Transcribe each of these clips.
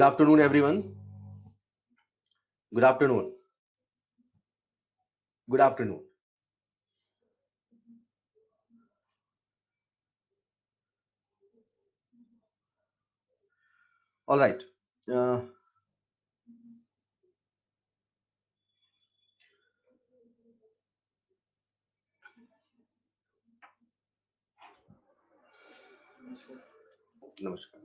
Good afternoon, everyone. Good afternoon. Good afternoon. All right. नमस्कार.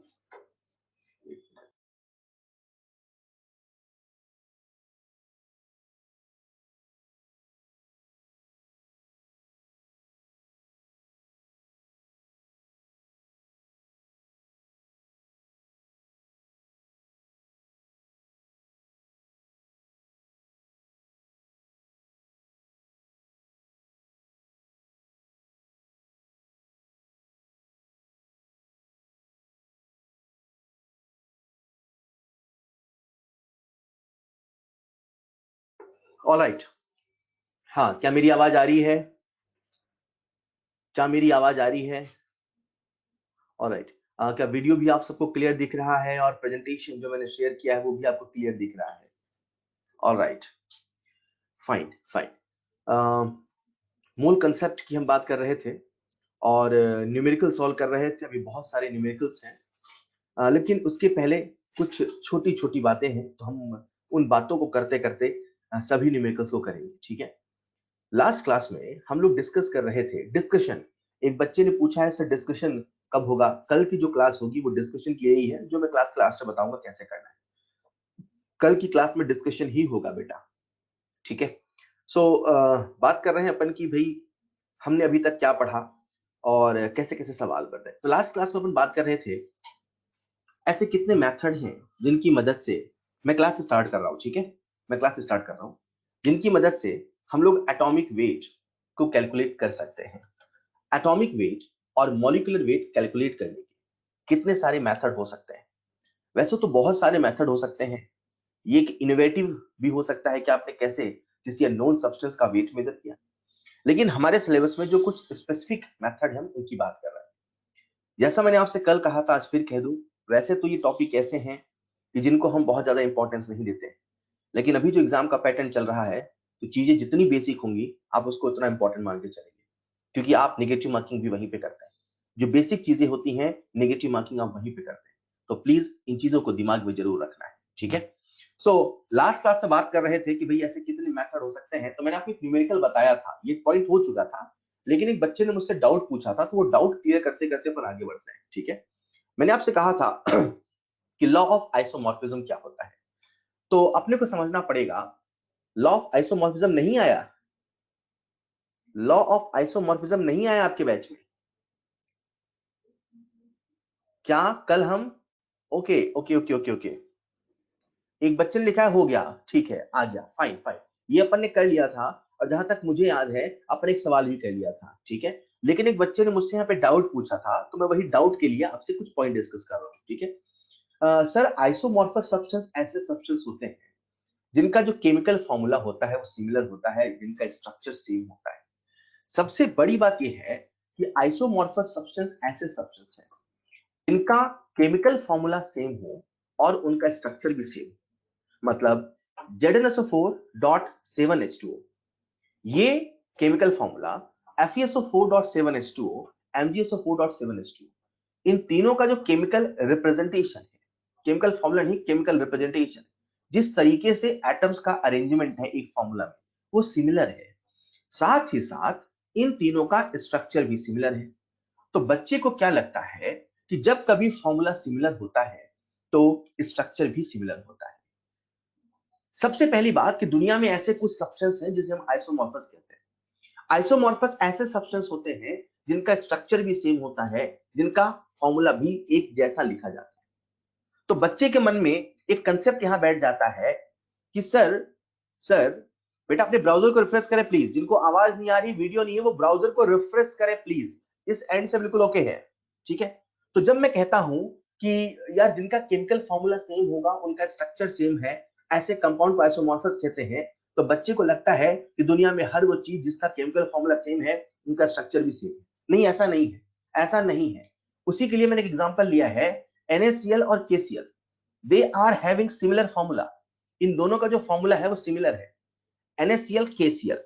All right. हाँ, क्या मेरी आवाज आ रही है? क्या मेरी आवाज आ रही है? All right. क्या वीडियो भी आप सबको क्लियर दिख रहा है और प्रेजेंटेशन जो मैंने शेयर किया है वो भी आपको क्लियर दिख रहा है? All right. Fine fine. मूल कंसेप्ट की हम बात कर रहे थे और न्यूमेरिकल सॉल्व कर रहे थे. अभी बहुत सारे न्यूमेरिकल्स हैं, लेकिन उसके पहले कुछ छोटी छोटी बातें हैं, तो हम उन बातों को करते करते सभी न्यूमेरिकल्स को करेंगे. ठीक है. लास्ट क्लास में हम लोग डिस्कस कर रहे थे डिस्कशन. एक बच्चे ने पूछा है सर डिस्कशन कब होगा? कल की जो क्लास होगी वो डिस्कशन की यही है, जो मैं क्लास से बताऊंगा कैसे करना है. कल की क्लास में डिस्कशन ही होगा बेटा. ठीक है. सो बात कर रहे हैं अपन की भाई हमने अभी तक क्या पढ़ा और कैसे कैसे सवाल बन रहे हैं. तो लास्ट क्लास में अपन बात कर रहे थे ऐसे कितने मेथड हैं जिनकी मदद से मैं क्लास स्टार्ट कर रहा हूं. ठीक है, मैं क्लास स्टार्ट कर रहा हूं जिनकी मदद से हम लोग एटॉमिक वेट को कैलकुलेट कर सकते हैं. एटॉमिक वेट और मॉलिक्यूलर वेट कैलकुलेट करने के कितने सारे मेथड हो सकते हैं. वैसे तो बहुत सारे मेथड हो सकते हैं. ये एक इनोवेटिव भी हो सकता है कि आपने कैसे किसी अननोन सब्सटेंस का वेट मेजर किया, लेकिन हमारे सिलेबस में जो कुछ स्पेसिफिक मेथड है हम उनकी बात कर रहे हैं. जैसा मैंने आपसे कल कहा था आज फिर कह दूं, वैसे तो ये टॉपिक ऐसे हैं कि जिनको हम बहुत ज्यादा इंपॉर्टेंस नहीं देते, लेकिन अभी जो एग्जाम का पैटर्न चल रहा है तो चीजें जितनी बेसिक होंगी आप उसको उतना इंपॉर्टेंट मान के चलेंगे, क्योंकि आप नेगेटिव मार्किंग भी वहीं पे करते हैं. जो बेसिक चीजें होती हैं नेगेटिव मार्किंग आप वहीं पे करते हैं, तो प्लीज इन चीजों को दिमाग में जरूर रखना है. ठीक है. सो लास्ट क्लास में बात कर रहे थे कि भाई ऐसे कितने मेथड हो सकते हैं. तो मैंने आपको एक न्यूमेरिकल बताया था, ये पॉइंट हो चुका था, लेकिन एक बच्चे ने मुझसे डाउट पूछा था, तो वो डाउट क्लियर करते करते अपन आगे बढ़ते हैं. ठीक है. मैंने आपसे कहा था कि लॉ ऑफ आइसोमॉर्फिज्म क्या होता है. तो अपने को समझना पड़ेगा, लॉ ऑफ आइसोमॉर्फिज्म नहीं आया. लॉ ऑफ आइसोमॉर्फिज्म नहीं आया आपके बैच में क्या? कल हम okay okay okay okay okay एक बच्चे ने लिखा है हो गया, ठीक है, आ गया, फाइन फाइन. ये अपन ने कर लिया था और जहां तक मुझे याद है अपन एक सवाल भी कर लिया था. ठीक है. लेकिन एक बच्चे ने मुझसे यहाँ पे डाउट पूछा था, तो मैं वही डाउट के लिए आपसे कुछ पॉइंट डिस्कस कर रहा हूँ. ठीक है. सर आइसोमॉर्फस सब्सटेंस ऐसे सब्सटेंस होते हैं जिनका जो केमिकल फॉर्मूला होता है वो सिमिलर होता है, जिनका स्ट्रक्चर सेम होता है. सबसे बड़ी बात यह है कि आइसोमॉर्फस सब्सटेंस ऐसे सब्सटेंस हैं जिनका केमिकल फॉर्मूला सेम हो और उनका स्ट्रक्चर भी सेम. मतलब ZnSO4.7H2O ये केमिकल फॉर्मूला, FeSO4.7H2O, MgSO4.7H2O, इन तीनों का जो केमिकल रिप्रेजेंटेशन है, केमिकल फॉर्मूला नहीं, केमिकल रिप्रेजेंटेशन, जिस तरीके से एटम्स का अरेंजमेंट है एक फॉर्मूला में वो सिमिलर है. साथ ही साथ इन तीनों का स्ट्रक्चर भी सिमिलर है. तो बच्चे को क्या लगता है कि जब कभी फॉर्मूला सिमिलर होता है तो स्ट्रक्चर भी सिमिलर होता है. सबसे पहली बात कि दुनिया में ऐसे कुछ सब्सटेंस हैं जिसे हम आइसोमॉर्फस कहते हैं. आइसोमॉर्फस ऐसे सब्सटेंस होते हैं जिनका स्ट्रक्चर भी सेम होता है, जिनका फॉर्मूला भी एक जैसा लिखा जाता है. तो बच्चे के मन में एक कंसेप्ट यहां बैठ जाता है कि सर बेटा अपने ब्राउजर को रिफ्रेश करें प्लीज. जिनको आवाज नहीं आ रही, वीडियो नहीं है, वो ब्राउजर को रिफ्रेश करें प्लीज. इस एंड से बिल्कुल ओके है. ठीक है. तो जब मैं कहता हूं कि यार जिनका केमिकल फॉर्मूला सेम होगा, उनका स्ट्रक्चर सेम है, ऐसे कंपाउंड को आइसोमॉर्फस कहते हैं, तो बच्चे को लगता है कि दुनिया में हर वो चीज जिसका केमिकल फॉर्मूला सेम है उनका स्ट्रक्चर भी सेम है. नहीं, ऐसा नहीं है, ऐसा नहीं है. उसी के लिए मैंने एक एग्जांपल लिया है NaCl और KCl. They are having similar formula, इन दोनों का जो फॉर्मूला है वो सिमिलर है, NaCl KCl,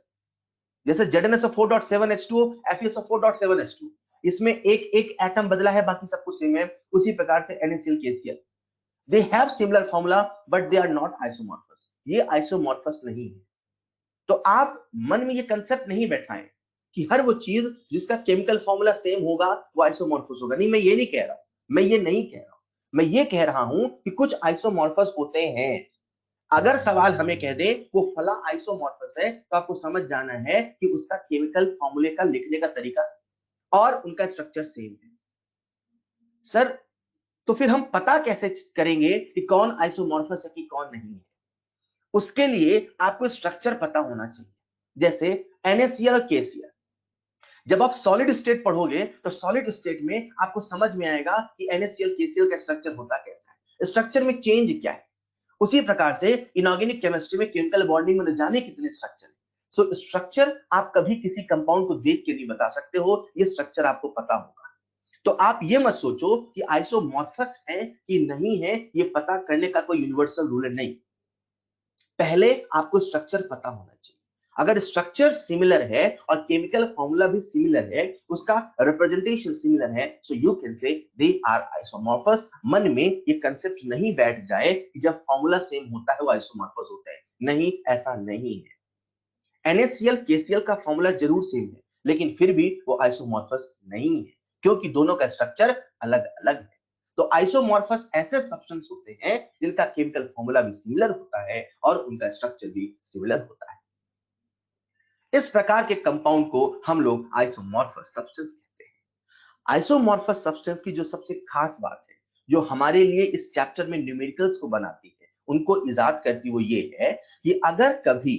जैसे ZnSO4.7H2O FeSO4.7H2, इसमें एक एक एटम बदला है, बाकी सब कुछ सेम है, उसी प्रकार से NaCl KCl, they have similar formula but they are not isomorphous, ये आइसोमॉर्फस नहीं है। तो आप मन में ये कंसेप्ट नहीं बैठाएं कि हर वो चीज जिसका केमिकल फॉर्मूला सेम होगा वो आइसोमॉर्फस होगा, नहीं, मैं ये नहीं कह रहा, मैं ये नहीं कह रहा, मैं ये कह रहा हूं कि कुछ आइसोमॉर्फस होते हैं। अगर सवाल हमें कह दे वो फला आइसोमॉर्फस है, तो आपको समझ जाना है कि उसका केमिकल फॉर्मूले का लिखने का तरीका और उनका स्ट्रक्चर सेम है। सर, तो फिर हम पता कैसे करेंगे कि कौन आइसोमॉर्फस है कि कौन नहीं है? उसके लिए आपको स्ट्रक्चर पता होना चाहिए। जैसे NaCl और KCl, जब आप सॉलिड स्टेट पढ़ोगे तो सॉलिड स्टेट में आपको समझ में आएगा कि NaCl KCl का स्ट्रक्चर होता कैसा है, स्ट्रक्चर में चेंज क्या है। उसी प्रकार से इनऑर्गेनिक केमिस्ट्री में केमिकल बॉन्डिंग में जाने कितने स्ट्रक्चर है। सो स्ट्रक्चर आप कभी किसी कंपाउंड को देख के नहीं बता सकते हो, ये स्ट्रक्चर आपको पता होगा। तो आप ये मत सोचो कि आइसोमॉर्फस है कि नहीं है, ये पता करने का कोई यूनिवर्सल रूल नहीं। पहले आपको स्ट्रक्चर पता होना चाहिए। अगर स्ट्रक्चर सिमिलर है और केमिकल फॉर्मूला भी सिमिलर है, उसका रिप्रेजेंटेशन सिमिलर है, so you can say they are isomorphous. मन में ये कंसेप्ट नहीं बैठ जाए कि जब फॉर्मूला सेम होता है वो आइसोमॉर्फस होता है, नहीं, ऐसा नहीं है। NaCl KCl का फॉर्मूला जरूर सेम है, लेकिन फिर भी वो आइसोमॉर्फस नहीं है, क्योंकि दोनों का स्ट्रक्चर अलग अलग है। तो आइसोमॉर्फस ऐसे सब्सटेंस होते हैं जिनका केमिकल फॉर्मूला भी सिमिलर होता है और उनका स्ट्रक्चर भी सिमिलर होता है। इस प्रकार के कंपाउंड को हम लोग आइसोमॉर्फस सब्सटेंस कहते हैं। आइसोमॉर्फस सब्सटेंस की जो सबसे खास बात है, जो हमारे लिए इस चैप्टर में न्यूमेरिकल्स को बनाती है, उनको इजाद करती, वो ये है कि अगर कभी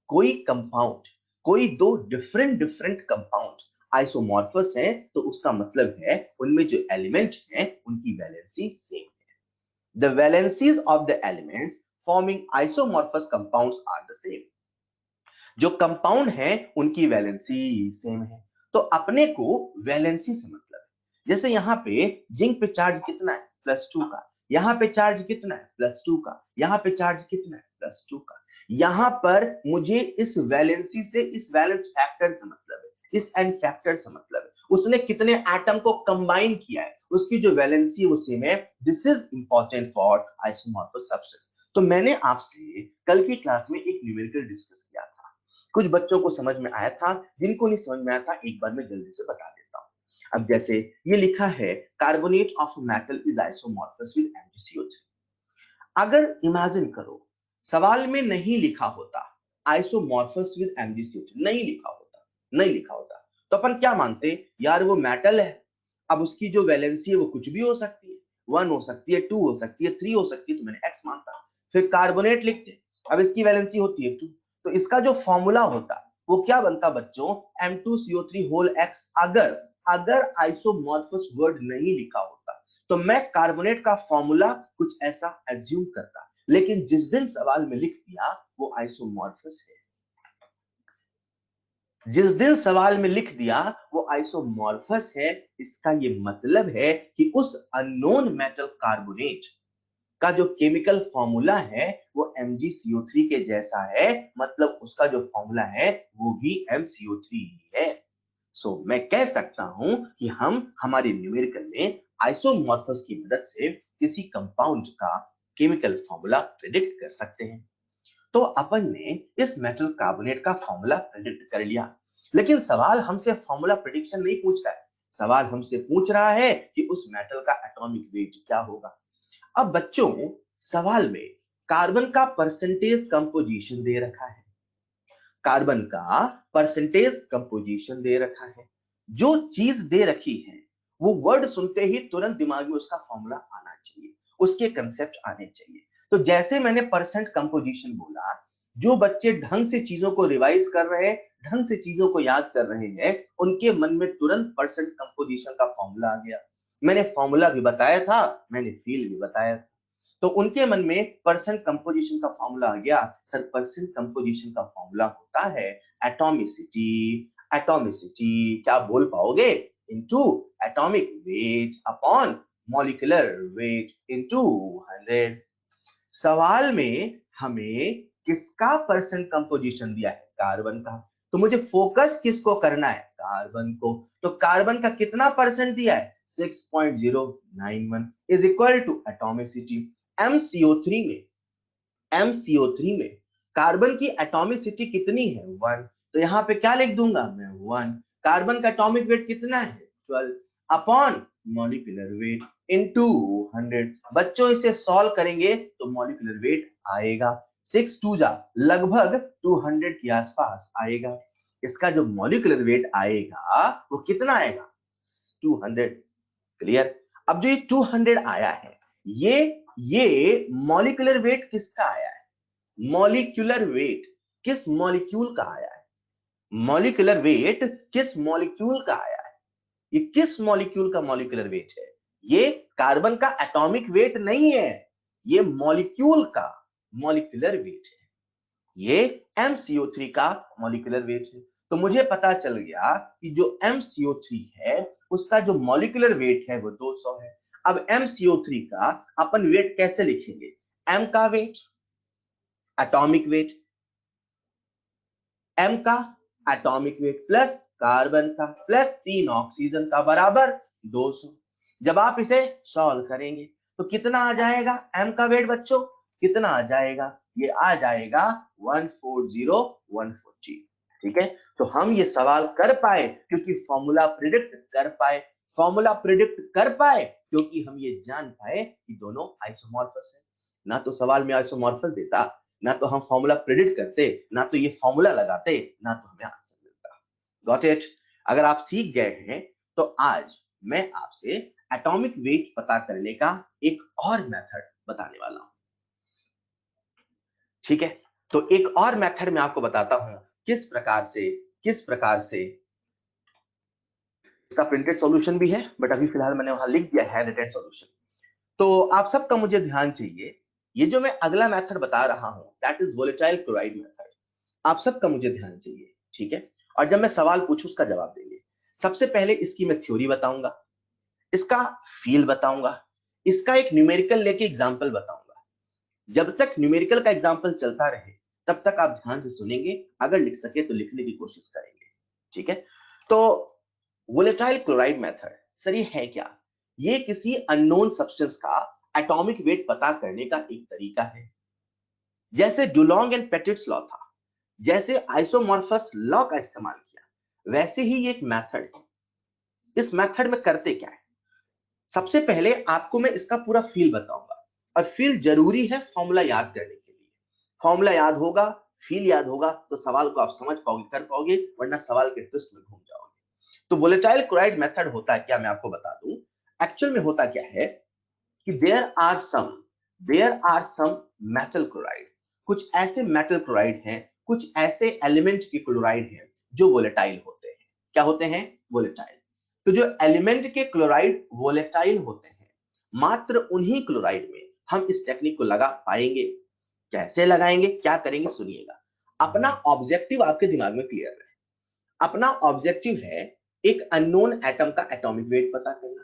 कोई कंपाउंड, कोई दो डिफरेंट डिफरेंट कंपाउंड आइसोमॉर्फस है, तो उसका मतलब है उनमें जो एलिमेंट है उनकी वैलेंसी सेम है। The valencies of the elements forming isomorphous compounds are the same. जो कंपाउंड है उनकी वैलेंसी सेम है। तो अपने को वैलेंसी से मतलब है, जैसे यहाँ पे जिंक पे चार्ज कितना है, +2 का, यहाँ पे चार्ज कितना है, +2 का, यहाँ पे चार्ज कितना है, +2 का। यहाँ पर मुझे इस वैलेंसी से इस वैलेंस फैक्टर से मतलब है, इस एन फैक्टर से मतलब है, उसने कितने एटम को कंबाइन किया है, उसकी जो वैलेंसी है वो सेम है। This is important for isomorphous substance. तो मैंने आपसे कल की क्लास में एक न्यूमेरिकल डिस्कस किया था, कुछ बच्चों को समझ में आया था, जिनको नहीं समझ में आया था एक बार मैं जल्दी से बता देता हूं। अब जैसे ये लिखा है, carbonate of metal is isomorphous with MgCO3। अगर इमेजिन करो सवाल में नहीं लिखा होता आइसोमॉर्फस विद MgCO3, नहीं लिखा होता, नहीं लिखा होता, तो अपन क्या मानते, यार वो मेटल है, अब उसकी जो वैलेंसी है वो कुछ भी हो सकती है, 1 हो सकती है, 2 हो सकती है, 3 हो सकती है, तो मैंने x मानता। फिर कार्बोनेट लिखते, अब इसकी वैलेंसी होती है 2, तो इसका जो फॉर्मूला होता वो क्या बनता बच्चों, M2CO3 होल x। अगर अगर आइसोमॉर्फस वर्ड नहीं लिखा होता तो मैं कार्बोनेट का फॉर्मूला कुछ ऐसा एज्यूम करता, लेकिन जिस दिन सवाल में लिख दिया वो आइसोमॉर्फस है, जिस दिन सवाल में लिख दिया वो आइसोमॉर्फस है, इसका ये मतलब है कि उस अननोन मेटल कार्बोनेट का जो केमिकल फॉर्मूला है वो MgCO3 के जैसा है, मतलब उसका जो फॉर्मूला है वो भी MCO3 ही है। सो मैं कह सकता हूं कि हम हमारे न्यूमेरिकल में आइसोमॉर्फस की मदद से किसी कंपाउंड का केमिकल फॉर्मूला प्रेडिक्ट कर सकते हैं। तो अपन ने इस मेटल कार्बोनेट का फॉर्मूला प्रेडिक्ट कर लिया, लेकिन सवाल हमसे फॉर्मूला प्रेडिक्शन नहीं पूछ रहा है, सवाल हमसे पूछ रहा है कि उस मेटल का एटॉमिक वेट क्या होगा। अब बच्चों, सवाल में कार्बन का परसेंटेज कंपोजिशन दे रखा है, कार्बन का परसेंटेज कंपोजिशन दे रखा है, जो चीज दे रखी है वो वर्ड सुनते ही तुरंत दिमाग में उसका फॉर्मूला आना चाहिए, उसके कंसेप्ट आने चाहिए। तो जैसे मैंने परसेंट कंपोजिशन बोला, जो बच्चे ढंग से चीजों को रिवाइज कर रहे हैं, ढंग से चीजों को याद कर रहे हैं, उनके मन में तुरंत परसेंट कंपोजिशन का फॉर्मूला आ गया। मैंने फॉर्मूला भी बताया था, मैंने फील भी बताया था, तो उनके मन में परसेंट कंपोजिशन का फॉर्मूला आ गया। सर, परसेंट कंपोजिशन का फॉर्मूला होता है एटॉमिसिटी, एटॉमिसिटी क्या बोल पाओगे, into atomic weight upon molecular weight into 100। सवाल में हमें किसका परसेंट कंपोजिशन दिया है? कार्बन का। तो मुझे फोकस किसको करना है? कार्बन को। तो कार्बन का कितना परसेंट दिया है? 6.091 is equal to atomicity. MCO3 में कार्बन की एटॉमिसिटी कितनी है? 1। तो यहां पे क्या लिख दूंगा मैं? 1। कार्बन का एटॉमिक वेट कितना है? 12 अपॉन मॉलिक्यूलर वेट इनटू 100। बच्चों इसे सॉल्व करेंगे तो मॉलिक्यूलर वेट आएगा 6 2 जा लगभग 200 के आसपास आएगा। इसका जो मॉलिक्यूलर वेट आएगा वो कितना आएगा? 200। क्लियर? अब जो ये 200 आया है, ये मॉलिक्यूलर वेट किसका आया है? मॉलिक्यूलर वेट किस मॉलिक्यूल का आया है? मॉलिक्यूलर वेट किस मॉलिक्यूल का आया है? ये किस मॉलिक्यूल का मॉलिक्यूलर वेट है? ये कार्बन का एटॉमिक वेट नहीं है, ये मॉलिक्यूल का मॉलिक्यूलर वेट है। ये MCO3 का मॉलिक्यूलर वेट है। तो मुझे पता चल गया कि जो MCO3 है उसका जो मॉलिक्यूलर वेट है वो 200 है। अब MCO3 का अपन वेट कैसे लिखेंगे? M का वेट, एटॉमिक वेट, M का एटॉमिक वेट प्लस कार्बन का प्लस 3 ऑक्सीजन का बराबर 200। जब आप इसे सॉल्व करेंगे तो कितना आ जाएगा? M का वेट बच्चों कितना आ जाएगा? ये आ जाएगा 140 ठीक है। तो हम ये सवाल कर पाए क्योंकि फॉर्मूला प्रिडिक्ट कर पाए, फॉर्मूला प्रिडिक्ट कर पाए क्योंकि हम ये जान पाए कि दोनों आइसोमॉर्फस है। ना तो सवाल में आइसोमॉर्फस देता, ना तो हम फॉर्मूला प्रिडिक्ट करते, ना तो ये फॉर्मूला लगाते, ना तो हमें आंसर मिलता। Got it? अगर आप सीख गए हैं तो आज मैं आपसे एटॉमिक वेट पता करने का एक और मेथड बताने वाला हूं। ठीक है, तो एक और मेथड मैं आपको बताता हूं किस प्रकार से इसका प्रिंटेड सॉल्यूशन भी है, बट अभी फिलहाल मैंने वहां लिख दिया है रिटन सॉल्यूशन। तो आप सबका मुझे ध्यान चाहिए, ये जो मैं अगला मेथड बता रहा हूं that is volatile chloride method. आप सबका मुझे ध्यान चाहिए, ठीक है? और जब मैं सवाल पूछूं उसका जवाब देंगे। सबसे पहले इसकी मैं थ्योरी बताऊंगा, इसका फील बताऊंगा, इसका एक न्यूमेरिकल लेके एग्जांपल बताऊंगा। जब तक न्यूमेरिकल का एग्जांपल चलता रहे तब तक आप ध्यान से सुनेंगे, अगर लिख सके तो लिखने की कोशिश करेंगे। ठीक है, तो वोलेटाइल क्लोराइड मेथड सर ये है क्या? ये किसी अननोन सब्सटेंस का एटॉमिक वेट पता करने का एक तरीका है। जैसे डुलोंग एंड पेटिट्स लॉ था, जैसे आइसोमॉर्फस लॉ का इस्तेमाल किया, वैसे ही ये एक मेथड है। इस मेथड में करते क्या है? सबसे पहले आपको मैं इसका पूरा फील बताऊंगा, और फील जरूरी है फॉर्मूला याद करने के लिए। फॉर्मूला याद होगा, फील याद होगा तो सवाल को आप समझ पाओगे, कर पाओगे, वरना सवाल के ट्विस्ट में घूम जाओगे। तो वोलेटाइल क्लोराइड मेथड होता है क्या, मैं आपको बता दूं। एक्चुअल में होता क्या है कि there are some metal chloride, कुछ ऐसे मेटल क्लोराइड हैं, कुछ ऐसे एलिमेंट के क्लोराइड हैं जो वोलेटाइल होते हैं। क्या होते हैं? वोलेटाइल। तो जो एलिमेंट के क्लोराइड वोलेटाइल होते हैं, मात्र उन्हीं क्लोराइड में हम इस टेक्निक को लगा पाएंगे। कैसे लगाएंगे, क्या करेंगे, सुनिएगा। अपना ऑब्जेक्टिव आपके दिमाग में क्लियर है। अपना ऑब्जेक्टिव है एक अननोन एटम का एटॉमिक वेट पता करना।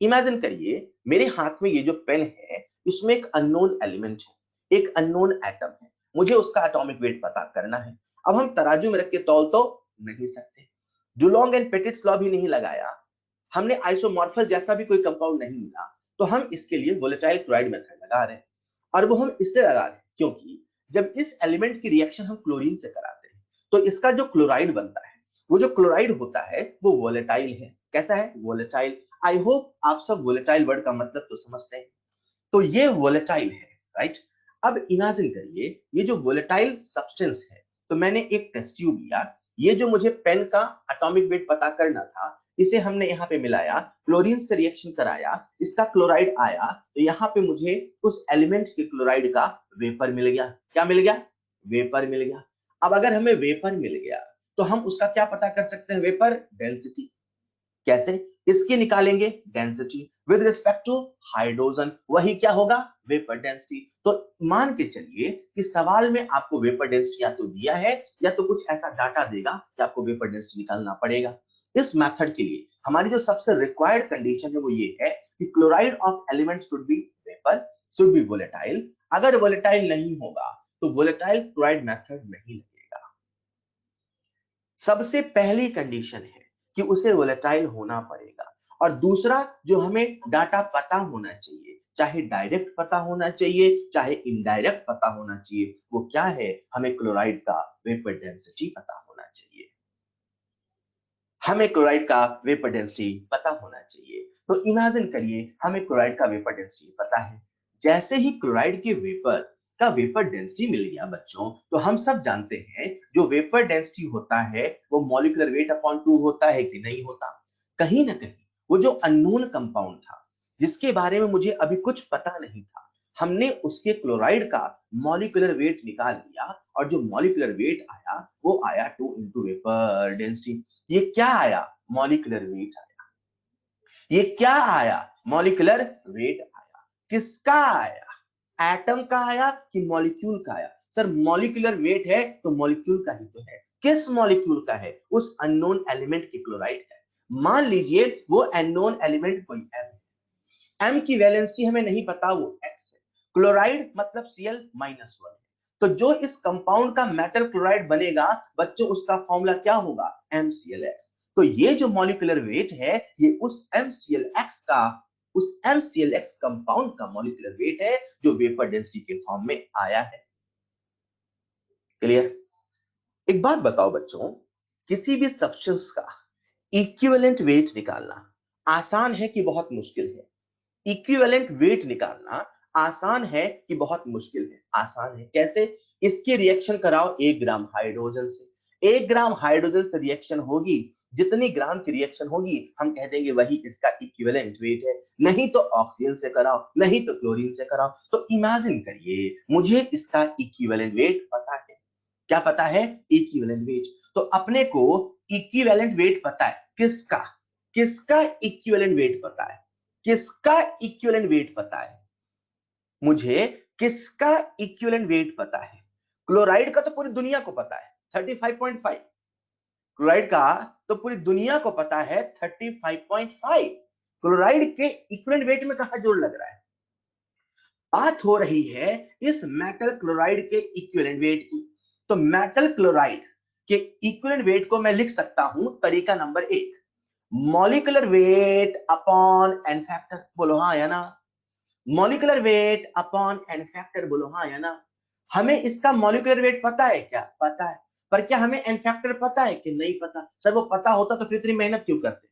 इमेजिन करिए मेरे हाथ में ये जो पेन है इसमें एक अननोन एलिमेंट है, एक अननोन एटम है, मुझे उसका एटॉमिक वेट पता करना है। अब हम तराजू में रख के तौल तो नहीं सकते, डुलोंग एंड पेटिट्स लॉ भी नहीं लगाया, हमने आइसोमॉर्फस जैसा भी कोई कंपाउंड नहीं मिला, तो हम इसके लिए वोलेटाइल क्लोराइड मेथड लगा रहे हैं। और वो हम इसलिए लगा रहे हैं क्योंकि जब इस एलिमेंट की रिएक्शन हम क्लोरीन से कराते हैं तो इसका जो क्लोराइड बनता है, वो जो क्लोराइड होता है वो वोलेटाइल है। कैसा है? वोलेटाइल। आई होप आप सब वोलेटाइल वर्ड का मतलब तो समझते हैं। तो ये वोलेटाइल है, राइट? अब इमेजिन करिए ये जो वोलेटाइल सब्सटेंस है, तो मैंने एक टेस्ट ट्यूब लिया, ये जो मुझे पेन का एटॉमिक वेट पता करना था इसे हमने यहाँ पे मिलाया, क्लोरीन से रिएक्शन कराया, इसका क्लोराइड आया, तो यहाँ पे मुझे उस एलिमेंट के क्लोराइड का वेपर मिल गया। क्या मिल गया? वेपर मिल गया। अब अगर हमें वेपर मिल गया तो हम उसका क्या पता कर सकते हैं? Vapour density. कैसे? इसकी निकालेंगे density with respect to hydrogen, वही क्या होगा? Vapour density. तो मान के चलिए कि सवाल में आपको वेपर डेंसिटी या तो दिया है या तो कुछ ऐसा डाटा देगा कि आपको वेपर डेंसिटी निकालना पड़ेगा। इस मेथड के लिए हमारी जो सबसे रिक्वायर्ड कंडीशन है वो ये है कि chloride of element should be vapour, should be volatile. अगर वोलेटाइल नहीं होगा तो वोलेटाइल क्लोराइड मेथड नहीं लगेगा। सबसे पहली कंडीशन है कि उसे वोलेटाइल होना पड़ेगा। और दूसरा जो हमें डाटा पता होना चाहिए, चाहे डायरेक्ट पता होना चाहिए चाहे इनडायरेक्ट पता होना चाहिए, वो क्या है, हमें क्लोराइड का वेपर डेंसिटी पता होना चाहिए। हमें क्लोराइड का वेपर डेंसिटी पता होना चाहिए। तो इमेजिन करिए हमें क्लोराइड का वेपर डेंसिटी पता है। जैसे ही क्लोराइड के वेपर का वेपर डेंसिटी मिल गया बच्चों, तो हम सब जानते हैं जो वेपर डेंसिटी होता है वो मॉलिक्यूलर वेट अपॉन 2 होता है कि नहीं होता। कहीं ना कहीं वो जो अननोन कंपाउंड था, जिसके बारे में मुझे अभी कुछ पता नहीं था, हमने उसके क्लोराइड का मॉलिक्यूलर वेट निकाल लिया और जो मॉलिक्यूलर वेट आया वो आया 2 इंटू वेपर डेंसिटी। ये क्या आया, मॉलिक्यूलर वेट आया। ये क्या आया, मॉलिक्यूलर वेट आया। किसका आया, एटम का आया कि मॉलिक्यूल का आया। सर मॉलिक्यूलर वेट है तो मॉलिक्यूल का ही तो है। किस मॉलिक्यूल का है, उस अननोन एलिमेंट की क्लोराइड है। मान लीजिए वो अननोन एलिमेंट कोई एम की वैलेंसी हमें नहीं पता, वो एक्स है। क्लोराइड मतलब Cl-1 है। तो जो इस कंपाउंड का मेटल क्लोराइड बनेगा बच्चों, उसका फॉर्मूला क्या होगा, MClX। तो ये जो मॉलिक्यूलर वेट है ये उस MClX कंपाउंड का मॉलिक्यूलर वेट है जो वेपर डेंसिटी के फॉर्म में आया है। क्लियर। एक बात बताओ बच्चों, किसी भी सब्सटेंस का इक्विवेलेंट वेट निकालना आसान है कि बहुत मुश्किल है। इक्विवेलेंट वेट निकालना आसान है कि बहुत मुश्किल है। आसान है कैसे, इसकी रिएक्शन कराओ 1 ग्राम हाइड्रोजन से। 1 ग्राम हाइड्रोजन से रिएक्शन होगी, जितनी ग्राम की रिएक्शन होगी हम कह देंगे वही इसका इक्विवेलेंट वेट है। नहीं तो ऑक्सीजन से कराओ, नहीं तो क्लोरीन से कराओ। तो इमेजिन करिए मुझे इसका इक्विवेलेंट वेट पता है। क्या पता है, इक्विवेलेंट वेट। तो अपने को इक्विवेलेंट वेट पता है किसका, किसका इक्विवेलेंट वेट पता है, किसका इक्विवेलेंट वेट पता है, मुझे किसका इक्विवेलेंट वेट पता है। क्लोराइड का तो पूरी दुनिया को पता है 35.5। क्लोराइड का तो पूरी दुनिया को पता है 35.5। क्लोराइड के इक्विवेलेंट वेट में कहां जोड़ लग रहा है। बात हो रही है इस मेटल क्लोराइड के इक्विवेलेंट वेट की। तो मेटल क्लोराइड के इक्विवेलेंट वेट को मैं लिख सकता हूं तरीका number 1, molecular weight upon n factor. बोलो हाँ या ना, molecular weight upon n factor. बोलो हाँ या ना। हमें इसका मॉलिक्यूलर वेट पता है क्या, पता है। पर क्या हमें एन फैक्टर पता है कि नहीं पता। सर वो पता होता तो फिर इतनी मेहनत क्यों करते,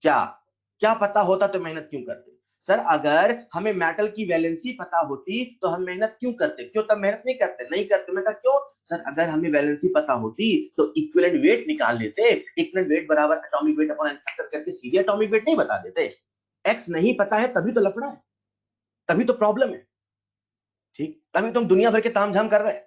क्या क्या पता होता तो मेहनत क्यों करते। सर अगर हमें मेटल की वैलेंसी पता होती तो हम मेहनत क्यों करते, क्यों तब मेहनत नहीं करते, नहीं करते। मैं कहा क्यों, सर अगर हमें वैलेंसी पता होती तो इक्विवेलेंट वेट निकाल लेते, इक्विवेलेंट वेट बराबर atomic weight upon n factor करके सीधे एटॉमिक वेट नहीं बता देते। एक्स नहीं पता है तभी तो लफड़ा है, तभी तो प्रॉब्लम है। ठीक, तभी तो हम दुनिया भर के तामझाम कर रहे हैं।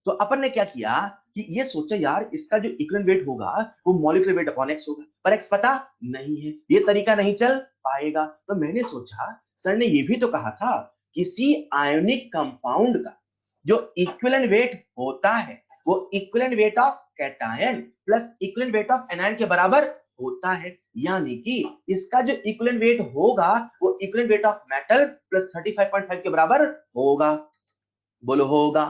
तो अपन ने क्या किया कि ये सोचा यार इसका जो इक्विवेलेंट वेट होगा वो मॉलिक्यूलर वेट अपॉन एक्स होगा, पर एक्स पता नहीं है, ये तरीका नहीं चल पाएगा। तो मैंने सोचा सर ने ये भी तो कहा था किसी आयोनिक कंपाउंड का जो इक्विवेलेंट वेट होता है वो equivalent weight of cation plus equivalent weight of anion के बराबर होता है। यानी कि इसका जो इक्विवेलेंट वेट होगा वो equivalent weight of metal plus 35.5 के बराबर होगा। बोलो होगा,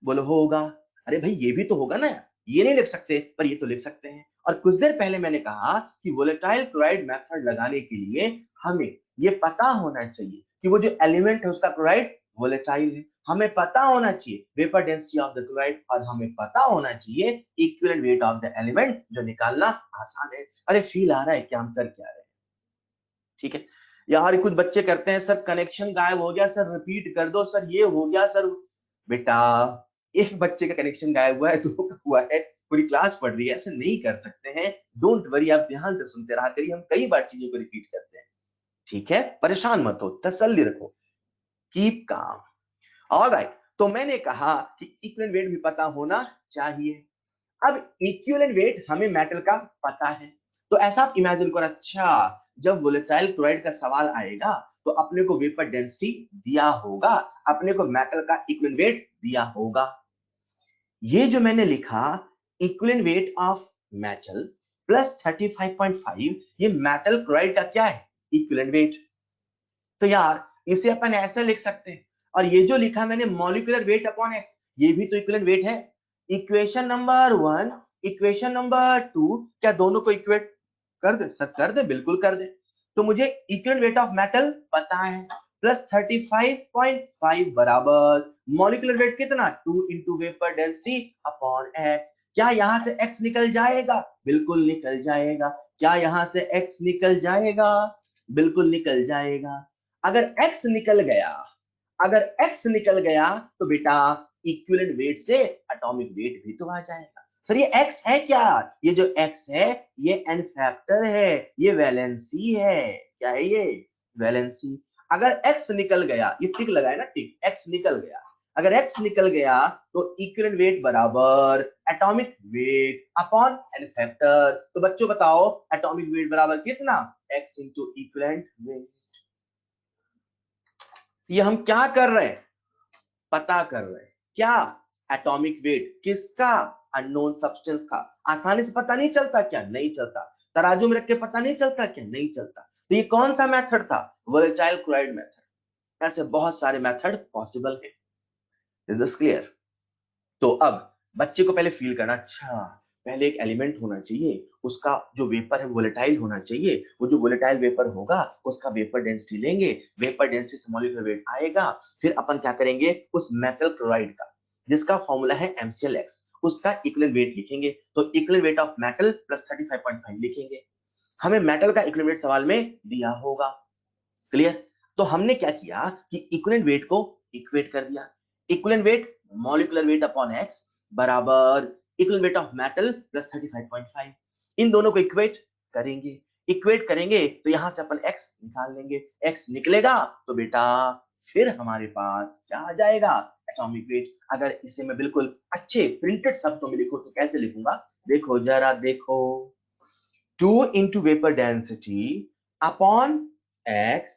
बोलो होगा। अरे भाई ये भी तो होगा ना, ये नहीं लिख सकते पर ये तो लिख सकते हैं। और कुछ देर पहले मैंने कहा कि वोलेटाइल क्लोराइड मेथड लगाने के लिए हमें ये पता होना चाहिए कि वो जो एलिमेंट है उसका क्लोराइड वोलेटाइल है। हमें पता होना चाहिए vapour density of the chloride और हमें पता होना चाहिए equivalent weight of the element, जो निकालना आसान है। अरे फील आ रहा है क्या हम कर क्या रहे हैं। ठीक है यार, कुछ बच्चे करते हैं सर कनेक्शन गायब हो गया, सर रिपीट कर दो, सर ये हो गया सर। बेटा एक बच्चे का कनेक्शन गायब हुआ है, दो का हुआ है, पूरी क्लास पढ़ रही है, ऐसे नहीं कर सकते हैं। डोंट वरी, आप ध्यान से सुनते रहा करिए, हम कई बार चीजों को रिपीट करते हैं। ठीक है, परेशान मत हो, तसल्ली रखो, कीप काम। ऑलराइट, तो मैंने कहा कि इक्विवेलेंट वेट भी पता होना चाहिए। अब इक्विवेलेंट वेट हमें मेटल का पता है, तो ऐसा आप इमेजिन करो, अच्छा जब वोलेटाइल क्लोराइड का सवाल आएगा तो अपने को वेपर डेंसिटी दिया होगा, अपने को मेटल का इक्विवेलेंट वेट दिया होगा। ये जो मैंने लिखा equivalent weight of metal plus 35.5, ये मेटल क्लोराइड का क्या है, इक्विवेलेंट वेट। तो यार इसे अपन ऐसे लिख सकते हैं, और ये जो लिखा मैंने मॉलिक्यूलर वेट अपॉन एक्स, ये भी तो इक्विवेलेंट वेट है। इक्वेशन नंबर 1, इक्वेशन नंबर 2, क्या दोनों को इक्वेट कर दे? सर कर दे, बिल्कुल कर दे। तो मुझे इक्विवेलेंट वेट ऑफ मेटल पता है, प्लस 35.5 बराबर मॉलिक्यूलर वेट कितना, 2 into vapour density upon x. क्या यहां से x निकल जाएगा? बिल्कुल निकल जाएगा। क्या यहां से x निकल जाएगा? बिल्कुल निकल जाएगा। अगर x निकल गया, अगर x निकल गया तो बेटा इक्विवेलेंट वेट से एटॉमिक वेट भी तो आ जाएगा। सर ये x है क्या? ये जो x है ये n फैक्टर है, ये वैलेंसी है। क्या है ये? वैलेंसी। अगर x निकल गया, ये टिक लगाए ना, टिक, x निकल गया, अगर x निकल गया तो इक्विवेलेंट वेट बराबर atomic weight upon n factor. तो बच्चों बताओ एटॉमिक वेट बराबर कितना? x into equivalent weight. ये हम क्या कर रहे हैं? पता कर रहे हैं। क्या? एटॉमिक वेट किसका? अननोन सब्सटेंस का। आसानी से पता नहीं चलता क्या? नहीं चलता। तराजू में रख के पता नहीं चलता क्या? नहीं चलता। तो ये कौन सा मेथड था? Volatile chloride method. ऐसे बहुत सारे मेथड पॉसिबल है। Is this clear? तो अब बच्चे को पहले फील करना, अच्छा पहले एक एलिमेंट होना चाहिए, उसका जो वेपर है वोलेटाइल होना चाहिए, वो जो वोलेटाइल वेपर होगा उसका वेपर डेंसिटी लेंगे, वेपर डेंसिटी से मॉलिक्यूलर वेट आएगा, फिर अपन क्या करेंगे, उस मेटल क्लोराइड का जिसका फॉर्मूला है MClX, उसका इक्विवेलेंट वेट लिखेंगे। तो equivalent weight of metal plus 35.5 लिखेंगे। हमें मेटल का इक्विवेलेंट वेट सवाल में दिया होगा। क्लियर? तो हमने क्या किया कि इक्विवेलेंट वेट को इक्वेट कर दिया। Equivalent weight molecular weight upon x बराबर equivalent weight of metal plus 35.5। इन दोनों को इक्वेट करेंगे। इक्वेट करेंगे तो यहां से अपन x निकाल लेंगे। x निकलेगा तो बेटा फिर हमारे पास क्या आ जाएगा? Atomic weight. अगर इसे मैं बिल्कुल अच्छे प्रिंटेड शब्दों में लिखूं तो कैसे लिखूंगा? देखो जरा देखो, 2 into vapor density upon x,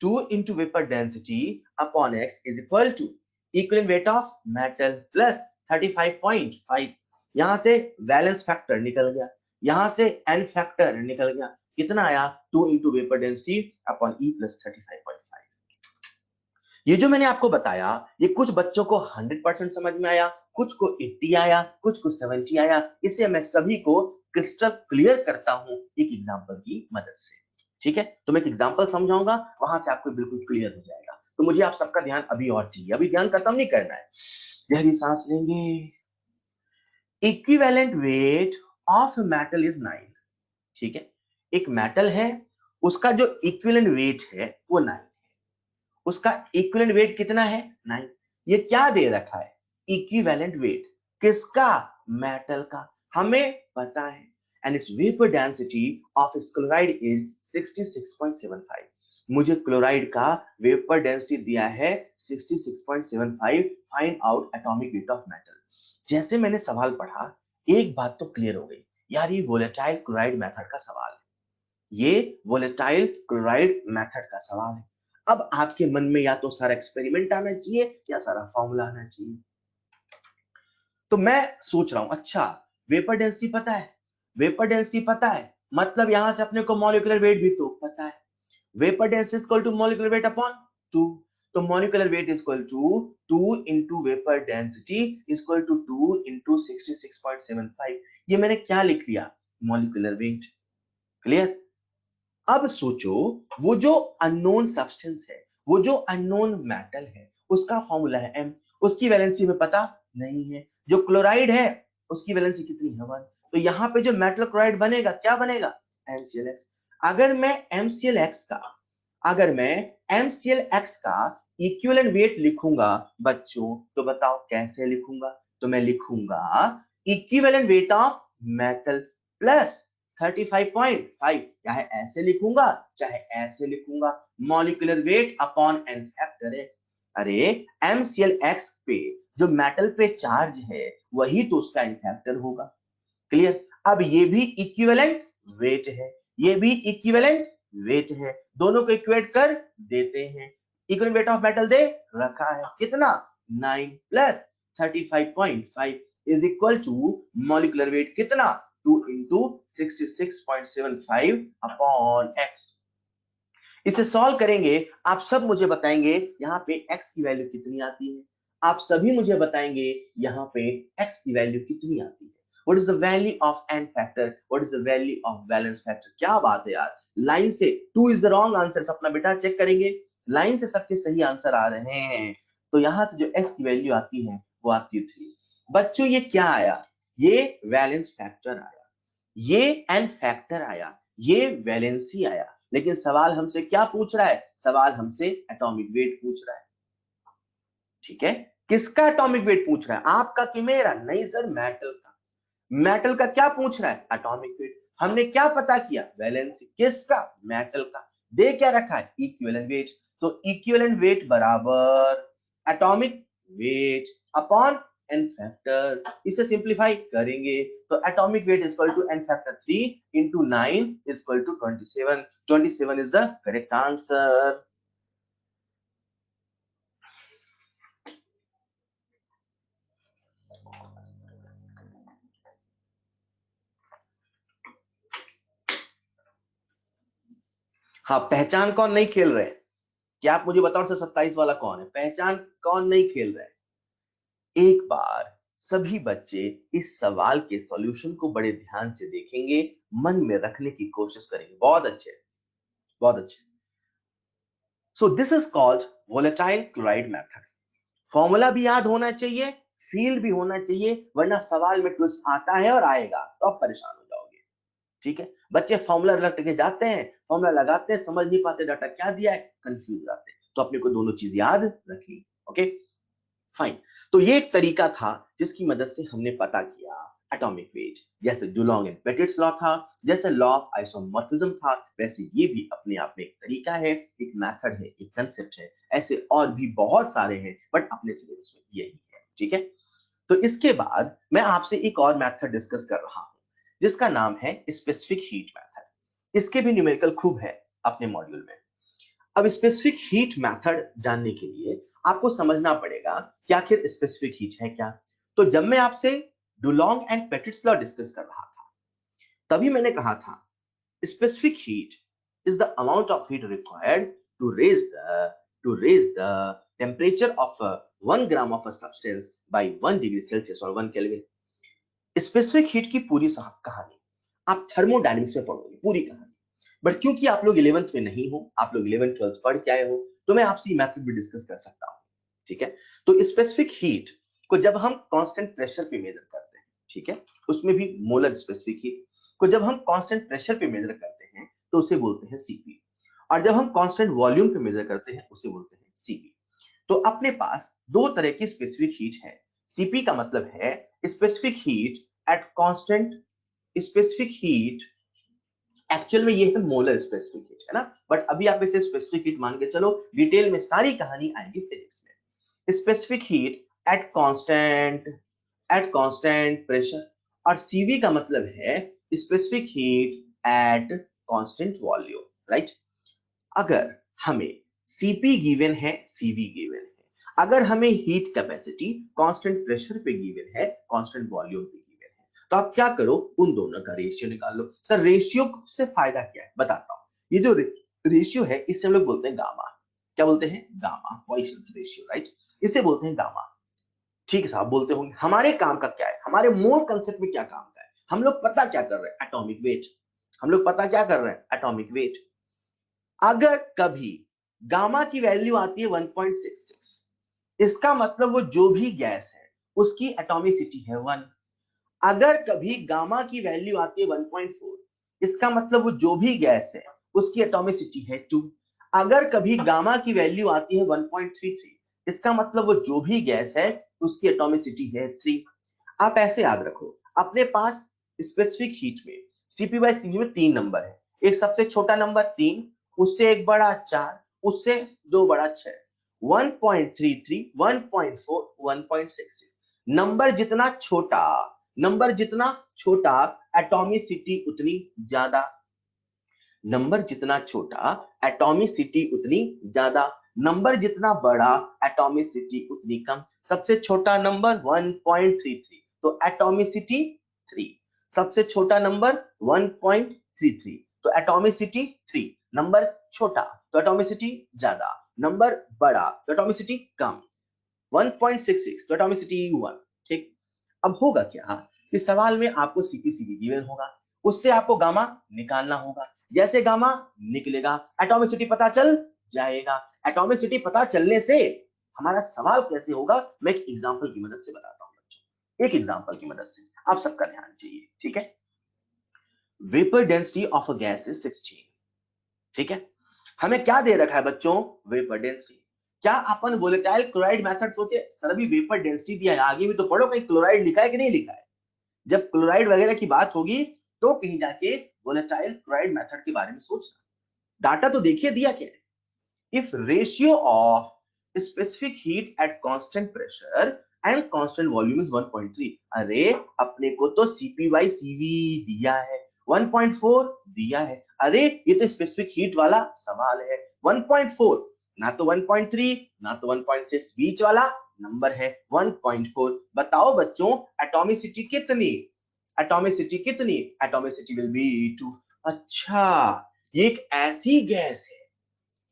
2 into vapor density upon x is equal to equivalent weight of metal plus 35.5। यहां से वैलेंस फैक्टर निकल गया, यहां से n फैक्टर निकल गया, कितना आया? 2 into vapor density upon e plus 35.5। ये जो मैंने आपको बताया ये कुछ बच्चों को 100% समझ में आया, कुछ को 80 आया, कुछ को 70 आया। इसे मैं सभी को क्रिस्टल क्लियर करता हूं एक एग्जांपल की मदद से। ठीक है, तो मैं एक एग्जांपल समझाऊंगा, वहां से आपको बिल्कुल क्लियर हो जाएगा। तो मुझे आप सबका ध्यान अभी और चाहिए, अभी ध्यान खत्म नहीं करना है। गहरी सांस लेंगे। Equivalent weight of metal is 9। ठीक है, एक मेटल है, उसका जो इक्विवेलेंट वेट है वो 9, उसका इक्विवेलेंट वेट कितना है? 9। ये क्या दे रखा है? इक्विवेलेंट वेट किसका? मेटल का। हमें पता है, and it's vapour density of its chloride is 66.75। मुझे क्लोराइड का वेपर डेंसिटी दिया है 66.75। Find out atomic weight of metal. जैसे मैंने सवाल पढ़ा एक बात तो क्लियर हो गई, यार ये वोलेटाइल क्लोराइड मेथड का सवाल है, ये वोलेटाइल क्लोराइड मेथड का सवाल है। अब आपके मन में या तो सारा एक्सपेरिमेंट आना चाहिए या सारा फॉर्मूला आना चाहिए। तो मैं सोच रहा हूं, अच्छा वेपर डेंसिटी पता है, वेपर डेंसिटी पता है, मतलब यहां से अपने को मॉलिक्यूलर वेट भी तो पता है। Vapour density equal to molecular weight upon 2। तो molecular weight equal to 2 into vapour density equal to 2 into 66.75। ये मैंने क्या लिख लिया? Molecular weight. क्लियर? अब सोचो वो जो अननोन सब्सटेंस है, वो जो अननोन मेटल है, उसका फॉर्मूला है m, उसकी वैलेंसी में पता नहीं है। जो क्लोराइड है उसकी वैलेंसी कितनी है? 1। तो यहाँ पे जो मेटल क्लोराइड बनेगा क्या बनेगा? MClX। अगर मैं MClX का, अगर मैं MClX का इक्विवेलेंट वेट लिखूंगा बच्चों, तो बताओ कैसे लिखूंगा? तो मैं लिखूंगा equivalent weight of metal plus 35.5, चाहे ऐसे लिखूंगा चाहे ऐसे लिखूंगा, molecular weight upon n factor x। अरे MClX पे जो मेटल पे चार्ज है वही तो उसका n फैक्टर होगा। क्लियर? अब ये भी इक्विवेलेंट वेट है, ये भी इक्विवेलेंट वेट है, दोनों को इक्वेट कर देते हैं। इक्विवेलेंट वेट ऑफ मेटल दे रखा है कितना? 9 plus 35.5 is equal to molecular weight कितना? 2 into 66.75 अपॉन x। इसे सॉल्व करेंगे, आप सब मुझे बताएंगे यहाँ पे x की वैल्यू कितनी आती है, आप सभी मुझे बताएंगे यहाँ पे x की वैल्यू कितनी आती है। What is the value of n factor? What is the value of balance factor? क्या बात है यार, लाइन से 2 is the wrong answer। अपना बेटा चेक करेंगे, लाइन से सबके सही आंसर आ रहे हैं। तो यहाँ से जो x की वैल्यू आती है वो आती है 3। बच्चों ये क्या आया, ये वैलेंस फैक्टर आया, ये n फैक्टर आया, ये वैलेंसी आया। लेकिन सवाल हमसे क्या पूछ रहा है, सवाल हमसे एटॉमिक वेट पूछ रहा है। ठीक है, किसका एटॉमिक वेट पूछ रहा है, आपका कि मेरा? नहीं सर, मेटल का। मेटल का क्या पूछ रहा है, एटॉमिक वेट। हमने क्या पता किया, वैलेंसी। किसका, मेटल का। दे क्या रखा है, इक्विवेलेंट वेट। तो इक्विवेलेंट वेट बराबर atomic weight upon n factor. इसे सिंपलीफाई करेंगे तो atomic weight is equal to n factor 3 into 9 is equal to 27। 27 is the correct answer। हाँ, पहचान कौन नहीं खेल रहे, क्या आप मुझे बताओ 27 वाला कौन है, पहचान कौन नहीं खेल रहे। एक बार सभी बच्चे इस सवाल के सॉल्यूशन को बड़े ध्यान से देखेंगे, मन में रखने की कोशिश करेंगे। बहुत अच्छे, बहुत अच्छे। So this is called volatile chloride method. Formula भी याद होना चाहिए, फील्ड भी होना चाहिए, वरना सवाल में ट्विस्ट आता है और आएगा तो आप परेशान हो जाओगे। ठीक है, बच्चे फॉर्मूला रट के जाते हैं, फॉर्मूला लगाते हैं, समझ नहीं पाते डाटा क्या दिया है, कंफ्यूज जाते हैं। तो अपने को दोनों चीज याद रखनी। Okay fine. तो ये एक तरीका था जिसकी मदद से हमने पता किया एटॉमिक वेट। जैसे डुलोंग एंड पेटिट्स लॉ था, जैसे लॉ ऑफ आइसोमॉर्फिज्म था, वैसे ये भी अपने आप में एक तरीका है, एक मेथड है, एक कंसेप्ट है। ऐसे और भी बहुत सारे हैं, बट अपने सिलेबस में यही है। ठीक है, तो इसके बाद मैं आपसे एक और मेथड डिस्कस कर रहा हूं जिसका नाम है स्पेसिफिक हीट मेथड। इसके भी न्यूमेरिकल खूब है अपने मॉड्यूल में। अब स्पेसिफिक हीट मेथड जानने के लिए आपको समझना पड़ेगा कि आखिर स्पेसिफिक हीट है क्या। तो जब मैं आपसे Dulong and Petit's law discuss कर रहा था, तभी मैंने कहा था specific heat is the amount of heat required to raise the temperature of 1 gram of a substance by 1 degree Celsius और 1 केल्विन। स्पेसिफिक हीट की पूरी कहानी आप थर्मोडायनेमिक्स में पढ़ोगे, पूरी कहानी। बट क्योंकि आप लोग 11th में नहीं हो, आप लोग 11th 12th पढ़ के आए हो, तो मैं आपसे ये मेथड भी डिस्कस कर सकता हूं। ठीक है, तो स्पेसिफिक हीट को जब हम कांस्टेंट प्रेशर पे मेजर करते हैं, ठीक है, उसमें भी मोलर स्पेसिफिक हीट को जब हम कांस्टेंट प्रेशर पे मेजर करते हैं तो उसे बोलते हैं सीपी, और जब हम कांस्टेंट वॉल्यूम पे मेजर करते हैं उसे बोलते हैं सीपी। तो अपने पास दो तरह की स्पेसिफिक हीट है। सीपी का मतलब है specific heat at constant, specific heat actual में ये है मोलर स्पेसिफिक हीट, है ना, बट अभी आप इसे स्पेसिफिक हीट मान के चलो, डिटेल में सारी कहानी आएगी फिजिक्स में। Specific heat at constant pressure, और सीवी का मतलब है specific heat at constant volume. Right, अगर हमें सीपी गिवन है, सीवी गिवन है, अगर हमें हीट कैपेसिटी कांस्टेंट प्रेशर पे गिवन है, कांस्टेंट वॉल्यूम पे गिवन है, तो आप क्या करो, उन दोनों का रेशियो निकाल लो। सर रेशियो से फायदा क्या है, बताता हूं। ये जो रेशियो है इससे हम लोग बोलते हैं गामा। क्या बोलते हैं, गामा, पॉइसंस रेशियो। राइट, इसे बोलते हैं गामा। ठीक है साहब, बोलते होंगे हमारे काम का क्या है, हमारे मोल कंसेप्ट में क्या काम का है, हम लोग पता क्या कर रहे हैं, एटॉमिक वेट। हम लोग पता क्या कर रहे हैं, एटॉमिक वेट। अगर कभी गामा की वैल्यू आती है 1.66, इसका मतलब वो जो भी गैस है उसकी एटॉमिसिटी है 1। अगर कभी गामा की वैल्यू आती है 1.4, इसका मतलब वो जो भी गैस है उसकी एटॉमिसिटी है 2। अगर कभी गामा की वैल्यू आती है 1.33, इसका मतलब वो जो भी गैस है उसकी एटॉमिसिटी है 3। आप ऐसे याद रखो, अपने पास स्पेसिफिक हीट में सीपी बाय सीवी में 3 नंबर है। एक सबसे छोटा नंबर 3, उससे एक बड़ा 4, उससे दो बड़ा 6। 1.33, 1.4, 1.66। नंबर जितना छोटा, नंबर जितना छोटा एटॉमिसिटी उतनी ज्यादा। नंबर जितना छोटा एटॉमिसिटी उतनी ज्यादा, नंबर जितना बड़ा एटॉमिसिटी उतनी कम। सबसे छोटा नंबर 1.33, तो एटॉमिसिटी 3। सबसे छोटा नंबर 1.33, तो एटॉमिसिटी 3, नंबर छोटा। तो एटॉमिसिटी ज्यादा, नंबर बड़ा तो एटॉमिसिटी कम, 1.66 तो एटॉमिसिटी 1। ठीक, अब होगा क्या कि सवाल में आपको सीपीसीबी गिवन होगा, उससे आपको गामा निकालना होगा। जैसे गामा निकलेगा एटॉमिसिटी पता चल जाएगा। एटॉमिसिटी पता चलने से हमारा सवाल कैसे होगा, मैं एक एग्जांपल की मदद से बताता हूं बच्चों, एक एग्जांपल की मदद से आप सबका ध्यान चाहिए। ठीक है, vapour density of a gas is 16। ठीक है, हमें क्या दे रखा है बच्चों, वेपर डेंसिटी। क्या अपन वोलेटाइल क्लोराइड मेथड सोचे, सर अभी वेपर डेंसिटी दिया है, आगे भी तो पढ़ो कहीं क्लोराइड लिखा है कि नहीं लिखा है। जब क्लोराइड वगैरह की बात होगी तो कहीं जाके वोलेटाइल क्लोराइड मेथड के बारे में सोचना। डाटा तो देखिए दिया क्या है, if ratio of specific heat at constant pressure and constant volume is 1.3। अरे अपने को तो सीपी बाई सीवी दिया है, 1.4 दिया है। अरे ये तो स्पेसिफिक हीट वाला सवाल है, 1.4 ना तो 1.3 ना तो 1.6, बीच वाला नंबर है 1.4। बताओ बच्चों एटॉमिसिटी कितनी, एटॉमिसिटी कितनी, एटॉमिसिटी विल बी 2। अच्छा, ये एक ऐसी गैस है,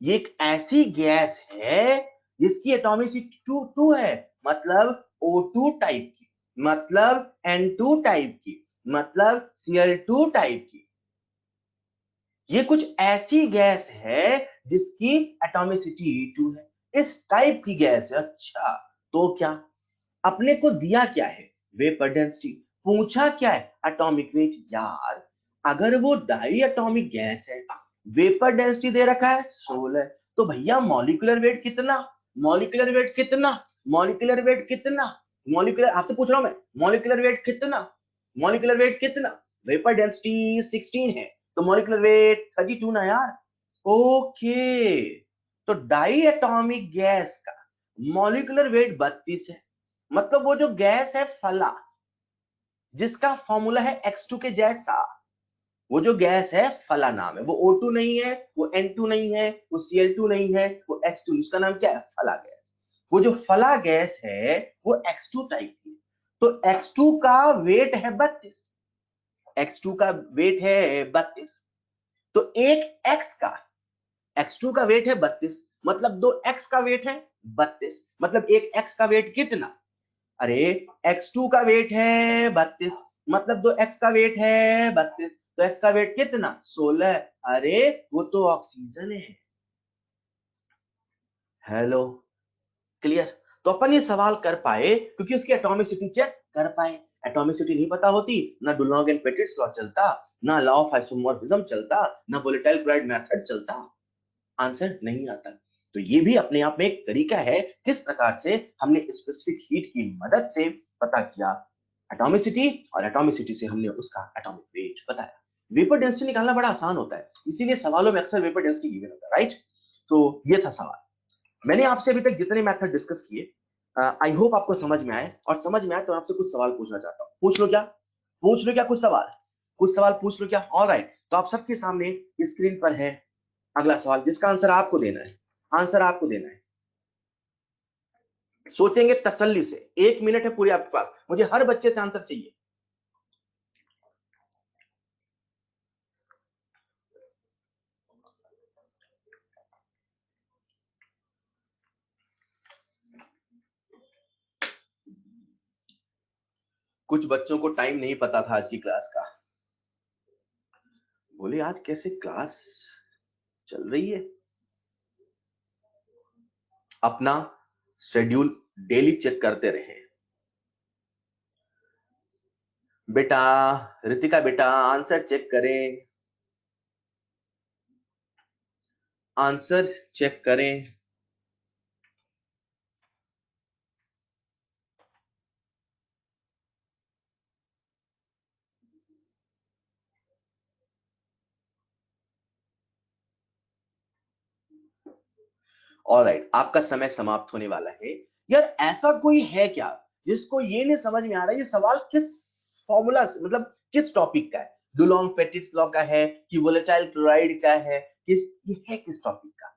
ये एक ऐसी गैस है जिसकी एटॉमिसिटी 2 है, मतलब O2 टाइप की, मतलब N2 टाइप की, मतलब Cl2 टाइप की। ये कुछ ऐसी गैस है जिसकी एटॉमिसिटी 2 है, इस टाइप की गैस है। अच्छा, तो क्या अपने को दिया क्या है, वेपर डेंसिटी, पूछा क्या है, एटॉमिक वेट। यार अगर वो डाई एटॉमिक गैस है, वेपर डेंसिटी दे रखा है 16, तो भैया मॉलिक्यूलर वेट कितना, मॉलिक्यूलर वेट कितना, मॉलिक्यूलर वेट कितना, मॉलिक्यूलर, आपसे पूछ रहा हूं मैं, मॉलिक्यूलर वेट कितना, मॉलिक्यूलर वेट कितना, वेपर डेंसिटी 16 है तो मॉलिक्यूलर वेट 32 ना यार। ओके, तो डाई एटॉमिक गैस का मॉलिक्यूलर वेट 32 है, मतलब वो जो गैस है फला, जिसका फॉर्मूला है X2 के जैसा, वो जो गैस है फला नाम है, वो O2 नहीं है, वो N2 नहीं है, वो Cl2 नहीं है, वो X2, उसका नाम क्या है, फला गैस। वो जो फला गैस है वो X2 टाइप की, तो X2 का वेट है 32, X2 का वेट है 32, तो एक X का, X2 का वेट है 32, मतलब दो X का वेट है 32, मतलब एक X का वेट कितना, अरे X2 का वेट है 32, मतलब दो X का वेट है 32, तो X का वेट कितना 16। अरे वो तो ऑक्सीजन है। Hello, clear. तो अपन ये सवाल कर पाए क्योंकि उसकी एटॉमिसिटी चेक कर पाए। एटॉमिसिटी नहीं पता होती ना डुलॉन्ग एंड पेटिट्स लॉ चलता, ना लॉ ऑफ आइसोमॉर्फिज्म चलता, ना वोलेटाइल क्लोराइड मेथड चलता, आंसर नहीं आता। तो ये भी अपने आप में एक तरीका है किस प्रकार से हमने स्पेसिफिक हीट की मदद से पता किया एटॉमिसिटी, और एटॉमिसिटी से हमने उसका एटॉमिक वेट बताया। वेपर डेंसिटी निकालना बड़ा आसान होता है, इसीलिए सवालों में अक्सर वेपर डेंसिटी गिवन होता है, राइट। तो ये था सवाल। मैंने आपसे अभी तक जितने मेथड डिस्कस किए, आई होप आपको समझ में आए, और समझ में आए तो आपसे कुछ सवाल पूछना चाहता हूं। पूछ लो क्या, पूछ लो क्या, कुछ सवाल, कुछ सवाल पूछ लो क्या। ऑलराइट, तो आप सबके सामने स्क्रीन पर है अगला सवाल, जिसका आंसर आपको देना है, आंसर आपको देना है। सोचेंगे तसल्ली से, 1 मिनट है पूरी आपके पास, मुझे हर बच्चे से आंसर चाहिए। कुछ बच्चों को टाइम नहीं पता था आज की क्लास का, बोले आज कैसे क्लास चल रही है। अपना शेड्यूल डेली चेक करते रहे बेटा। रितिका बेटा आंसर चेक करें, आंसर चेक करें। ऑलराइट, आपका समय समाप्त होने वाला है। यार ऐसा कोई है क्या जिसको ये नहीं समझ में आ रहा है ये सवाल किस फॉर्मूला, मतलब किस टॉपिक का है, डुलॉन्ग पेटिट्स लॉ का है कि वोलेटाइल क्लोराइड का है, किस, ये है किस टॉपिक का।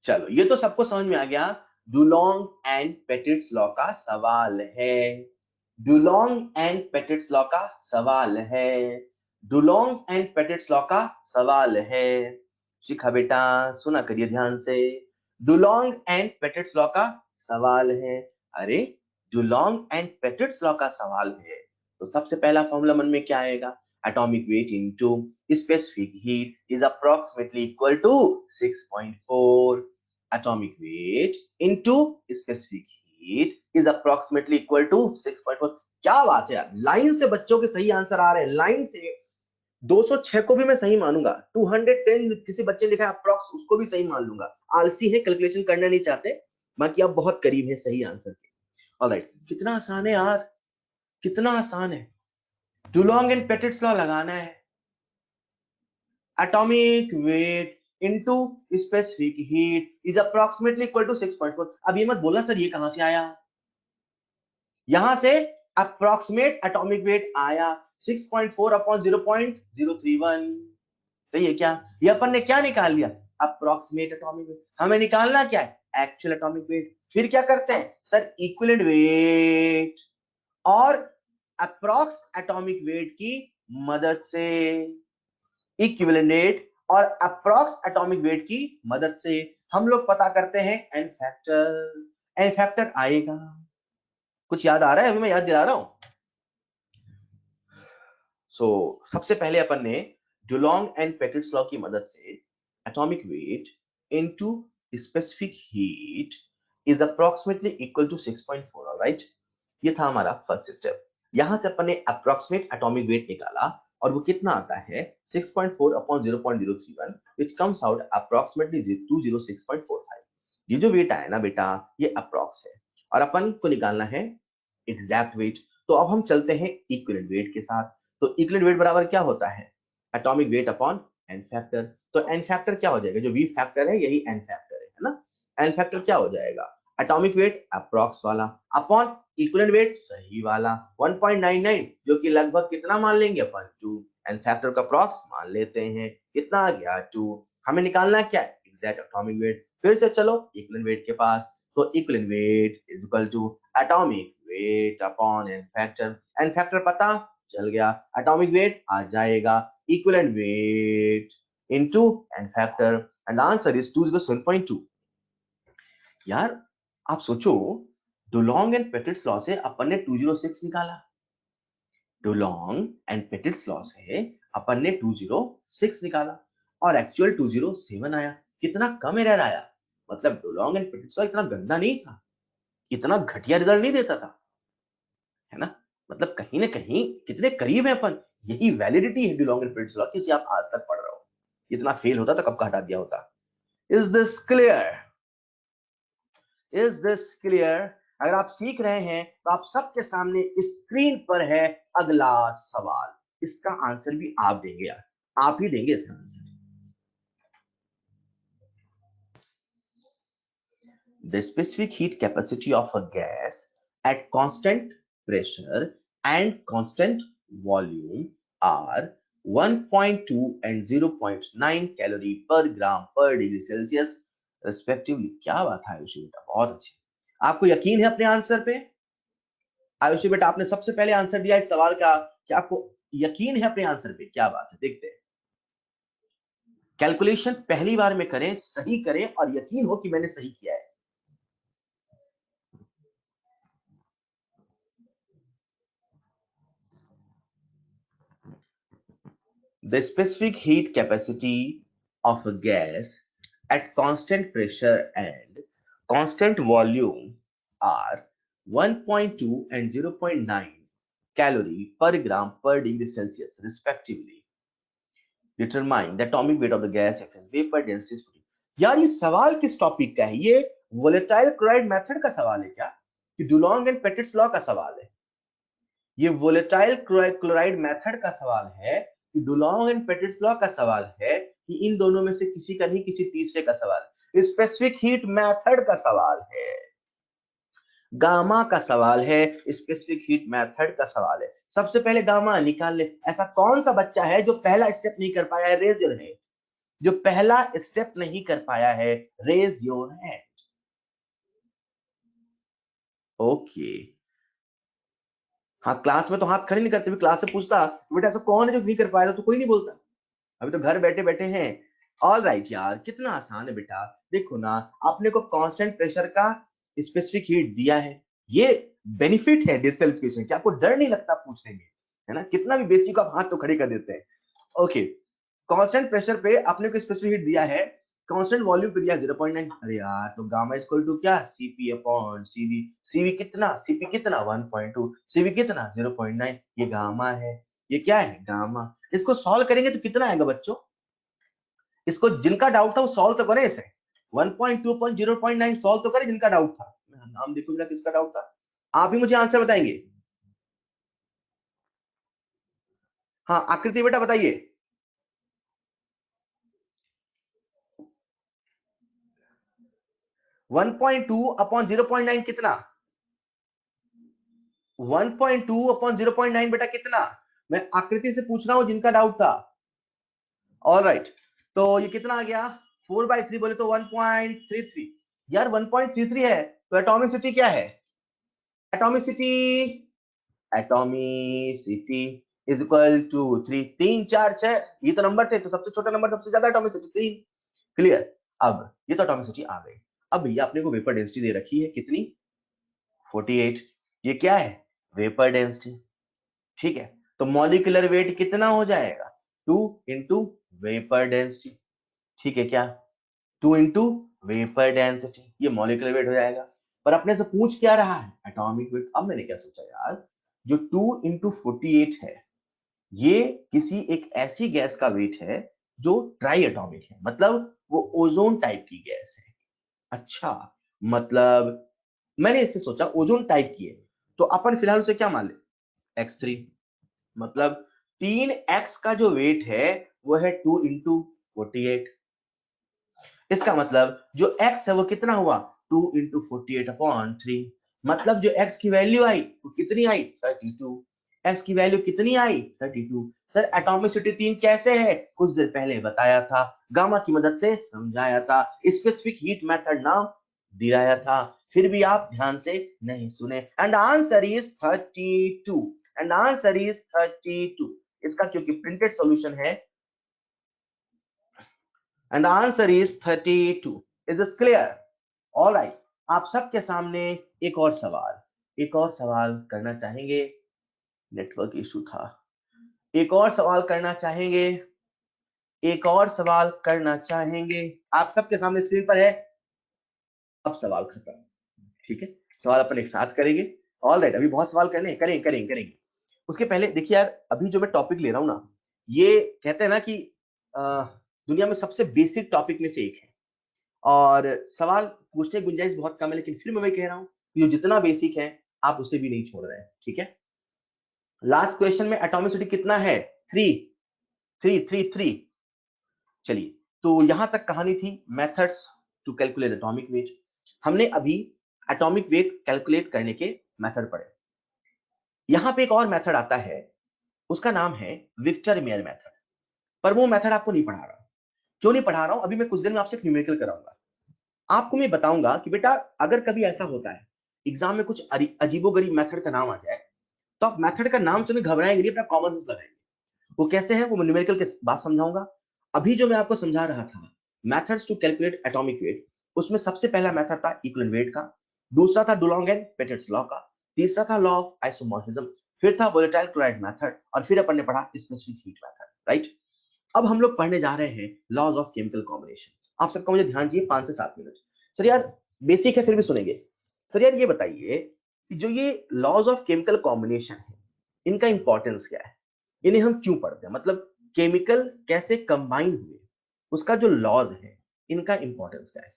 चलो ये तो सबको समझ में आ गया, डुलॉन्ग एंड पेटिट्स लॉ का सवाल है, डुलॉन्ग एंड पेटिट्स लॉ का सवाल है। डुलोंग एंड पेटिट्स लॉ का सवाल है। शिखा बेटा सुना करिए ध्यान से। डुलोंग एंड पेटिट्स लॉ का सवाल है। अरे डुलोंग एंड पेटिट्स लॉ का सवाल है तो सबसे पहला फॉर्मूला मन में क्या आएगा? Atomic weight into specific heat is approximately equal to 6.4। Atomic weight into specific heat is approximately equal to 6.4। क्या बात है यार, लाइन से बच्चों के सही आंसर आ रहे हैं, लाइन से। 206 को भी मैं सही मानूंगा, 210 किसी बच्चे ने लिखा है अप्रॉक्स, उसको भी सही मान लूंगा। आलसी है, कैलकुलेशन करना नहीं चाहते, बाकी आप बहुत करीब है सही आंसर के। ऑलराइट, कितना आसान है यार, कितना आसान है। डुलोंग एंड पेटिट्स लॉ लगाना है। Atomic weight into specific heat is approximately equal to 6.4। अब ये मत बोलना सर ये कहां से आया, यहां से अप्रोक्सीमेट एटॉमिक वेट आया 6.4 अपॉन 0.031। सही है क्या? ये अपन ने क्या निकाल लिया? Approximate atomic weight. हमें निकालना क्या है? Actual atomic weight. फिर क्या करते हैं सर? इक्विवेलेंट वेट और अप्रोक्स एटॉमिक वेट की मदद से, इक्विवेलेंट वेट और अप्रोक्स एटॉमिक वेट की मदद से हम लोग पता करते हैं एन फैक्टर। एन फैक्टर आएगा, कुछ याद आ रहा है? अभी मैं याद दिला रहा हूं। सबसे पहले अपन ने डुलोंग एंड पेटिट्स लॉ की मदद से atomic weight into specific heat is approximately equal to 6.4। Alright, ये था हमारा फर्स्ट स्टेप। यहां से अपन ने अप्रोक्सीमेट एटॉमिक वेट निकाला और वो कितना आता है 6.4 upon 0.031 which comes out approximately 206.45। ये जो वेट आया ना बेटा, ये अप्रोक्स है और अपन को निकालना है एग्जैक्ट वेट। तो अब हम चलते हैं इक्विवेलेंट वेट के साथ। तो इक्विवेलेंट वेट बराबर क्या होता है? Atomic weight upon n factor. तो एन फैक्टर क्या हो जाएगा? जो वी फैक्टर है यही एन फैक्टर है ना। एन फैक्टर क्या हो जाएगा? एटॉमिक वेट अप्रॉक्स वाला अपॉन इक्विवेलेंट वेट सही वाला 1.99, जो कि लगभग कितना मान लेंगे अपन? 2। एन फैक्टर का अप्रॉक्स मान लेते हैं, कितना आ गया? 2। हमें निकालना क्या है? Exact atomic weight. फिर से चलो इक्विवेलेंट वेट के पास। तो equivalent weight is equal to atomic weight upon n factor. N factor पता चल गया, एटॉमिक वेट आ जाएगा equivalent weight into n factor and answer is 207.2। यार आप सोचो, डुलोंग एंड पेटिट्स लॉ से अपन ने 206 निकाला। डुलोंग एंड पेटिट्स लॉ से अपन ने 206 निकाला और एक्चुअल 207 आया। कितना कम एरर आया। मतलब डुलोंग एंड पेटिट्स लॉ इतना गंदा नहीं था, इतना घटिया रिजल्ट नहीं देता था, है ना। मतलब कहीं ना कहीं कितने करीब है अपन। यही वैलिडिटी है डुलोंग एंड पेटिट्स लॉ की, आप आज तक पढ़ रहे हो। इतना फेल होता तो कब का हटा दिया होता। Is this clear? Is this clear? अगर आप सीख रहे हैं तो आप सबके सामने स्क्रीन पर है अगला सवाल। इसका आंसर भी आप देंगे यार, आप ही देंगे इसका answer. The specific heat capacity of a gas at constant pressure and constant volume are 1.2 and 0.9 calorie per gram per degree Celsius respectively। क्या बात है आयुषी बेटा, बहुत अच्छी। आपको यकीन है अपने आंसर पे? आयुषी बेटा आपने सबसे पहले आंसर दिया इस सवाल का, क्या आपको यकीन है अपने आंसर पे? क्या बात है, देखते हैं। कैलकुलेशन पहली बार में करें, सही करें और यकीन हो कि मैंने सही किया है। The specific heat capacity of a gas at constant pressure and constant volume are 1.2 and 0.9 calorie per gram per degree Celsius respectively. Determine the atomic weight of the gas if its vapor density is 40। यार ये सवाल किस topic का है? ये volatile chloride method का सवाल है क्या, कि डुलोंग एंड पेटिट्स लॉ का सवाल है? ये वोलेटाइल क्लोराइड मेथड का सवाल है कि डुलोंग एंड पेटिट्स लॉ का सवाल है कि इन दोनों में से किसी का नहीं, किसी तीसरे का सवाल है? स्पेसिफिक हीट मेथड का सवाल है, गामा का सवाल है, स्पेसिफिक हीट मेथड का सवाल है। सबसे पहले गामा निकाल ले। ऐसा कौन सा बच्चा है जो पहला स्टेप नहीं कर पाया है? Raise your hand. जो पहला स्टेप नहीं कर पाया है, रेज योर हैंड। ओके, हाँ, क्लास में तो हाथ खड़े नहीं करते, क्लास से पूछता बेटा ऐसा कौन है जो नहीं कर पाया, तो कोई नहीं बोलता। अभी तो घर बैठे बैठे हैं। ऑल राइट यार, कितना आसान है बेटा। देखो ना, आपने को कांस्टेंट प्रेशर का स्पेसिफिक हीट दिया है। ये बेनिफिट है डिस्क्वालिफिकेशन कि आपको डर नहीं लगता पूछने में, है ना। कितना भी बेसिक आप हाथ तो खड़े कर देते हैं। ओके, कांस्टेंट प्रेशर पे आपने को स्पेसिफिक हीट दिया है, कांस्टेंट वॉल्यूम पे दिया 0.9। अरे यार, तो गामा इक्वल टू क्या, सीपी अपॉन सीवी। सीवी कितना, सीपी कितना 1.2, सीवी कितना 0.9। ये गामा है, ये क्या है गामा। इसको सॉल्व करेंगे तो कितना आएगा बच्चों, इसको जिनका डाउट था वो सॉल्व तो करे इसे। 1.2 अपॉन 0.9 सॉल्व तो करे जिनका डाउट था। नाम देखो मेरा किसका डाउट था, आप ही मुझे आंसर बताएंगे। हाँ आकृति बेटा बताइए। 1.2 अपॉन 0.9 कितना, 1.2 अपॉन 0.9 बेटा कितना। मैं आकृति से पूछ रहा हूं जिनका डाउट था। ऑल राइट, तो ये कितना आ गया, 4/3 बोले तो 1.33। यार 1.33 है तो एटॉमिसिटी क्या है, atomicity, atomicity is equal to 3। 3 4 6, ये तो नंबर थे, तो सबसे छोटा नंबर सबसे ज्यादा एटॉमिसिटी 3। क्लियर। अब ये तो एटॉमिसिटी आ गई। अब भैया अपने को वेपर डेंसिटी दे रखी है कितनी, 48। ये क्या है, वेपर डेंसिटी। ठीक है, तो मॉलिक्यूलर वेट कितना हो जाएगा, 2 इंटू वेपर डेंसिटी। ठीक है क्या, 2 इंटू वेपर डेंसिटी, ये मॉलिक्यूलर वेट हो जाएगा। पर अपने से पूछ क्या रहा है, एटॉमिक वेट। अब मैंने क्या सोचा यार, जो 2 इंटू 48 है, ये किसी एक ऐसी गैस का वेट है जो ट्राई एटॉमिक है, मतलब वो ओजोन टाइप की गैस है। अच्छा, मतलब मैंने इससे सोचा ओजोन टाइप की है, तो अपन फिलहाल उसे क्या मान ले, x3। मतलब 3x का जो वेट है वो है 2 इंटू 48। इसका मतलब जो x है वो कितना हुआ, 2 इंटू 48 अपॉन 3। मतलब जो x की वैल्यू आई वो कितनी आई, 32। x की वैल्यू कितनी आई, 32। सर एटॉमिसिटी 3 कैसे है, कुछ देर पहले बताया था, गामा की मदद से समझाया था, स्पेसिफिक हीट मेथड नाम दिलाया था, फिर भी आप ध्यान से नहीं सुने। And answer is 32, and answer is 32। इसका क्योंकि प्रिंटेड सॉल्यूशन है, and the answer is 32. Is this clear? All right. आप सबके सामने एक और सवाल, एक और सवाल करना चाहेंगे। नेटवर्क इशू था, एक और सवाल करना चाहेंगे, एक और सवाल करना चाहेंगे। आप सबके सामने स्क्रीन पर है, अब सवाल खत्म। ठीक है, सवाल अपन एक साथ करेंगे। ऑल राइट, अभी बहुत सवाल करने करेंगे। उसके पहले देखिए यार, अभी जो मैं टॉपिक ले रहा हूं ना, ये कहते हैं ना कि दुनिया में सबसे बेसिक टॉपिक में से एक है, और सवाल पूछने की गुंजाइश बहुत कम है, लेकिन फिर मैं वही कह रहा हूं कि जो जितना बेसिक है आप उसे भी नहीं छोड़ रहे हैं। ठीक है, लास्ट क्वेश्चन में एटॉमिसिटी कितना है, 3 3 3 3। चलिए, तो यहां तक कहानी थी methods to calculate atomic weight. हमने अभी एटॉमिक वेट कैलकुलेट करने के मेथड पढ़े। यहां पे एक और मेथड आता है, उसका नाम है विक्टर मेयर मेथड, पर वो मेथड आपको नहीं पढ़ा रहा। क्यों नहीं पढ़ा रहा हूं, अभी मैं कुछ दिन में आपसे न्यूमेरिकल कराऊंगा। आपको मैं बताऊंगा कि बेटा अगर कभी ऐसा होता है एग्जाम में कुछ अजीबोगरीब मेथड का नाम आ जाए, तो आप मेथड का नाम सुने घबराएंगे नहीं, अपना कॉमन सेंस लगाएंगे। वो कैसे है, वो न्यूमेरिकल के बाद समझाऊंगा। अभी जो मैं आपको समझा रहा था methods to calculate atomic weight, उसमें सबसे पहला मेथड था इक्विवेलेंट वेट का, दूसरा था डुलोंग एंड पेटेट्स लॉ का, तीसरा था लॉ ऑफ आइसोमॉर्फिज्म, फिर था वोलेटाइल क्लोराइड मेथड, और फिर अपन ने पढ़ा स्पेसिफिक हीट मेथड। राइट, अब हम लोग पढ़ने जा रहे हैं लॉज ऑफ केमिकल कॉम्बिनेशन। आप सबका मुझे ध्यान चाहिए 5 से 7 मिनट। सर यार बेसिक है फिर भी सुनेंगे। सर यार ये बताइए कि जो ये लॉज ऑफ केमिकल कॉम्बिनेशन है, इनका इंपॉर्टेंस क्या है, इन्हें हम क्यों पढ़ते हैं, मतलब केमिकल कैसे कंबाइन हुए, उसका जो लॉज है, इनका इंपॉर्टेंस क्या है।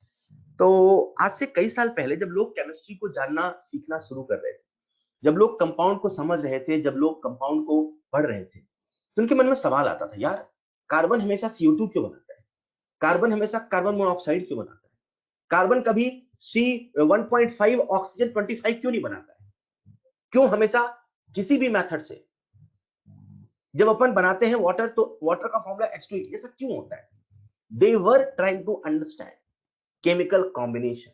तो आज से कई साल पहले जब लोग केमिस्ट्री को जानना सीखना शुरू कर रहे थे, जब लोग कंपाउंड को समझ रहे थे, जब लोग कंपाउंड को पढ़ रहे थे, तो उनके मन में सवाल आता था, यार कार्बन हमेशा CO2 क्यों बनाता है, कार्बन हमेशा कार्बन मोनोऑक्साइड क्यों बनाता है, कार्बन कभी C1.5 ऑक्सीजन 25 क्यों नहीं बनाता है, क्यों हमेशा किसी भी मेथड से जब अपन बनाते हैं वाटर तो वाटर का फॉर्मूला H2, ये सब क्यों होता है। They were trying to understand chemical combination,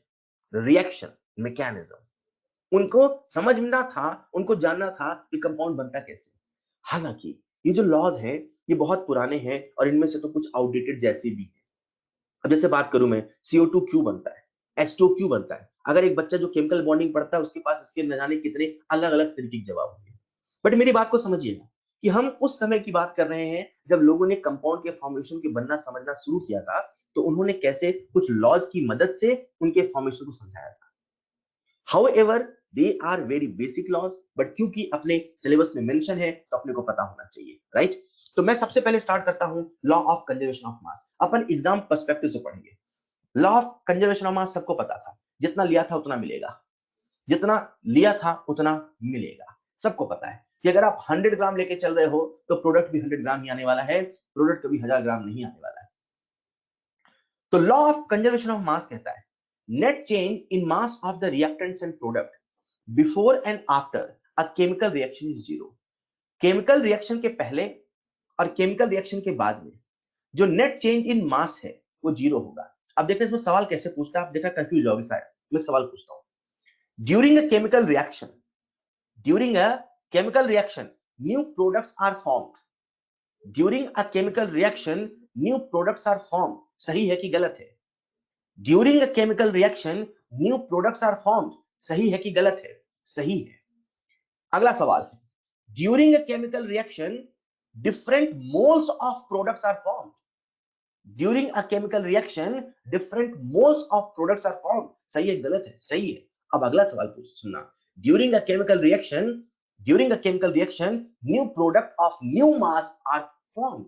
reaction mechanism. उनको समझना था, उनको जानना था कि कंपाउंड बनता कैसे। हालांकि ये जो लॉज है ये बहुत पुराने हैं और इनमें से तो कुछ आउटडेटेड जैसे भी हैं। अब जैसे बात करूं मैं, CO2 क्यों बनता है, H2O क्यों बनता है, अगर एक बच्चा जो केमिकल बॉन्डिंग पढ़ता है उसके पास इसके न जाने कितने अलग अलग तरीके के जवाब होंगे। बट मेरी बात को समझिएगा कि हम उस समय की बात कर रहे हैं जब लोगों ने कंपाउंड के फॉर्मेशन के बनना समझना शुरू किया था, तो उन्होंने कैसे कुछ लॉज की मदद से उनके फॉर्मेशन को समझाया था। However, they are very basic laws, but क्योंकि अपने सिलेबस में मेंशन है तो अपने को पता होना चाहिए, राइट? तो मैं सबसे पहले स्टार्ट करता हूं law of conservation of mass. Upon exam perspective से पढ़ेंगे। Law of conservation of mass सबको पता था, जितना लिया था उतना मिलेगा, जितना लिया था उतना मिलेगा। सबको पता है कि अगर आप 100 ग्राम लेके चल रहे हो तो प्रोडक्ट भी 100 ग्राम ही आने वाला है, प्रोडक्ट कभी 1000 ग्राम नहीं आने वाला है। तो law of conservation of mass कहता है net change in mass of the reactants and product before and after a chemical reaction is zero. Chemical reaction के पहले और केमिकल रिएक्शन के बाद में जो नेट चेंज इन मास है वो जीरो होगा। अब देखते हैं इसमें सवाल कैसे पूछता है, आप देखना कंफ्यूज होगे शायद। मैं सवाल पूछता हूं, during a chemical reaction, during a chemical reaction new products are formed. During a chemical reaction new products are formed, सही है कि गलत है? During a chemical reaction new products are formed, सही है कि गलत है? सही है। अगला सवाल है, during a chemical reaction different moles of products are formed. During a chemical reaction different moles of products are formed, सही है गलत है? सही है। अब अगला सवाल पूछ सुनना, during a chemical reaction, during a chemical reaction new product of new mass are formed.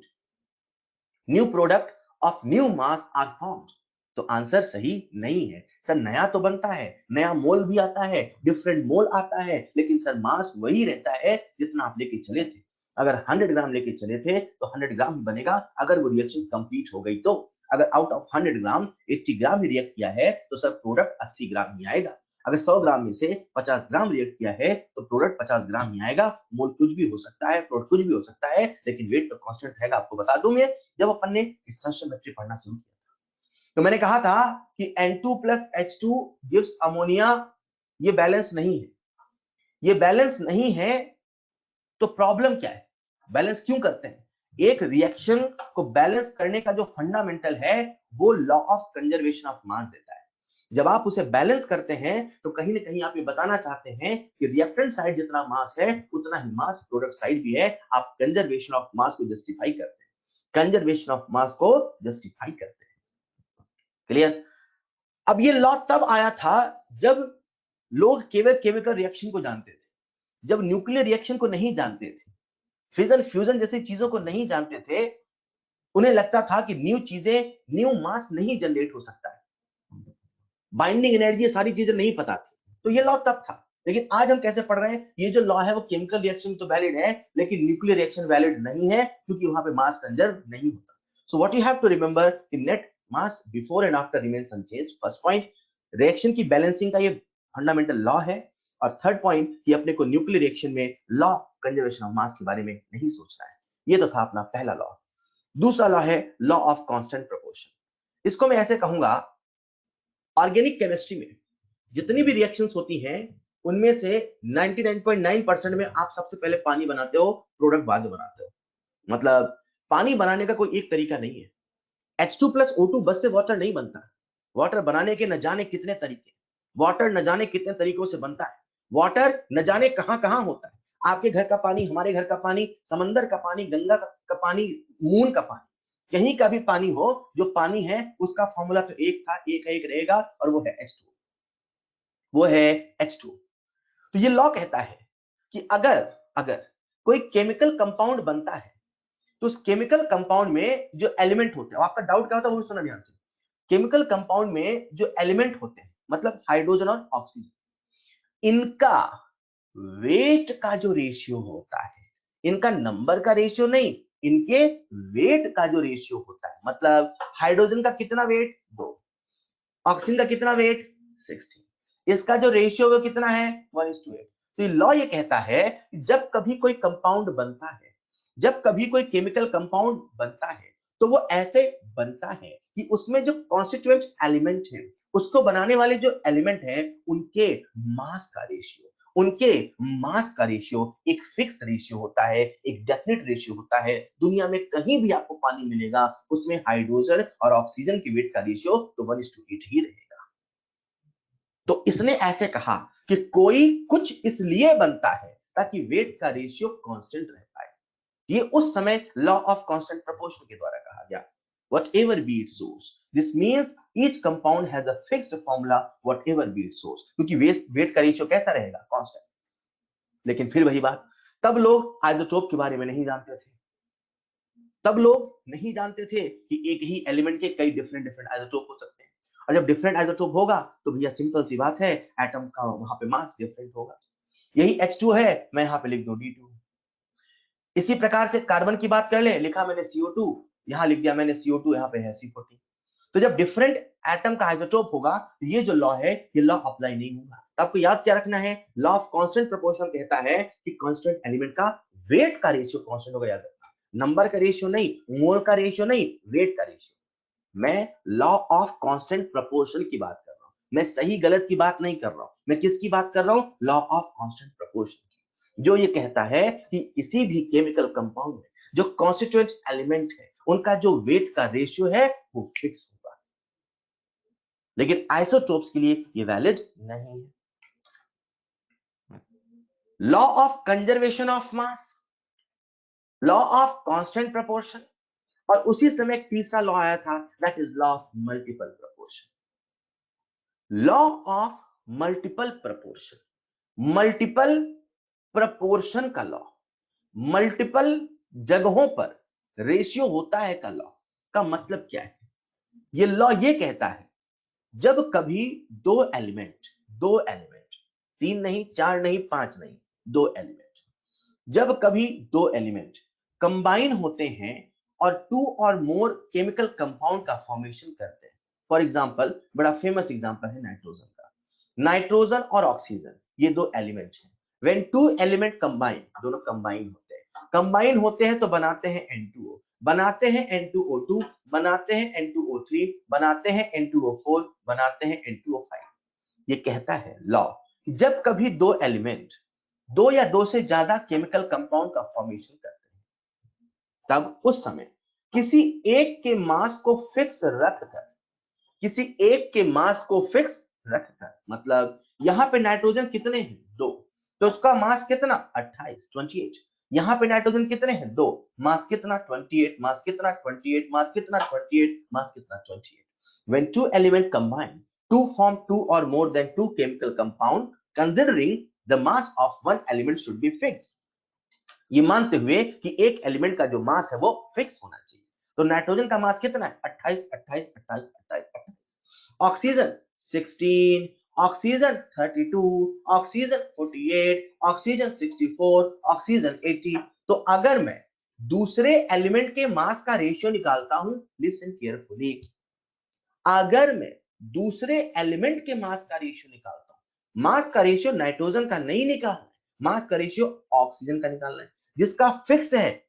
New product of new mass are formed. तो आंसर सही नहीं है सर। नया तो बनता है, नया मोल भी आता है, डिफरेंट मोल आता है, लेकिन सर मास वही रहता है जितना आप लेके चले थे। अगर 100 ग्राम लेके चले थे तो 100 ग्राम ही बनेगा अगर वो रिएक्शन कंप्लीट हो गई तो। अगर out of 100 gram 80 gram he react किया है तो सर प्रोडक्ट 80 ग्राम ही आएगा। अगर 100 ग्राम में से 50 ग्राम रिएक्ट किया है तो प्रोडक्ट 50 ग्राम ही आएगा। मोल कुछ भी हो सकता है, प्रोडक्ट कुछ भी हो सकता है, लेकिन वेट तो कांस्टेंट रहेगा। आपको बता दूं मैं, जब अपन ने स्टोइकियोमेट्री पढ़ना शुरू किया तो मैंने कहा था कि N2 plus H2 gives ammonia, ये बैलेंस नहीं है। ये बैलेंस नहीं है तो प्रॉब्लम क्या है? बैलेंस क्यों करते हैं? एक रिएक्शन को बैलेंस करने का जो फंडामेंटल है वो law of conservation of mass देता है। जब आप उसे बैलेंस करते हैं तो कहीं ना कहीं आप ये बताना चाहते हैं कि रिएक्टेंट साइड जितना मास है उतना ही मास प्रोडक्ट साइड भी है। आप कंजर्वेशन ऑफ मास को जस्टिफाई करते हैं, कंजर्वेशन ऑफ मास को जस्टिफाई करते हैं। क्लियर? अब ये लॉ तब आया था जब लोग केवल केमिकल रिएक्शन को जानते थे, जब न्यूक्लियर रिएक्शन को नहीं जानते थे, फिजन फ्यूजन जैसी चीजों को नहीं जानते थे। उन्हें लगता था कि न्यू चीजें, न्यू मास नहीं जनरेट हो सकता है, बाइंडिंग एनर्जी, सारी चीजें नहीं पता थी। तो ये लॉ तब था। लेकिन आज हम कैसे पढ़ रहे हैं, ये जो लॉ है वो केमिकल रिएक्शन तो वैलिड है लेकिन न्यूक्लियर रिएक्शन वैलिड नहीं है क्योंकि वहां पे मास कंजर्व नहीं होता। So what you have to remember कि net mass before and after remains unchanged. First point, reaction की बैलेंसिंग का ये फंडामेंटल लॉ है। और थर्ड पॉइंट कि अपने को न्यूक्लियर रिएक्शन में लॉ कंजर्वेशन ऑफ मास के बारे में नहीं सोचना है। ये तो था अपना पहला लॉ। दूसरा लॉ है लॉ ऑफ कांस्टेंट प्रोपोर्शन। इसको मैं ऐसे कहूंगा, ऑर्गेनिक केमिस्ट्री में जितनी भी रिएक्शंस होती हैं उनमें से 99.9% में आप सबसे पहले पानी बनाते हो, प्रोडक्ट बाद में बनाते हो। मतलब पानी बनाने का कोई एक तरीका नहीं है। H2 प्लस O2 बस से वाटर नहीं बनता। वाटर बनाने के न जाने कितने तरीके, वाटर न जाने कितने तरीकों से बनता है, वाटर न जाने कहां कहां होता है। आपके घर का पानी, हमारे घर का पानी, समंदर का पानी, गंगा का पानी, मून का पानी, कहीं का भी पानी हो, जो पानी है उसका फॉर्मूला तो एक था, एक रहेगा और वो है H2, वो है H2। तो ये लॉ कहता है कि अगर अगर कोई केमिकल कंपाउंड बनता है तो उस केमिकल कंपाउंड में जो एलिमेंट होते हैं, आपका डाउट क्या होता है वो सुना ध्यान से। केमिकल कंपाउंड में जो एलिमेंट होते हैं मतलब हाइड्रोजन और ऑक्सीजन, इनका वेट का जो रेशियो होता है, इनका नंबर का रेशियो नहीं, इनके वेट का जो रेशियो होता है, मतलब हाइड्रोजन का कितना वेट 2, ऑक्सीजन का कितना वेट 16, इसका जो रेशियो वो कितना है 1:8। तो लॉ ये कहता है कि जब कभी कोई कंपाउंड बनता है, जब कभी कोई केमिकल कंपाउंड बनता है तो वो ऐसे बनता है कि उसमें जो कॉन्स्टिट्यूएंट एलिमेंट है उसको बनाने वाले जो एलिमेंट है उनके मास का रेशियो एक फिक्स रेशियो होता है, एक डेफिनेट रेशियो होता है। दुनिया में कहीं भी आपको पानी मिलेगा उसमें हाइड्रोजन और ऑक्सीजन के वेट का रेशियो तो 1:8 ही रहेगा। तो इसने ऐसे कहा कि कोई कुछ इसलिए बनता है ताकि वेट का रेशियो कांस्टेंट रह पाए। ये उस समय लॉ ऑफ कांस्टेंट प्रोपोर्शन के द्वारा कहा गया। Whatever be its source, this means each compound has a fixed formula whatever be its source, क्योंकि वेट का रेशियो कैसा रहेगा, कांस्टेंट। लेकिन फिर वही बात, तब लोग आइसोटोप के बारे में नहीं जानते थे। तब लोग नहीं जानते थे कि एक ही एलिमेंट के कई डिफरेंट आइसोटोप हो सकते हैं, और जब डिफरेंट आइसोटोप होगा तो भैया सिंपल सी बात है, एटम का वहां पे मास डिफरेंट होगा। यही H2 है, मैं यहां पे लिख दूं D2। इसी प्रकार से कार्बन की बात कर ले, लिखा मैंने CO2, यहां लिख दिया मैंने CO2, यहां पे है C14। तो जब डिफरेंट एटम का आइसोटोप होगा तो ये जो लॉ है ये लॉ अप्लाई नहीं होगा। तो आपको याद क्या रखना है, लॉ ऑफ कांस्टेंट प्रोपोर्शन कहता है कि कांस्टेंट एलिमेंट का वेट का रेशियो कांस्टेंट होगा। याद रखना, नंबर का रेशियो नहीं, मोल का रेशियो नहीं, वेट का रेशियो। मैं लॉ ऑफ कांस्टेंट प्रोपोर्शन की बात कर रहा हूं, मैं सही गलत की बात नहीं कर रहा हूं। मैं किसकी बात कर रहा हूं, लॉ ऑफ कांस्टेंट प्रोपोर्शन की, जो ये कहता है कि किसी भी केमिकल कंपाउंड में जो कॉन्स्टिट्यूएंट एलिमेंट है उनका जो वेट का रेशियो है वो फिक्स होगा। लेकिन आइसोटोप्स के लिए ये वैलिड नहीं है। Law of conservation of mass, law of constant proportion, और उसी समय एक तीसरा लॉ आया था, that is law of multiple proportion. Law of multiple proportion, multiple proportion का लॉ, मल्टीपल जगहों पर रेशियो होता है का लॉ का मतलब क्या है? ये लॉ ये कहता है जब कभी दो एलिमेंट, 3 नहीं, 4 नहीं, 5 नहीं, 2 एलिमेंट, जब कभी दो एलिमेंट कंबाइन होते हैं और 2 और मोर केमिकल कंपाउंड का फॉर्मेशन करते हैं। फॉर एग्जांपल, बड़ा फेमस एग्जांपल है नाइट्रोजन का। नाइट्रोजन और ऑक्सीजन ये दो एलिमेंट हैं। व्हेन टू एलिमेंट कंबाइन, दोनों कंबाइन होते हैं तो बनाते हैं N2O, बनाते हैं N2O2, बनाते हैं N2O3, बनाते हैं N2O4, बनाते हैं N2O5। ये कहता है लॉ, जब कभी दो एलिमेंट दो या दो से ज्यादा केमिकल कंपाउंड का फॉर्मेशन करते हैं तब उस समय किसी एक के मास को फिक्स रखकर, मतलब यहां पे नाइट्रोजन कितने हैं, 2, तो उसका मास कितना, 28। यहां पे नाइट्रोजन कितने हैं, 2, मास कितना, 28, मास कितना, 28, मास कितना, 28, मास कितना, 28। When two elements combine to form two or more than two chemical compound, considering the mass of one element should be fixed, ये मानते हुए कि एक एलिमेंट का जो मास है वो फिक्स होना चाहिए। तो नाइट्रोजन का मास कितना है, 28, 28, 28, 28, 28। Oxygen 16, oxygen 32, oxygen 48, oxygen 64, oxygen 80। तो अगर मैं दूसरे एलिमेंट के मास का रेशियो निकालता हूं, लिसन केयरफुली, अगर मैं दूसरे एलिमेंट के मास का रेशियो निकालता हूं, मास का रेशियो नाइट्रोजन का नहीं निकालना है, मास का रेशियो ऑक्सीजन का निकालना है जिसका फिक्स है।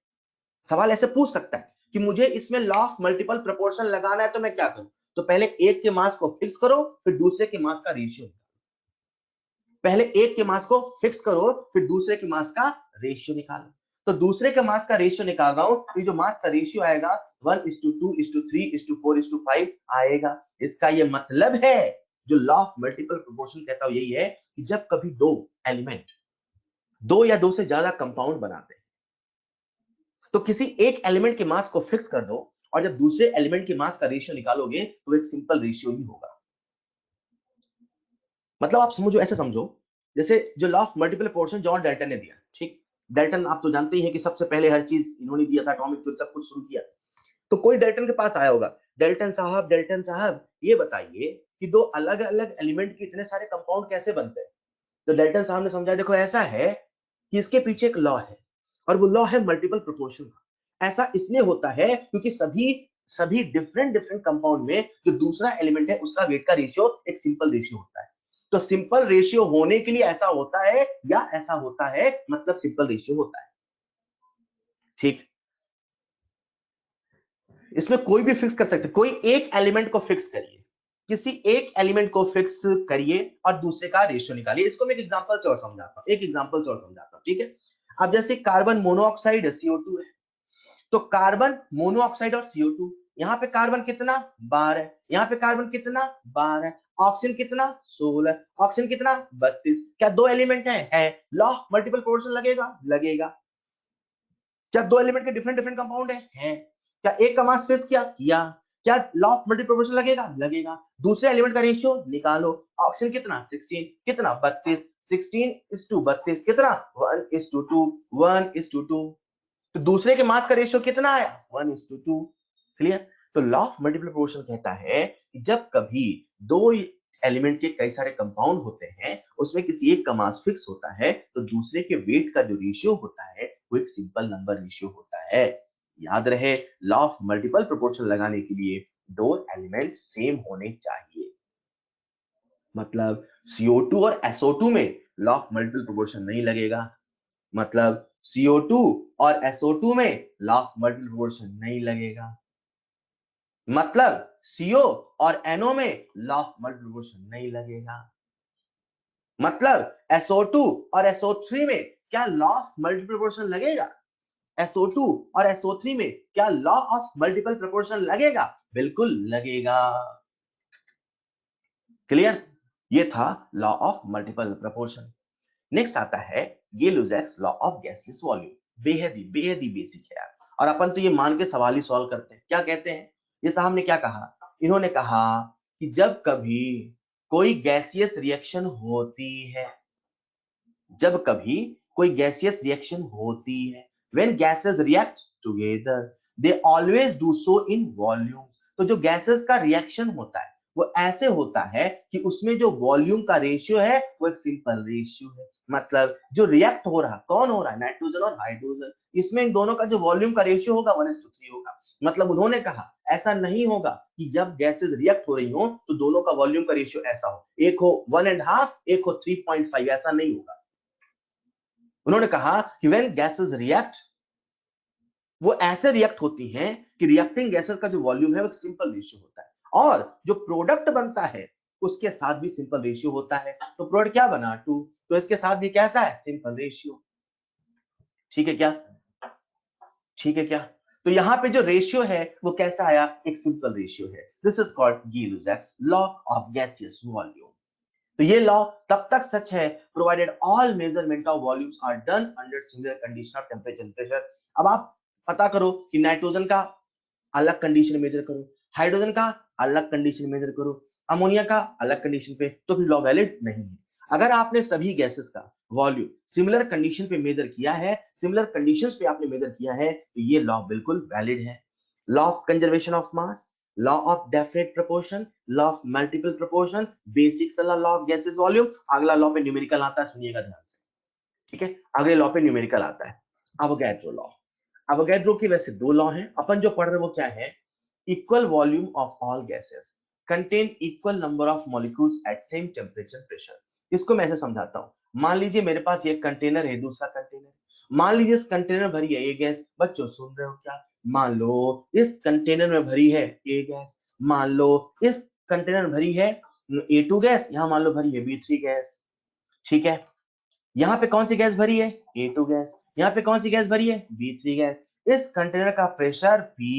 सवाल ऐसे पूछ सकता है कि मुझे इसमें लॉ ऑफ मल्टीपल प्रोपोर्शन लगाना है तो मैं क्या करूं? तो पहले एक के मास को फिक्स करो, फिर दूसरे के मास का रेशियो निकालो। पहले एक के मास को फिक्स करो, फिर दूसरे के मास का रेशियो निकालो। तो दूसरे के मास का रेशियो निकाल रहा हूं, तो जो मास का रेशियो आएगा 1:2:3:4:5 आएगा। इसका ये मतलब है, जो लॉ ऑफ मल्टीपल प्रोपोर्शन कहता हूं यही है कि जब कभी दो एलिमेंट दो या दो से ज्यादा कंपाउंड बनाते हैं तो किसी एक एलिमेंट के मास को फिक्स कर दो, और जब दूसरे एलिमेंट के मास का रेशियो निकालोगे तो एक सिंपल रेशियो ही होगा। मतलब आप समझो, ऐसे समझो जैसे जो law of multiple proportion John Dalton ने दिया, ठीक, डाल्टन आप तो जानते ही हैं कि सबसे पहले हर चीज इन्होंने दिया था, एटॉमिक थ्योरी सब कुछ शुरू किया। तो कोई डाल्टन के पास आया होगा, डाल्टन साहब ये बताइए कि दो अलग अलग एलिमेंट के इतने सारे कंपाउंड कैसे बनते हैं? तो डाल्टन साहब ने समझा, देखो ऐसा है कि इसके पीछे एक लॉ है, और वो लॉ है मल्टीपल प्रोपोर्शन का। ऐसा इसलिए होता है क्योंकि सभी डिफरेंट कंपाउंड में जो दूसरा एलिमेंट है उसका वेट का रेशियो एक सिंपल रेशियो होता है। तो सिंपल रेशियो होने के लिए ऐसा होता है या ऐसा होता है, मतलब सिंपल रेशियो होता है। ठीक, इसमें कोई भी फिक्स कर सकते, कोई एक एलिमेंट को फिक्स करिए, किसी एक एलिमेंट को फिक्स करिए और दूसरे का रेशियो निकालिए। इसको मैं एक एग्जांपल से और समझाता हूं, एक एग्जांपल से और समझाता हूं, ठीक है। अब जैसे कार्बन मोनोऑक्साइड CO2 है, तो कार्बन मोनोऑक्साइड और CO2, यहाँ पे कार्बन कितना 12, यहाँ पे कार्बन कितना 12, ऑक्सीजन कितना 16, ऑक्सीजन कितना 32। क्या दो एलिमेंट है लॉ ऑफ मल्टीपल प्रोपोर्शन लगेगा, लगेगा। क्या दो एलिमेंट के डिफरेंट डिफरेंट कंपाउंड है? क्या एक का मास फिक्स किया? क्या लॉ ऑफ मल्टीपल प्रोपोर्शन लगेगा, लगेगा। दूसरे एलिमेंट का रेशियो निकालो, ऑक्सीजन कितना 16, कितना 32, 16:32 कितना 1:2, 1:2। तो दूसरे के मास का रेशियो कितना आया 1:2। क्लियर? तो लॉ ऑफ मल्टीपल प्रोपोर्शन कहता है कि जब कभी दो एलिमेंट के कई सारे कंपाउंड होते हैं, उसमें किसी एक का मास फिक्स होता है, तो दूसरे के वेट का जो रेशियो होता है वो एक सिंपल नंबर रेशियो होता है। याद रहे, लॉ ऑफ मल्टीपल प्रोपोर्शन लगाने के लिए दो एलिमेंट सेम होने चाहिए। मतलब CO2 और SO2 में लॉ ऑफ मल्टीपल प्रोपोर्शन नहीं लगेगा। मतलब CO2 और SO2 में लॉ ऑफ मल्टीपल प्रोपोर्शन नहीं लगेगा। मतलब CO और NO में लॉ ऑफ मल्टीपल प्रोपोर्शन नहीं लगेगा। मतलब SO2 और SO3 में क्या लॉ ऑफ मल्टीपल प्रोपोर्शन लगेगा? SO2 और SO3 में क्या लॉ ऑफ मल्टीपल प्रोपोर्शन लगेगा? बिल्कुल लगेगा। क्लियर? ये था law of multiple proportion. Next आता है गे-लुजैक्स लॉ ऑफ गैसियस वॉल्यूम। बेहद ही बेसिक है यार, और अपन तो ये मान के सवाल ही सॉल्व करते हैं। क्या कहते हैं ये साहब ने, क्या कहा? इन्होंने कहा कि जब कभी कोई गैसियस रिएक्शन होती है, जब कभी कोई गैसियस रिएक्शन होती है, when gases react together they always do so in volume. तो जो गैसेस का रिएक्शन होता है वो ऐसे होता है कि उसमें जो वॉल्यूम का रेशियो है वो एक सिंपल रेशियो है। मतलब जो रिएक्ट हो रहा, कौन हो रहा है? नाइट्रोजन और हाइड्रोजन। इसमें इन दोनों का जो वॉल्यूम का रेशियो होगा 1:3 होगा। मतलब उन्होंने कहा ऐसा नहीं होगा कि जब गैसेस रिएक्ट हो रही हो तो दोनों का वॉल्यूम का रेशियो ऐसा हो, एक हो 1.5, एक हो 3.5, ऐसा नहीं होगा। उन्होंने कहा कि व्हेन गैसेस रिएक्ट, वो ऐसे रिएक्ट होती हैं कि रिएक्टिंग गैसेस का जो वॉल्यूम है वो सिंपल रेशियो होता है, और जो प्रोडक्ट बनता है उसके साथ भी सिंपल रेशियो होता है। तो प्रोडक्ट क्या बना 2, तो इसके साथ भी कैसा है? Simple ratio. ठीक है क्या? ठीक है क्या? तो यहां पे जो रेशियो है वो कैसा आया? एक सिंपल रेशियो है। This is called Gay Lussac's law of gaseous volume. तो ये लॉ तब तक सच है provided all measurement of volumes are done under similar condition of temperature pressure. अब आप पता करो कि नाइट्रोजन का अलग कंडीशन मेजर करो, हाइड्रोजन का अलग कंडीशन मेजर करो, अमोनिया का अलग कंडीशन पे, तो फिर लॉ वैलिड नहीं है। अगर आपने सभी गैसेस का वॉल्यूम सिमिलर कंडीशन पे मेजर किया है, सिमिलर कंडीशंस पे आपने मेजर किया है, तो ये लॉ बिल्कुल वैलिड है। Law of conservation of mass, law of definite proportion, law of multiple proportion, basic सा लॉ ऑफ गैसेस वॉल्यूम। अगला लॉ पे न्यूमेरिकल आता है, सुनिएगा ध्यान से। ठीक है, अगले लॉ पे न्यूमेरिकल आता है, अवोगाड्रो लॉ। अवोगाड्रो की वैसे दो लॉ हैं, अपन जो पढ़ रहे हैं वो क्या है? Equal volume of all gases contain equal number of molecules at same temperature pressure. इसको मैं ऐसे समझाता हूं। मान लीजिए मेरे पास एक कंटेनर है, दूसरा कंटेनर। मान लीजिए इस कंटेनर भरी है ये गैस, बच्चों सुन रहे हो क्या? मान लो इस कंटेनर में भरी है ए गैस, मान लो इस कंटेनर भरी है A2 गैस, यहां मान लो भरी है B3 गैस। ठीक है, यहाँ पे कौन सी गैस भरी है? A2 gas. यहाँ पे कौन सी गैस भरी है? B3 gas. इस कंटेनर का pressure P,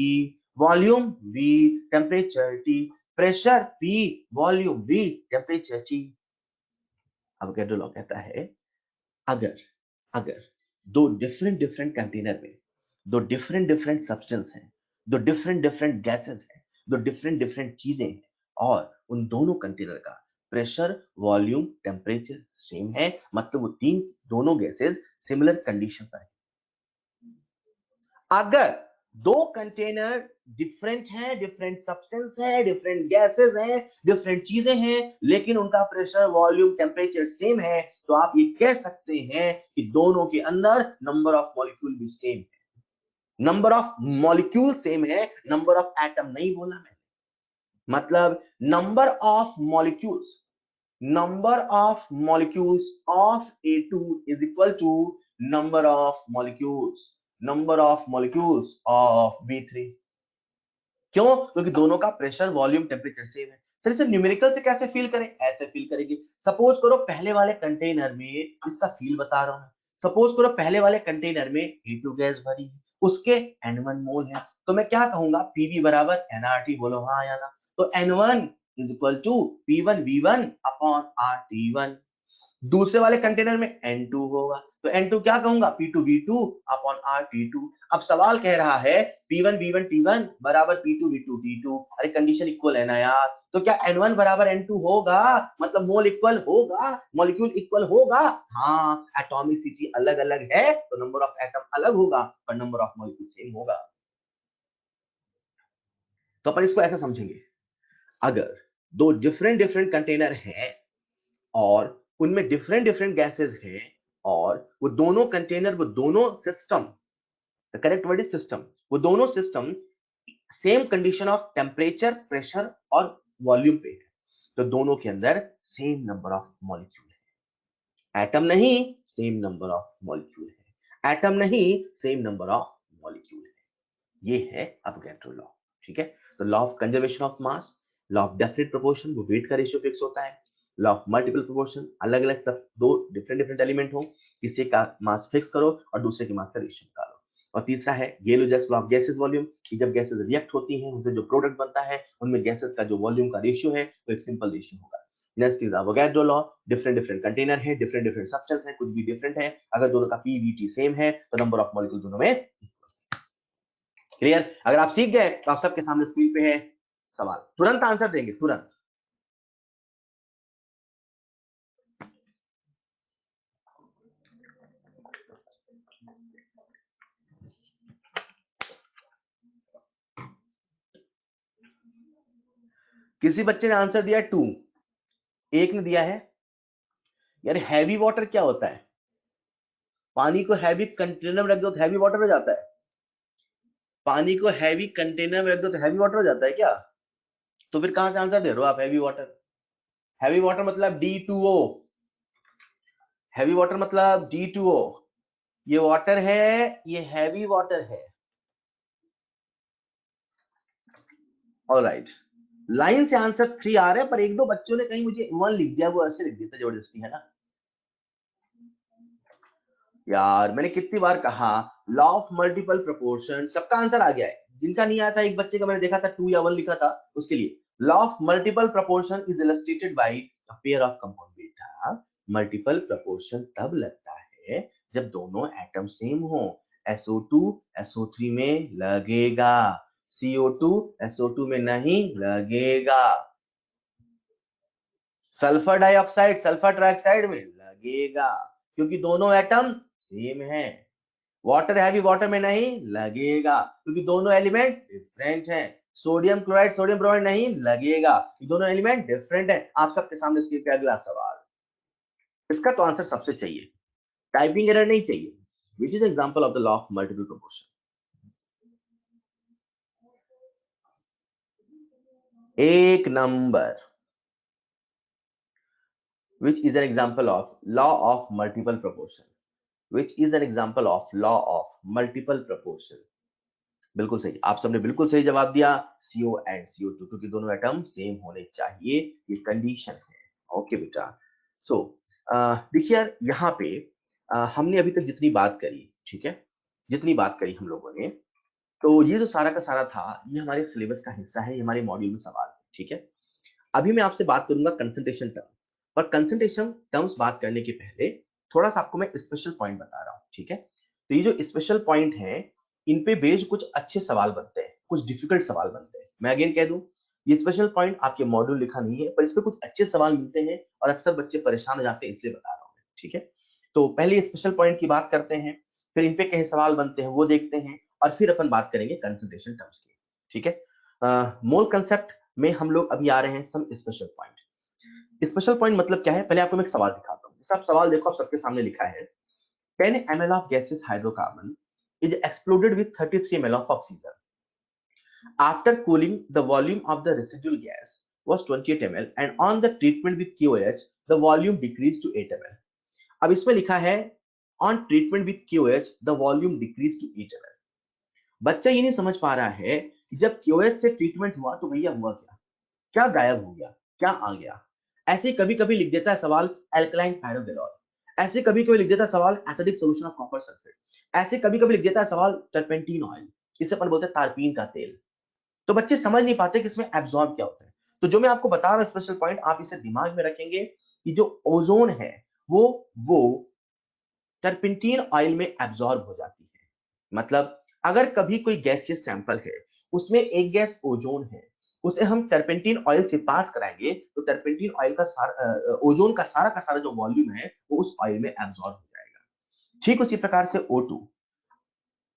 volume V, temperature T। Pressure P, volume V, temperature T। अब अवोगाड्रो लॉ कहता है अगर अगर दो डिफरेंट डिफरेंट कंटेनर में दो डिफरेंट डिफरेंट सब्सटेंस हैं, दो डिफरेंट डिफरेंट गैसेस हैं, दो डिफरेंट डिफरेंट चीजें हैं, और उन दोनों कंटेनर का प्रेशर, वॉल्यूम, टेम्परेचर सेम है, मतलब वो तीन दोनों गैसेस सिमिलर कंडीशन पर है। अगर दो कंटेनर डिफरेंट हैं, डिफरेंट सब्सटेंस है, डिफरेंट गैसेस हैं, डिफरेंट चीजें हैं, लेकिन उनका प्रेशर, वॉल्यूम, टेम्परेचर सेम है, तो आप ये कह सकते हैं कि दोनों के अंदर नंबर ऑफ मॉलिक्यूल भी सेम है। नंबर ऑफ मॉलिक्यूल सेम है, नंबर ऑफ एटम नहीं बोला मैंने। मतलब number of molecules of A2 is equal to number of molecules of B3। क्यों? क्योंकि दोनों का प्रेशर, वॉल्यूम, टेम्परेचर सेम है। सर इसे न्यूमेरिकल से कैसे फील करें? ऐसे फील करेंगे। सपोज करो पहले वाले कंटेनर में, इसका फील बता रहा हूं, सपोज करो पहले वाले कंटेनर में A2 गैस भरी है, उसके N1 मोल है, तो मैं क्या कहूंगा? PV बराबर nRT। बोलो हाँ या ना। तो N1 is equal to P1V1 upon RT1। दूसरे वाले कंटेनर में N2 होगा, तो N2 क्या कहूंगा? P2V2 upon RT2। अब सवाल कह रहा है P1V1T1 बराबर P2V2T2। अरे कंडीशन इक्वल है ना यार, तो क्या N1 बराबर N2 होगा? मतलब मोल इक्वल होगा, मॉलिक्यूल इक्वल होगा। हाँ, एटॉमिसिटी अलग अलग है तो नंबर ऑफ एटम अलग होगा, पर नंबर ऑफ मॉलिक्यूल सेम होगा। तो अपन इसको ऐसा समझेंगे, अगर दो डिफरेंट डिफरेंट कंटेनर हैं और उनमें डिफरेंट डिफरेंट गैसेस हैं, और वो दोनों कंटेनर, वो दोनों system, the correct word is system, वो दोनों system same condition of temperature, pressure और वॉल्यूम पे है, तो दोनों के अंदर सेम नंबर ऑफ मॉलिक्यूल है। एटम नहीं, सेम नंबर ऑफ मॉलिक्यूल है। एटम नहीं, सेम नंबर ऑफ मॉलिक्यूल है। ये है अवोगाड्रो लॉ। ठीक है, तो law of conservation of mass, law of definite proportion, वो वेट का रेशियो फिक्स होता है। लॉ ऑफ मल्टीपल प्रोपोर्शन, अलग अलग सब दो डिफरेंट डिफरेंट एलिमेंट हो, किसी का मास फिक्स करो और दूसरे के मास का रेशियो निकालो। और तीसरा है गेलो-जैक्स लॉ ऑफ गैसेस वॉल्यूम, कि जब गैसेस रिएक्ट होती हैं उनसे जो प्रोडक्ट बनता है उनमें गैसेस का जो वॉल्यूम का रेशियो है वो एक सिंपल रेशियो होगा। Next is Avogadro law, different different container है, डिफरेंट डिफरेंट सब्सटेंस है, कुछ भी डिफरेंट है, अगर दोनों का पीवीटी सेम है तो नंबर ऑफ मॉलिक्यूल दोनों में। क्लियर? अगर आप सीख गए तो आप सबके सामने स्क्रीन पे है सवाल, तुरंत आंसर देंगे, तुरंत। किसी बच्चे ने आंसर दिया 2, एक ने दिया है यार हैवी वाटर क्या होता है? पानी को हैवी कंटेनर में रख दो तो हैवी वाटर हो जाता है? पानी को हैवी कंटेनर में रख दो तो हैवी वाटर हो जाता है क्या? तो फिर कहां से आंसर दे रहे हो आप हैवी वाटर? हैवी वाटर मतलब D2O। हैवी वाटर मतलब D2O। ये वाटर है, ये हैवी वाटर है। ऑलराइट, लाइन से आंसर 3 आ रहे हैं, पर एक दो बच्चों ने कहीं मुझे 1 लिख दिया, वो ऐसे लिख देता जबरदस्ती, है ना यार। मैंने कितनी बार कहा लॉ ऑफ मल्टीपल प्रोपोर्शन, सबका आंसर आ गया है। जिनका नहीं आया था, एक बच्चे का मैंने देखा था 2 या 1 लिखा था, उसके लिए law of multiple proportion is illustrated bye a pair of compound. बेटा मल्टीपल प्रोपोर्शन तब लगता है जब दोनों एटम सेम हो। SO2 SO3 में लगेगा, CO2 SO2 में नहीं लगेगा, सल्फर डाइऑक्साइड सल्फर ट्राइऑक्साइड में लगेगा, क्योंकि दोनों एटम सेम है। वाटर हैवी वाटर में नहीं लगेगा क्योंकि दोनों एलिमेंट डिफरेंट हैं। सोडियम क्लोराइड सोडियम ब्रोमाइड नहीं लगेगा, दोनों एलिमेंट डिफरेंट है। आप सबके सामने स्क्रीन पे अगला सवाल, इसका तो आंसर सबसे चाहिए, टाइपिंग एरर नहीं चाहिए। Which is example of the law of multiple proportion? एक number, which is an example of law of multiple proportion, which is an example of law of multiple proportion? बिल्कुल सही, आप सबने बिल्कुल सही जवाब दिया, CO एंड CO2, क्योंकि दोनों एटम सेम होने चाहिए, ये कंडीशन है। ओके बेटा, सो देखिए यार यहाँ पे हमने अभी तक जितनी बात करी, ठीक है, जितनी बात करी हम लोगों ने, तो ये जो सारा का सारा था ये हमारे सिलेबस का हिस्सा है, ये हमारे मॉड्यूल में सवाल है। ठीक है, अभी मैं आपसे बात करूंगा कंसंट्रेशन टर्म, पर कंसंट्रेशन टर्म्स बात करने के पहले थोड़ा सा आपको मैं स्पेशल पॉइंट बता रहा हूँ। ठीक है, तो ये जो स्पेशल पॉइंट है इन पे बेस्ड कुछ अच्छे सवाल बनते हैं, कुछ डिफिकल्ट सवाल बनते हैं। मैं अगेन कह दूं, ये स्पेशल पॉइंट आपके मॉड्यूल लिखा नहीं है, पर इस पे कुछ अच्छे सवाल मिलते हैं और अक्सर बच्चे परेशान हो जाते हैं, इसलिए बता रहा हूँ मैं। ठीक है, तो पहले स्पेशल पॉइंट की बात करते हैं, फिर इन पे कई सवाल बनते हैं वो देखते हैं, और फिर अपन बात करेंगे कंसंट्रेशन टर्म्स की। ठीक है, मोल कंसेप्ट में हम लोग अभी आ रहे हैं some special point. Special point मतलब क्या है, पहले आपको मैं एक सवाल दिखाता हूँ। सब सवाल देखो, आप सबके सामने लिखा है 10 ml of gaseous hydrocarbon is exploded with 33 ml of oxygen. After cooling, the volume of the residual gas was 28 ml and on the treatment with KOH, the volume decreased to 8 ml. अब इसमें लिखा है on treatment with KOH, the volume decreased to 8 ml. बच्चा ये नहीं समझ पा रहा है कि जब KOH से ट्रीटमेंट हुआ तो भैया हुआ क्या? क्या गायब हो गया, क्या आ गया? ऐसे कभी कभी लिख देता है सवाल एल्कलाइन पैरागेलॉल, ऐसे कभी कभी लिख देता है सवाल acidic solution of copper sulphate, ऐसे कभी कभी लिख देता है सवाल टर्पेंटीन ऑयल, इसे अपन बोलते हैं तारपीन का तेल। तो बच्चे समझ नहीं पाते कि इसमें एब्जॉर्ब क्या होता है। तो जो मैं आपको बता रहा हूं स्पेशल पॉइंट, आप इसे दिमाग में रखेंगे कि जो ओजोन है वो टर्पेंटीन ऑयल में एब्जॉर्ब हो जाती है। मतलब अगर कभी कोई गैसियस सैंपल है, उसमें एक गैस ओजोन है, उसे हम टर्पेंटीन ऑयल से पास कराएंगे तो टर्पेंटीन ऑयल का सारा ओजोन का सारा जो वॉल्यूम है वो उस ऑयल में एब्जॉर्ब हो जाएगा। ठीक उसी प्रकार से O2,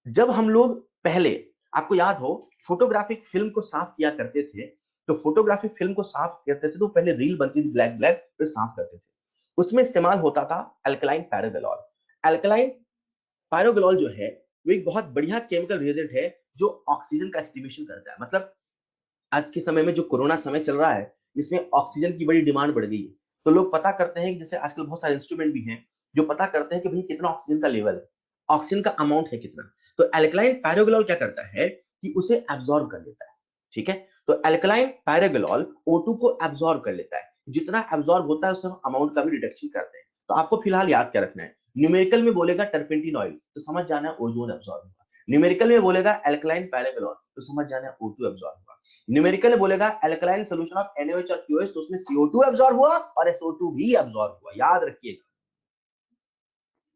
जब हम लोग पहले, आपको याद हो, फोटोग्राफिक फिल्म को साफ किया करते थे, तो फोटोग्राफिक फिल्म को साफ करते थे तो पहले रील बनती थी ब्लैक ब्लैक, फिर साफ करते थे। उसमें इस्तेमाल होता था अल्कलाइन पैरागेलॉल। अल्कलाइन पैरागेलॉल जो है वो एक बहुत बढ़िया केमिकल रिएजेंट है जो ऑक्सीजन का एस्टिमेशन करता है। मतलब आज के समय में जो कोरोना समय चल रहा है, इसमें ऑक्सीजन की बड़ी डिमांड बढ़ गई है। तो लोग पता करते हैं कि जैसे आजकल बहुत सारे इंस्ट्रूमेंट भी हैं जो पता करते हैं कि भाई कितना ऑक्सीजन का लेवल है, ऑक्सीजन का अमाउंट है कितना। तो अल्कलाइन पैरागेलॉल क्या करता है कि उसे एब्जॉर्ब कर लेता है। ठीक है, तो अल्कलाइन पैरागेलॉल O2 को एब्जॉर्ब कर लेता है। जितना एब्जॉर्ब होता है उससे हम अमाउंट का भी रिडक्शन करते हैं। तो आपको फिलहाल याद क्या रखना है, न्यूमेरिकल में बोलेगा टर्पेंटीन ऑयल तो समझ जाना है ओजोन एब्जॉर्ब हुआ, न्यूमेरिकल में बोलेगा अल्कलाइन पैरागेलॉल तो समझ जाना है O2 एब्जॉर्ब हुआ, न्यूमेरिकल में बोलेगा अल्कलाइन सॉल्यूशन ऑफ NaOH और QH तो उसमें CO2 एब्जॉर्ब हुआ और SO2 भी एब्जॉर्ब हुआ। याद रखिएगा।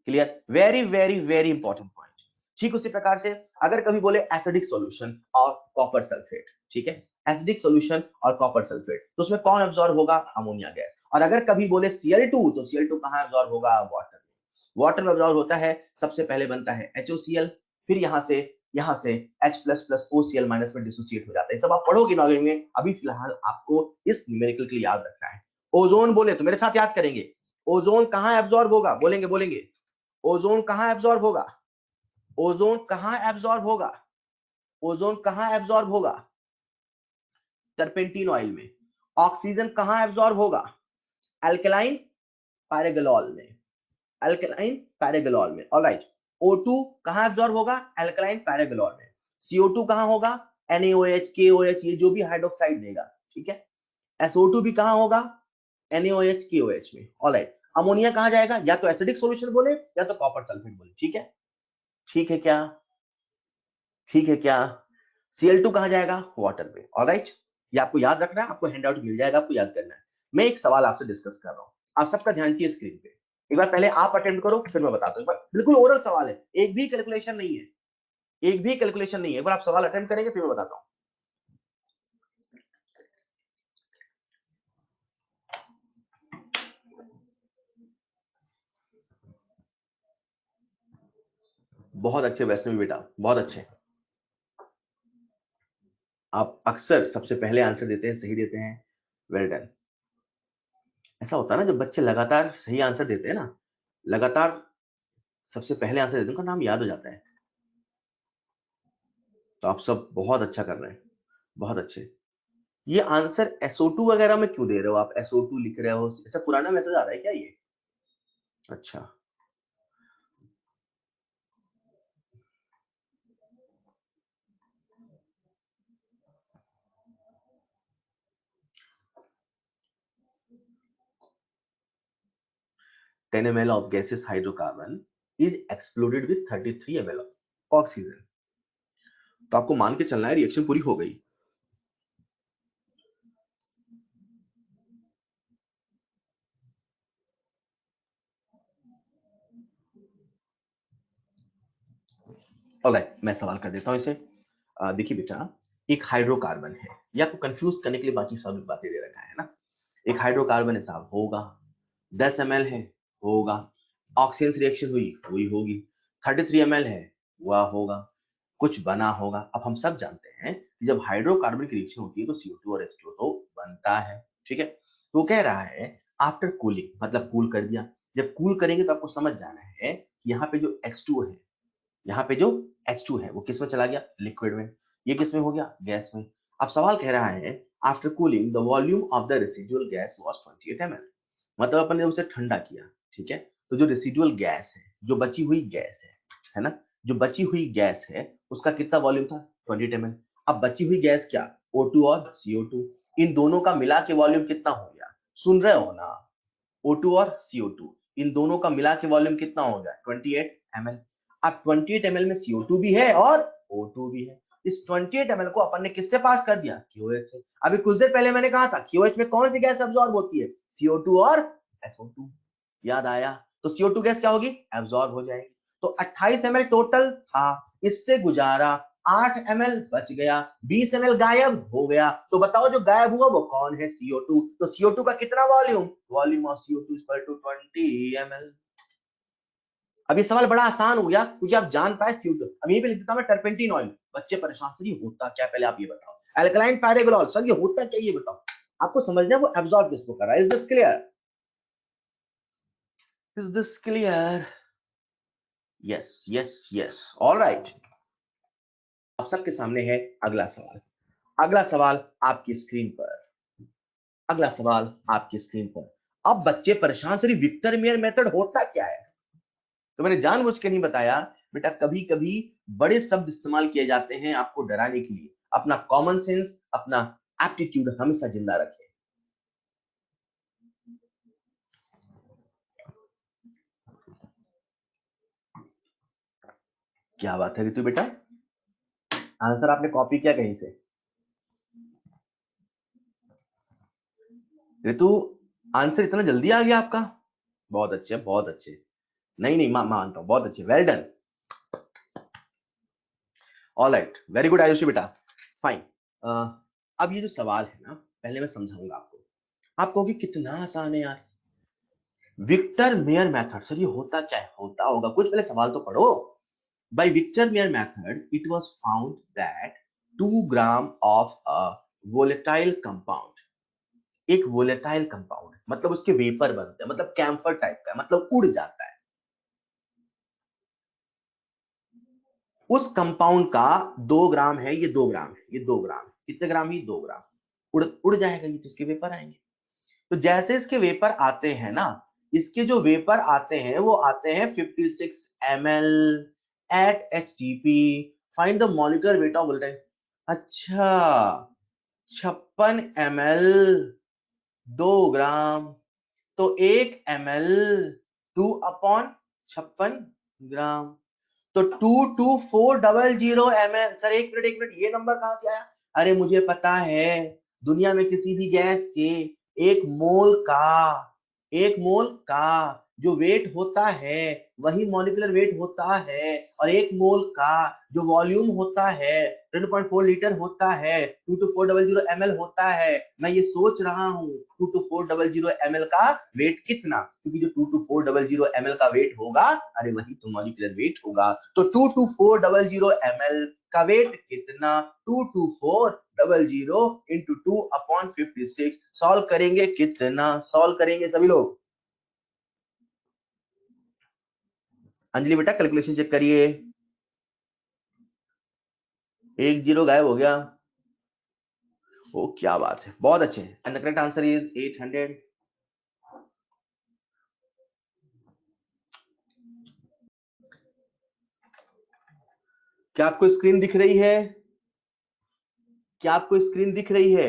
Clear? Very very very important point. ठीक उसी प्रकार से अगर कभी बोले एसिडिक सॉल्यूशन और कॉपर सल्फेट, ठीक है, एसिडिक सॉल्यूशन और कॉपर सल्फेट तो उसमें कौन एब्जॉर्ब होगा? Ammonia gas. और अगर कभी बोले Cl2 तो Cl2 कहां एब्जॉर्ब होगा? वाटर में। वाटर में एब्जॉर्ब होता है, सबसे पहले बनता है HOCl, फिर यहां से H++OCl- में डिसोसिएट हो जाता है। सब आप पढ़ोगे नॉलेज में, अभी फिलहाल आपको इस न्यूमेरिकल के लिए याद रखना है। ओजोन बोले तो मेरे साथ याद करेंगे, ओजोन कहां एब्जॉर्ब होगा? बोलेंगे ओजोन कहां एब्जॉर्ब होगा? ओजोन कहां एब्जॉर्ब होगा? ओजोन कहां एब्जॉर्ब होगा? टर्पेंटीन ऑयल में। ऑक्सीजन कहां एब्जॉर्ब होगा? अल्कलाइन पैरागेलॉल में। अल्कलाइन पैरागेलॉल में, ऑलराइट। O2 कहां एब्जॉर्ब होगा? अल्कलाइन पैरागेलॉल में। CO2 कहां होगा? NaOH KOH, ये जो भी हाइड्रोक्साइड देगा, ठीक है। SO2 भी कहां होगा? NaOH KOH में, ऑलराइट। अमोनिया कहां जाएगा? या तो एसिडिक सॉल्यूशन बोले या तो कॉपर सल्फेट बोले, ठीक है। ठीक है क्या? ठीक है क्या? Cl2 कहां जाएगा? वाटर में, ऑलराइट। ये आपको याद रखना है, आपको हैंडआउट मिल जाएगा, आपको याद करना है। मैं एक सवाल आपसे डिस्कस कर रहा हूं, आप सबका ध्यान चाहिए स्क्रीन पे। एक बार पहले आप अटेम्प्ट करो फिर मैं बताता हूं। बिल्कुल ओरल सवाल है, एक भी कैलकुलेशन नहीं है, एक भी कैलकुलेशन नहीं है। एक बार आप सवाल अटेम्प्ट करेंगे फिर मैं बताता हूं। बहुत अच्छे वैष्णवी बेटा, बहुत अच्छे। आप अक्सर सबसे पहले आंसर देते हैं, सही देते हैं, वेल डन। ऐसा होता है ना जब बच्चे लगातार सही आंसर देते हैं ना, लगातार सबसे पहले आंसर देते हैं, उनका नाम याद हो जाता है। तो आप सब बहुत अच्छा कर रहे हैं, बहुत अच्छे। ये आंसर SO2 वगैरह में क्यों दे रहे हो आप? SO2 लिख रहे हो, अच्छा पुराना मैसेज आ रहा है क्या ये? अच्छा, ten ml of gaseous hydrocarbon is exploded with 33 ml of oxygen। तो आपको मान के चलना है रिएक्शन पूरी हो गई। ऑलराइट, मैं सवाल कर देता हूं इसे। देखिए बेटा, एक हाइड्रोकार्बन है, ये आपको कंफ्यूज करने के लिए बाकी सब बातें दे रखा है ना। एक हाइड्रोकार्बन है साहब, होगा 10 ml है, होगा। ऑक्सीजन से रिएक्शन हुई होगी। 33 ml है, हुआ होगा। कुछ बना होगा। अब हम सब जानते हैं कि जब हाइड्रोकार्बन की रिएक्शन होती है तो CO2 और H2O तो बनता है, ठीक है। तो कह रहा है आफ्टर कूलिंग, मतलब कूल कर दिया। जब कूल करेंगे तो आपको समझ जाना है कि यहाँ पे जो H2 है, यहाँ पे जो H2 है वो किस में चला गया? लिक्विड में। ये किस में हो गया? गैस में। अब सवाल कह रहा है after cooling the volume of the residual gas was 28 ml। मतलब अपन ने उसे ठंडा किया, ठीक है। तो जो रेसिडुअल गैस है, जो बची हुई गैस है ना, जो बची हुई गैस है उसका कितना वॉल्यूम था? 20 ml। अब बची हुई गैस क्या? O2 और CO2। इन दोनों का मिला के वॉल्यूम कितना हो गया, सुन रहे हो ना, O2 और CO2, इन दोनों का मिला के वॉल्यूम कितना हो गया 28 ml। अब 28 ml में CO2 भी है और O2 भी है। इस 28 ml को अपन ने किससे पास कर दिया, QOH से। अभी कुछ देर पहले मैंने कहा था QOH में कौन सी गैस अब्सॉर्ब होती है, CO2 और SO2। याद आया, तो CO2 गैस क्या होगी, एब्सॉर्ब हो जाएगी। तो 28 ml टोटल था, इससे गुजारा 8 ml बच गया, 20 ml गायब हो गया। तो बताओ जो गायब हुआ वो कौन है, CO2। तो CO2 का कितना volume, volume of CO2 equal to 20 ml। अब ये सवाल बड़ा आसान हो गया क्योंकि आप जान पाए CO2। अब यहीं पे लिख देता हूं मैं टर्पेंटीन ऑयल। बच्चे परेशान, सर ये होता क्या, पहले आप ये बताओ। अल्कलाइन पैराग्लोल, सर ये होता क्या, ये बताओ। आपको समझना है वो एब्सॉर्ब किसको कर रहा है। Is this clear, is this clear, yes yes yes, alright. आप सबके सामने है अगला सवाल। अगला सवाल आपकी स्क्रीन पर, अगला सवाल आपकी स्क्रीन पर। अब बच्चे परेशान, सर विक्टर मेयर मेथड होता क्या है। तो मैंने जानबूझ के नहीं बताया बेटा, कभी कभी बड़े शब्द इस्तेमाल किए जाते हैं आपको डराने के लिए। अपना कॉमन सेंस, अपना एप्टीट्यूड हमेशा जिंदा रखें। क्या बात है रितु बेटा, आंसर आपने कॉपी किया कहीं से। रितु आंसर इतना जल्दी आ गया आपका, बहुत अच्छे बहुत अच्छे। नहीं नहीं मानता हूं, बहुत अच्छे, well done, alright, very good Ayushi बेटा, फाइन। अब ये जो सवाल है ना, पहले मैं समझाऊंगा आपको। आप कहोगे कितना आसान है यार, विक्टर मेयर मेथड, सर ये होता क्या है, होता होगा कुछ, पहले सवाल तो पढ़ो। By Victor Meyer method, it was found that 2 gram of a volatile compound, एक volatile compound मतलब उसके वेपर बनते हैं, मतलब कैम्फर टाइप का, मतलब उड़ जाता है। उस कंपाउंड का 2 ग्राम है, ये 2 ग्राम है, ये 2 ग्राम है, कितने ग्राम ही, 2 ग्राम। उड़ उड़ जाएगा ये, तो इसके वेपर आएंगे। तो जैसे इसके वेपर आते हैं ना, इसके जो वेपर आते हैं वो आते हैं 56 ml at HTP। Find the molecular weight of volatile. अच्छा, 56 ml 2 ग्राम, तो 1 ml 2/56 ग्राम, तो 22400 ml। सर एक मिनट ये नंबर कहां से आया। अरे मुझे पता है, दुनिया में किसी भी गैस के एक मोल का, एक मोल का जो वेट होता है वही मॉलिक्यूलर वेट होता है, और एक मोल का जो वॉल्यूम होता है 10.4 लीटर होता है, 22400 ml होता है। मैं ये सोच रहा हूँ 22400 ml का वेट कितना, क्योंकि जो 22400 ml का वेट होगा, अरे वही तो मॉलिक्यूलर वेट होगा। तो 22400 ml का वेट कितना, 22400 इंटू 2/56। सॉल्व करेंगे कितना, सॉल्व करेंगे सभी लोग। अंजलि बेटा कैलकुलेशन चेक करिए, 1 0 गायब हो गया। ओ क्या बात है, बहुत अच्छे। And the correct answer is 800। क्या आपको स्क्रीन दिख रही है, क्या आपको स्क्रीन दिख रही है।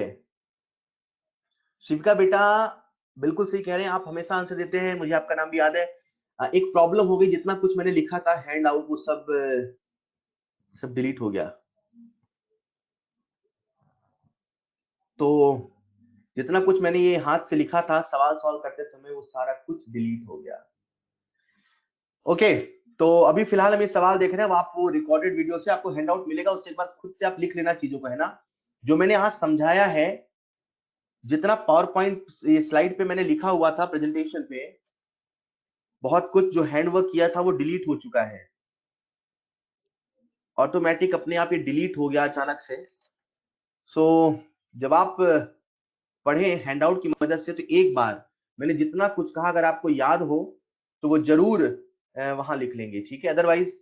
शिविका बेटा बिल्कुल सही कह रहे हैं आप, हमेशा आंसर देते हैं, मुझे आपका नाम भी याद है। एक प्रॉब्लम हो गई, जितना कुछ मैंने लिखा था हैंड आउट वो सब डिलीट हो गया। तो जितना कुछ मैंने ये हाथ से लिखा था सवाल सॉल्व करते समय, वो सारा कुछ डिलीट हो गया। ओके, तो अभी फिलहाल हम ये सवाल देख रहे हैं, वो आप वो रिकॉर्डेड वीडियो से आपको हैंड आउट मिलेगा, उससे एक बार खुद से आप लिख लेना चीजों को, है ना। जो मैंने आज समझाया है, जितना पावर पॉइंट स्लाइड पे मैंने लिखा हुआ था प्रेजेंटेशन पे, बहुत कुछ जो हैंडवर्क किया था वो डिलीट हो चुका है, ऑटोमेटिक अपने आप ये डिलीट हो गया अचानक से। सो जब आप पढ़े हैंडआउट की मदद से, तो एक बार मैंने जितना कुछ कहा अगर आपको याद हो तो वो जरूर वहां लिख लेंगे, ठीक है। अदरवाइज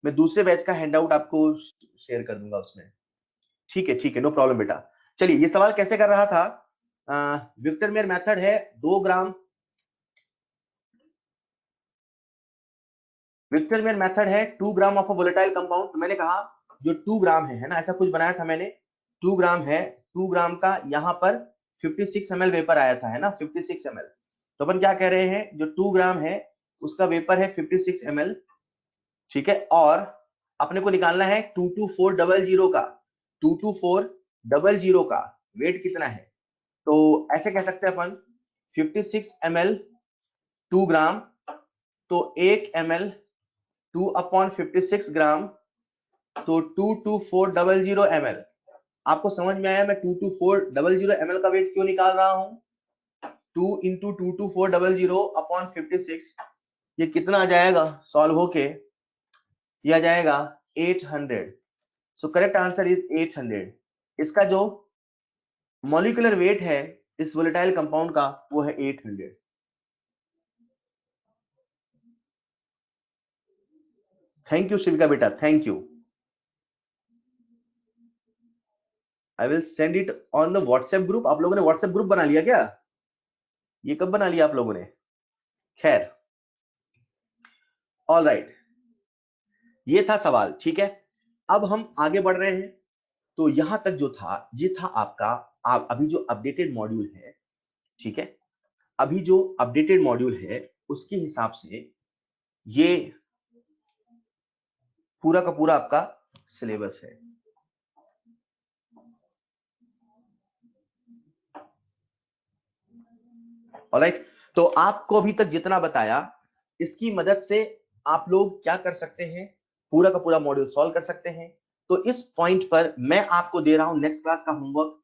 मैं दूसरे बैच का हैंडआउट आपको शेयर कर दूंगा उसमें, ठीक है, नो प्रॉब्लम बेटा। चलिए ये सवाल कैसे कर रहा था, विक्टर मेयर मेथड है 2 ग्राम, विक्टर मेयर मेथड है 2 ग्राम ऑफ अ वोलेटाइल कंपाउंड। तो मैंने कहा जो 2 ग्राम है ना, ऐसा कुछ बनाया था मैंने, 2 ग्राम है 2 ग्राम का यहाँ पर 56 ml वेपर आया था, है ना, 56 ml। तो अपन क्या कह रहे हैं, जो 2 ग्राम है उसका वेपर है 56 ml, ठीक है। और अपने को निकालना है 22400 का, 22400 का वेट कितना है। तो ऐसे कह सकते हैं अपन 56 ml 2 ग्राम, तो 1 ml 2/56 ग्राम, तो 22400 ml। आपको समझ में आया मैं 22400 ml का वेट क्यों निकाल रहा हूं। 2 इंटू 22400/56, ये कितना आ जाएगा सॉल्व होके, ये आ जाएगा 800। So correct answer is 800। इसका जो मॉलिक्यूलर वेट है इस वोलेटाइल कंपाउंड का वो है 800। थैंक यू शिविका बेटा, thank you. I will send it on the WhatsApp group. आप लोगों ने व्हाट्सएप ग्रुप बना लिया क्या, ये कब बना लिया आप लोगों ने। खैर, ऑल राइट, ये था सवाल, ठीक है। अब हम आगे बढ़ रहे हैं। तो यहां तक जो था ये था आपका अभी जो अपडेटेड मॉड्यूल है, ठीक है। अभी जो अपडेटेड मॉड्यूल है उसके हिसाब से ये पूरा का पूरा आपका सिलेबस है। ऑलराइट, तो आपको अभी तक जितना बताया इसकी मदद से आप लोग क्या कर सकते हैं, पूरा का पूरा मॉड्यूल सॉल्व कर सकते हैं। तो इस पॉइंट पर मैं आपको दे रहा हूं नेक्स्ट क्लास का होमवर्क,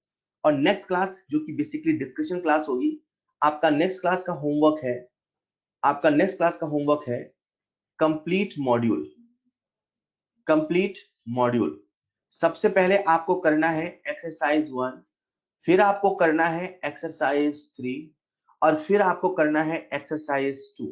और नेक्स्ट क्लास जो कि बेसिकली डिस्कशन क्लास होगी, आपका नेक्स्ट क्लास का होमवर्क है, आपका नेक्स्ट क्लास का होमवर्क है कंप्लीट मॉड्यूल। कंप्लीट मॉड्यूल सबसे पहले आपको करना है एक्सरसाइज 1, फिर आपको करना है एक्सरसाइज 3, और फिर आपको करना है एक्सरसाइज 2।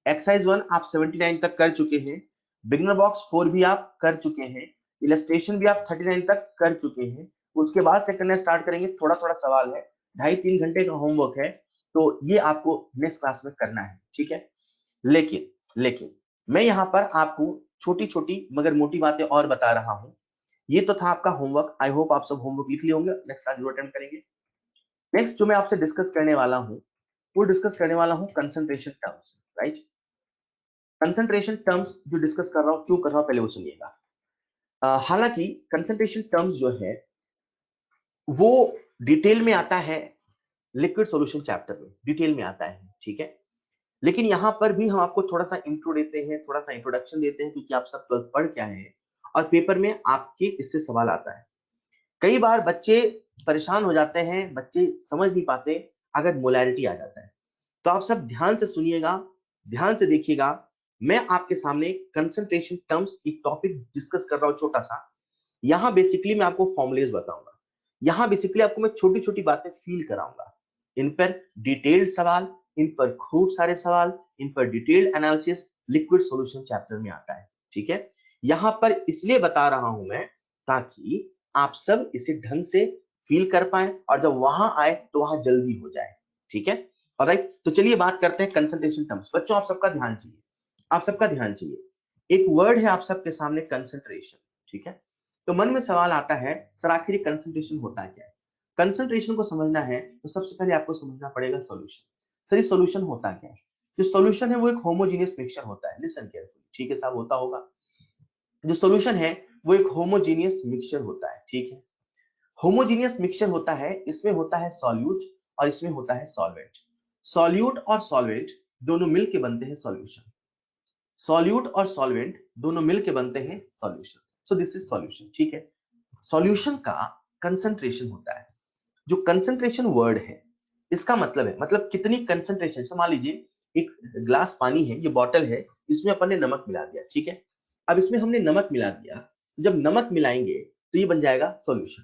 एक्सरसाइज 1 आप 79 तक कर चुके हैं, बिगिनर बॉक्स 4 भी आप कर चुके हैं, इलस्ट्रेशन भी आप 39 तक कर चुके हैं। उसके बाद से करना स्टार्ट करेंगे, थोड़ा थोड़ा सवाल है, 2.5-3 घंटे का होमवर्क है, तो ये आपको नेक्स्ट क्लास में करना है, ठीक है। लेकिन लेकिन मैं यहाँ पर आपको छोटी छोटी मगर मोटी बातें और बता रहा हूं। ये तो था आपका होमवर्क, आई होप आप सब होमवर्क लिख लिए होंगे, नेक्स्ट क्लास जरूर अटेम्प्ट करेंगे। नेक्स्ट जो मैं आपसे डिस्कस करने वाला हूं वो डिस्कस करने वाला हूं concentration terms, right. Concentration terms जो डिस्कस कर रहा हूं, क्यों कर रहा हूं पहले वो सुनिएगा। हालांकि कंसंट्रेशन टर्म्स जो है वो डिटेल में आता है लिक्विड सॉल्यूशन चैप्टर में, डिटेल में आता है, ठीक है। लेकिन यहां पर भी हम आपको थोड़ा सा इंट्रो देते हैं, थोड़ा सा इंट्रोडक्शन देते हैं, क्योंकि आप सब 12th पढ़ क्या है और पेपर में आपके इससे सवाल आता है। कई बार बच्चे परेशान हो जाते हैं, बच्चे समझ नहीं पाते अगर मोलैरिटी आ जाता है। तो आप सब ध्यान से सुनिएगा, ध्यान से देखिएगा। मैं आपके सामने कंसंट्रेशन टर्म्स एक टॉपिक डिस्कस कर रहा हूं छोटा सा। यहां बेसिकली मैं आपको फॉर्मुलेज बताऊंगा, यहां बेसिकली आपको मैं छोटी छोटी बातें फील कराऊंगा। इन पर डिटेल्ड सवाल, इन पर खूब सारे सवाल, इन पर detailed analysis liquid solution chapter में आता है, ठीक है। यहां पर इसलिए बता रहा हूं मैं ताकि आप सब इसे ढंग से फील कर पाए और जब वहां आए तो वहां जल्दी हो जाए, ठीक है। ऑलराइट, तो चलिए बात करते हैं कंसंट्रेशन टर्म्स। बच्चों आप सबका ध्यान चाहिए, आप सबका ध्यान चाहिए। एक वर्ड है आप सबके सामने कंसंट्रेशन, ठीक है। तो मन में सवाल आता है सर आखिर ये कंसंट्रेशन होता क्या है। कंसंट्रेशन को समझना है तो सबसे पहले आपको समझना पड़ेगा सॉल्यूशन। सर ये सॉल्यूशन होता क्या है। जो सॉल्यूशन है वो एक होमोजेनियस मिक्सचर होता है, लिसन केयरफुली, ठीक है साहब, होता होगा। जो सॉल्यूशन है वो एक होमोजेनियस मिक्सचर होता है, ठीक है। होमोजेनियस मिक्सचर होता है, इसमें होता है सॉल्यूट और इसमें होता है सॉल्वेंट। सॉल्यूट और सॉल्वेंट दोनों मिलके बनते हैं सॉल्यूशन, सॉल्यूट और सॉल्वेंट दोनों मिलके बनते हैं solution. So this is solution, ठीक है। सॉल्यूशन का कंसंट्रेशन होता है। जो कंसंट्रेशन वर्ड है इसका मतलब है, मतलब कितनी कंसंट्रेशन। so, मान लीजिए एक ग्लास पानी है, ये बॉटल है, इसमें अपन ने नमक मिला दिया, ठीक है। अब इसमें हमने नमक मिला दिया, जब नमक मिलाएंगे तो ये बन जाएगा सॉल्यूशन।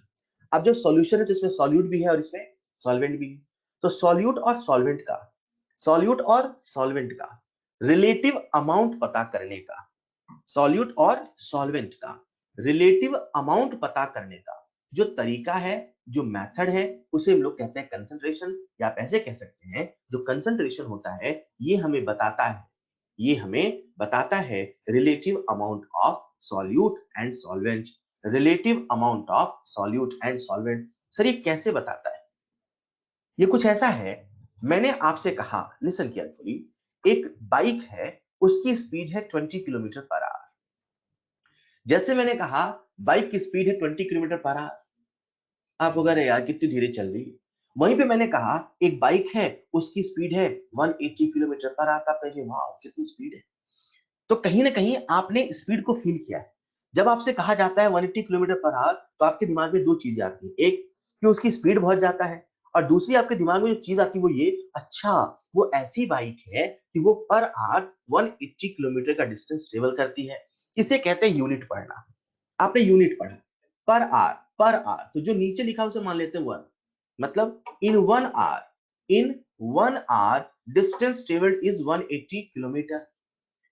अब जब सॉल्यूशन है तो इसमें सॉल्यूट भी है और इसमें सॉल्वेंट भी है। तो सॉल्यूट और सॉल्वेंट का, सॉल्यूट और सॉल्वेंट का रिलेटिव अमाउंट पता करने का, सॉल्यूट और सॉल्वेंट का रिलेटिव अमाउंट पता करने का जो तरीका है, जो मेथड है, उसे हम लोग कहते हैं कंसंट्रेशन। या आप ऐसे कह सकते हैं जो कंसंट्रेशन होता है ये हमें बताता है, ये हमें बताता है relative amount of solute and solvent, relative amount of solute and solvent. Sir ये कैसे बताता है? ये कुछ ऐसा है, मैंने आपसे कहा, लिसन केयरफुली, एक बाइक है, उसकी स्पीड है 20 किलोमीटर पर आवर। जैसे मैंने कहा बाइक की स्पीड है 20 किलोमीटर पर आवर, आप अगर यार कितनी धीरे चल रही है। वहीं पे मैंने कहा एक बाइक है, उसकी स्पीड है 180 किलोमीटर पर आवर। आप कहेंगे वाह कितनी स्पीड है। तो कहीं ना कहीं आपने स्पीड को फील किया है। जब आपसे कहा जाता है 180 किलोमीटर पर आवर, तो आपके दिमाग में दो चीजें आती हैं, एक कि उसकी स्पीड बहुत ज्यादा है, और दूसरी आपके दिमाग में जो चीज आती है वो ये, अच्छा वो ऐसी बाइक है कि वो पर आवर 180 किलोमीटर का डिस्टेंस ट्रेवल करती है। इसे कहते हैं यूनिट पढ़ना। आपने यूनिट पढ़ा, पर आवर, पर आवर, तो जो नीचे लिखा उसे मान लेते हैं 1, मतलब in 1 hour distance travelled is 180 kilometre.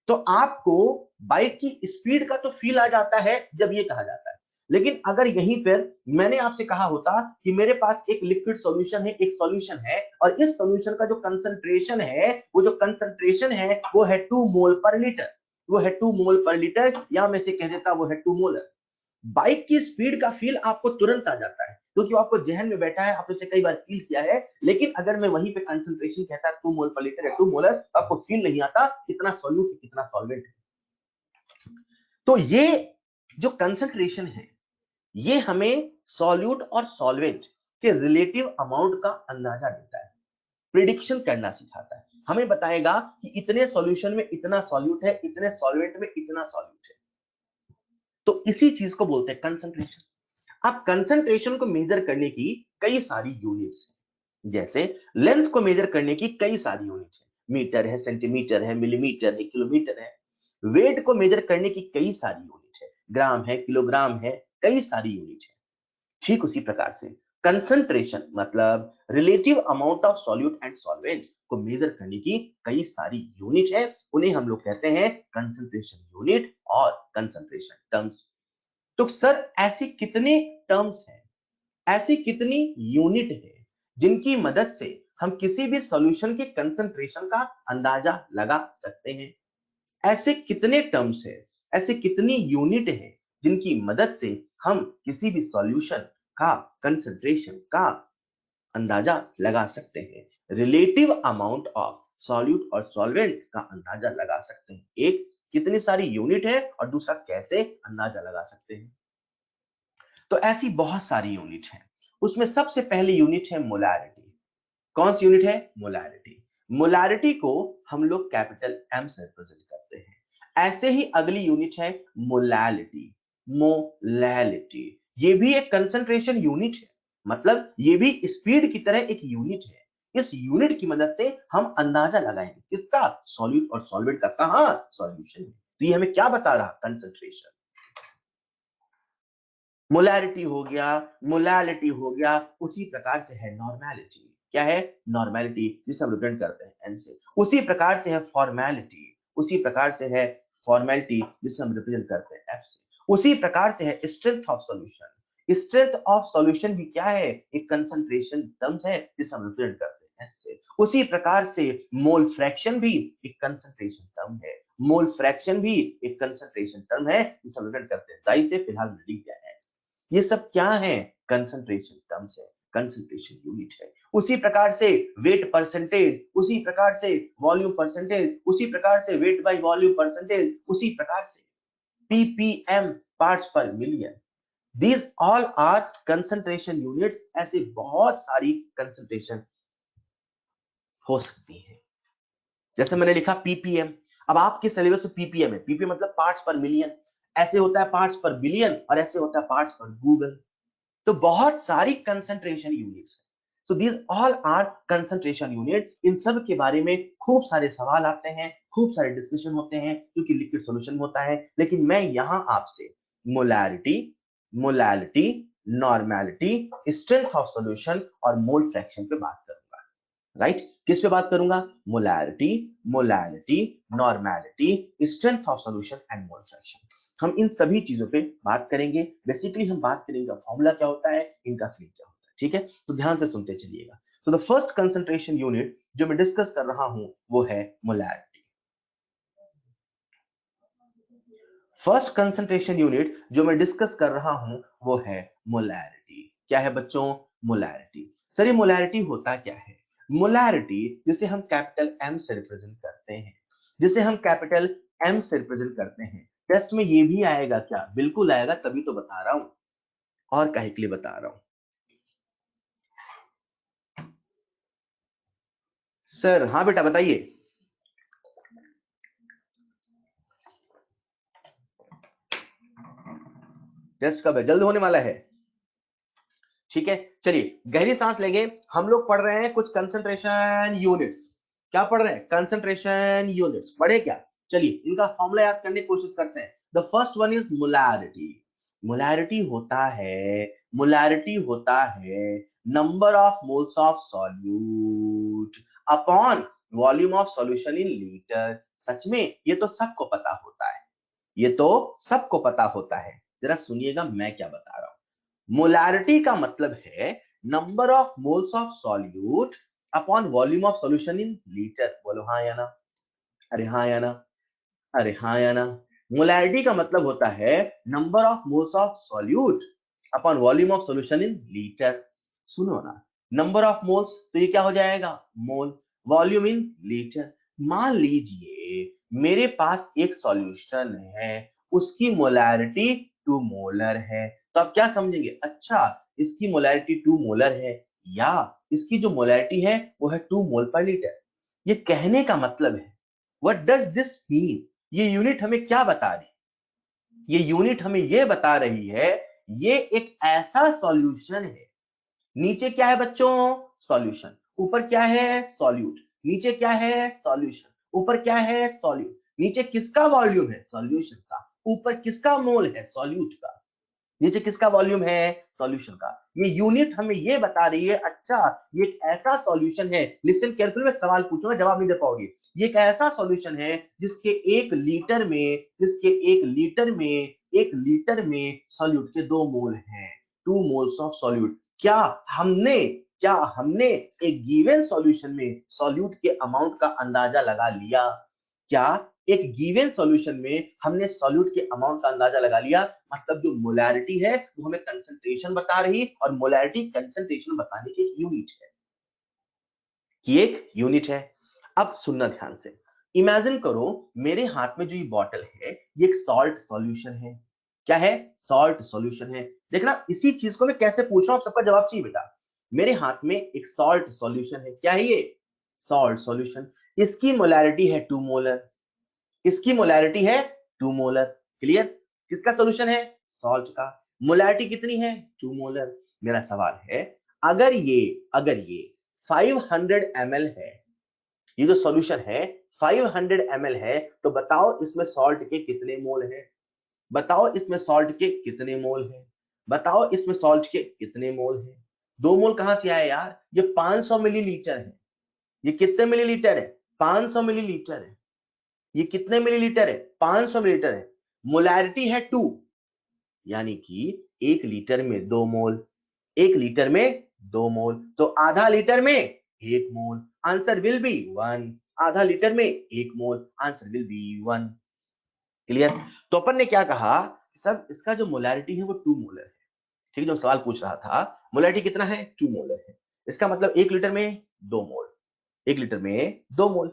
तो आपको बाइक की स्पीड का तो फील आ जाता है जब ये कहा जाता है। लेकिन अगर यहीं पर मैंने आपसे कहा होता कि मेरे पास एक लिक्विड सॉल्यूशन है, एक सॉल्यूशन है, और इस सॉल्यूशन का जो कंसंट्रेशन है, वो जो कंसंट्रेशन है वो है 2 मोल पर लीटर, वो है 2 मोल पर लीटर, या मैं से कह देता वो है 2 मोलर। बाइक की स्पीड का फील आपको तुरंत आ जाता है क्योंकि आपको जहन में बैठा है, आपने इसे कई बार फील किया है। लेकिन अगर मैं वहीं पे कंसंट्रेशन कहता है 2 मोल पर लीटर या 2 मोलर, तो आपको फील नहीं आता कितना सॉल्यूट है, कितना सॉल्वेंट है। तो ये जो कंसंट्रेशन है, ये हमें सॉल्यूट और सॉल्वेंट के रिलेटिव अमाउंट का अंदाजा देता है, प्रिडिक्शन करना सिखाता है। हमें बताएगा कि इतने सॉल्यूशन में इतना सॉल्यूट है, इतने सॉल्वेंट में इतना सॉल्यूट है। तो इसी चीज को बोलते हैं कंसंट्रेशन। अब कंसंट्रेशन को मेजर करने की कई सारी यूनिट्स हैं। जैसे लेंथ को मेजर करने की कई सारी यूनिट है, मीटर है, सेंटीमीटर है, मिलीमीटर है, किलोमीटर है। वेट को मेजर करने की कई सारी यूनिट है, ग्राम है, किलोग्राम है, कई सारी यूनिट है। ठीक उसी प्रकार से कंसंट्रेशन मतलब relative amount of solute and solvent को मेजर करने की कई सारी यूनिट है, उन्हें हम लोग कहते हैं कंसंट्रेशन यूनिट और कंसंट्रेशन टर्म्स। तो सर ऐसी कितने टर्म्स हैं, ऐसी कितनी यूनिट है जिनकी मदद से हम किसी भी सॉल्यूशन के कंसंट्रेशन का अंदाजा लगा सकते हैं? ऐसे कितने टर्म्स है, ऐसे कितनी यूनिट है जिनकी मदद से हम किसी भी सॉल्यूशन का कंसंट्रेशन का अंदाजा लगा सकते हैं, रिलेटिव अमाउंट ऑफ सॉल्यूट और सॉल्वेंट का अंदाजा लगा सकते हैं? एक कितनी सारी यूनिट है और दूसरा कैसे अंदाजा लगा सकते हैं? तो ऐसी बहुत सारी यूनिट है, उसमें सबसे पहली यूनिट है मोलैरिटी। कौन सी यूनिट है? मोलैरिटी। मोलैरिटी को हम लोग कैपिटल एम से रिप्रेजेंट करते हैं। ऐसे ही अगली यूनिट है मोलैलिटी। मोलैलिटी ये भी एक कंसंट्रेशन यूनिट है, मतलब ये भी स्पीड की तरह एक यूनिट है। इस यूनिट की मदद से हम अंदाजा लगाएंगे किसका? सॉल्यूट और सॉल्वेंट का। कहां? सॉल्यूशन में। तो ये हमें क्या बता रहा? कंसंट्रेशन। मोलैरिटी हो गया, मोलैलिटी हो गया, उसी प्रकार से है नॉर्मेलिटी। क्या है? नॉर्मेलिटी, जिसे हम रिप्रेजेंट करते हैं एन से। उसी प्रकार से है फॉर्मेलिटी, उसी प्रकार से है फॉर्मेलिटी जिसे हम रिप्रेजेंट करते हैं एफ से। उसी प्रकार से है strength of solution. Strength of solution भी क्या है? एक कंसंट्रेशन टर्म्स है जिसे हम रिप्रेजेंट करते हैं एस से। उसी प्रकार से मोल फ्रैक्शन भी एक कंसंट्रेशन टर्म है। मोल फ्रैक्शन भी एक कंसंट्रेशन टर्म है जिसे हम रिप्रेजेंट करते हैं जाई से। फिलहाल रीडिंग क्या है? ये सब क्या है? कंसंट्रेशन टर्म्स है, कंसंट्रेशन यूनिट है। उसी प्रकार से वेट परसेंटेज, उसी प्रकार से वॉल्यूम परसेंटेज, उसी प्रकार से वेट बाय वॉल्यूम परसेंटेज, उसी प्रकार से ppm, parts per million. These all are concentration units. ऐसे बहुत सारी कंसंट्रेशन हो सकती है। जैसे मैंने लिखा पीपीएम, अब आपके सिलेबस में पीपीएम है, पीपीएम मतलब पार्ट्स पर मिलियन। ऐसे होता है पार्ट्स पर बिलियन, और ऐसे होता है पार्ट्स पर गूगल। तो बहुत सारी कंसंट्रेशन यूनिट्स हैं। So these all are concentration unit. इन सब के बारे में खूब सारे सवाल आते हैं, खूब सारे डिस्कशन होते हैं क्योंकि लिक्विड सॉल्यूशन होता है। लेकिन मैं यहां आपसे molarity, molality, normality, strength of solution और मोल फ्रैक्शन पे बात करूंगा। राइट? किस पे बात करूंगा? Molarity, molality, normality, strength of solution and mole fraction. हम इन सभी चीजों पे बात करेंगे। बेसिकली हम बात करेंगे फॉर्मूला क्या होता है, इनका फील क्या होता है। ठीक है, तो ध्यान से सुनते चलिएगा। तो द फर्स्ट कंसंट्रेशन यूनिट जो मैं डिस्कस कर रहा हूं वो है मोलैरिटी। फर्स्ट कंसंट्रेशन यूनिट जो मैं डिस्कस कर रहा हूं वो है मोलैरिटी। क्या है बच्चों? मोलैरिटी। सर ये मोलैरिटी होता क्या है? मोलैरिटी जिसे हम कैपिटल एम से रिप्रेजेंट करते हैं, जिसे हम कैपिटल एम से रिप्रेजेंट करते हैं। टेस्ट में ये भी आएगा क्या? बिल्कुल आएगा, तभी तो बता रहा हूं, और कहे के लिए बता रहा हूं। सर हाँ बेटा बताइए। टेस्ट कब है? जल्द होने वाला है। ठीक है, चलिए गहरी सांस लेंगे। हम लोग पढ़ रहे हैं कुछ कंसंट्रेशन यूनिट्स। क्या पढ़ रहे हैं? Concentration units. पढ़े क्या? चलिए इनका फॉर्मूला याद करने की कोशिश करते हैं। The first one is molarity. Molarity होता है, मोलैरिटी होता है number of moles of solute upon volume of solution in litre. सच में ये तो सबको पता होता है, ये तो सबको पता होता है। जरा सुनिएगा मैं क्या बता रहा हूं। मोलैरिटी का मतलब है number of moles of solute upon volume of solution in litre. बोलो हाँ या ना? अरे हाँ या ना? अरे हाँ या ना? मोलैरिटी का मतलब होता है number of moles of solute upon volume of solution in litre. सुनो ना, नंबर ऑफ मोल्स तो ये क्या हो जाएगा? मोल। Volume in litre. मान लीजिए मेरे पास एक सॉल्यूशन है, उसकी मोलैरिटी 2 मोलर है, तो आप क्या समझेंगे? अच्छा इसकी मोलैरिटी 2 मोलर है, या इसकी जो मोलैरिटी है वो है 2 मोल पर लीटर। ये कहने का मतलब है, व्हाट डज दिस मीन? ये यूनिट हमें क्या बता रही? ये यूनिट हमें ये बता रही है, ये एक ऐसा सॉल्यूशन है। नीचे क्या है बच्चों? सॉल्यूशन। ऊपर क्या है? सॉल्यूट। नीचे क्या है? सॉल्यूशन। ऊपर क्या है? सॉल्यूट। नीचे किसका वॉल्यूम है? सॉल्यूशन का। ऊपर किसका मोल है? सॉल्यूट का। नीचे किसका वॉल्यूम है? सॉल्यूशन का। ये यूनिट हमें ये बता रही है, अच्छा ये एक ऐसा सॉल्यूशन है। लिसन केयरफुली, मैं सवाल पूछूंगा जवाब नहीं दे पाओगे। ये एक ऐसा सॉल्यूशन है जिसके एक लीटर में सॉल्यूट के 2 मोल हैं, 2 मोल्स ऑफ सॉल्यूट। क्या हमने क्या हमने एक गिवन सॉल्यूशन में सॉल्यूट के अमाउंट का अंदाजा लगा लिया? क्या एक गिवन सॉल्यूशन में हमने सॉल्यूट के अमाउंट का अंदाजा लगा लिया? मतलब जो मोलैरिटी है वो हमें कंसंट्रेशन बता रही, और मोलैरिटी कंसंट्रेशन बताने की एक यूनिट है, कि एक यूनिट है। अब सुनना ध्यान से। इमेजिन करो मेरे हाथ में जो ये बॉटल है ये एक सॉल्ट सॉल्यूशन है। क्या है? सॉल्ट सॉल्यूशन है। देखना इसी चीज को मैं कैसे पूछ रहा हूं, सबका जवाब चाहिए बेटा। मेरे हाथ में एक सॉल्ट सॉल्यूशन है। क्या है ये? Salt solution. इसकी मोलैरिटी है 2 मोलर। इसकी मोलैरिटी है 2 मोलर। क्लियर? किसका सॉल्यूशन है? सॉल्ट का। मोलैरिटी कितनी है? 2 मोलर। मेरा सवाल है, अगर ये 500 ml है, ये जो सॉल्यूशन है 500 ml है, तो बताओ इसमें सॉल्ट के कितने मोल हैं? बताओ इसमें सॉल्ट के कितने मोल हैं? बताओ इसमें सॉल्ट के कितने मोल हैं? 2 मोल कहां से आए यार? ये 500 मिलीलीटर है। ये कितने मिलीलीटर है? 500 मिलीलीटर है। ये कितने मिलीलीटर है? 500 मिलीलीटर है। मोलैरिटी है 2, यानी कि 1 लीटर में 2 मोल। 1 लीटर में 2 मोल, तो आधा लीटर में 1 मोल। Answer will be 1। आधा लीटर में 1 मोल, आंसर विल बी 1। क्लियर? तो अपन ने क्या कहा? सब इसका जो मोलैरिटी है वो 2 मोलर है। ठीक है, जो सवाल पूछ रहा था मोलैरिटी कितना है? 2 मोलर है। इसका मतलब 1 लीटर में 2 मोल। 1 लीटर में 2 मोल।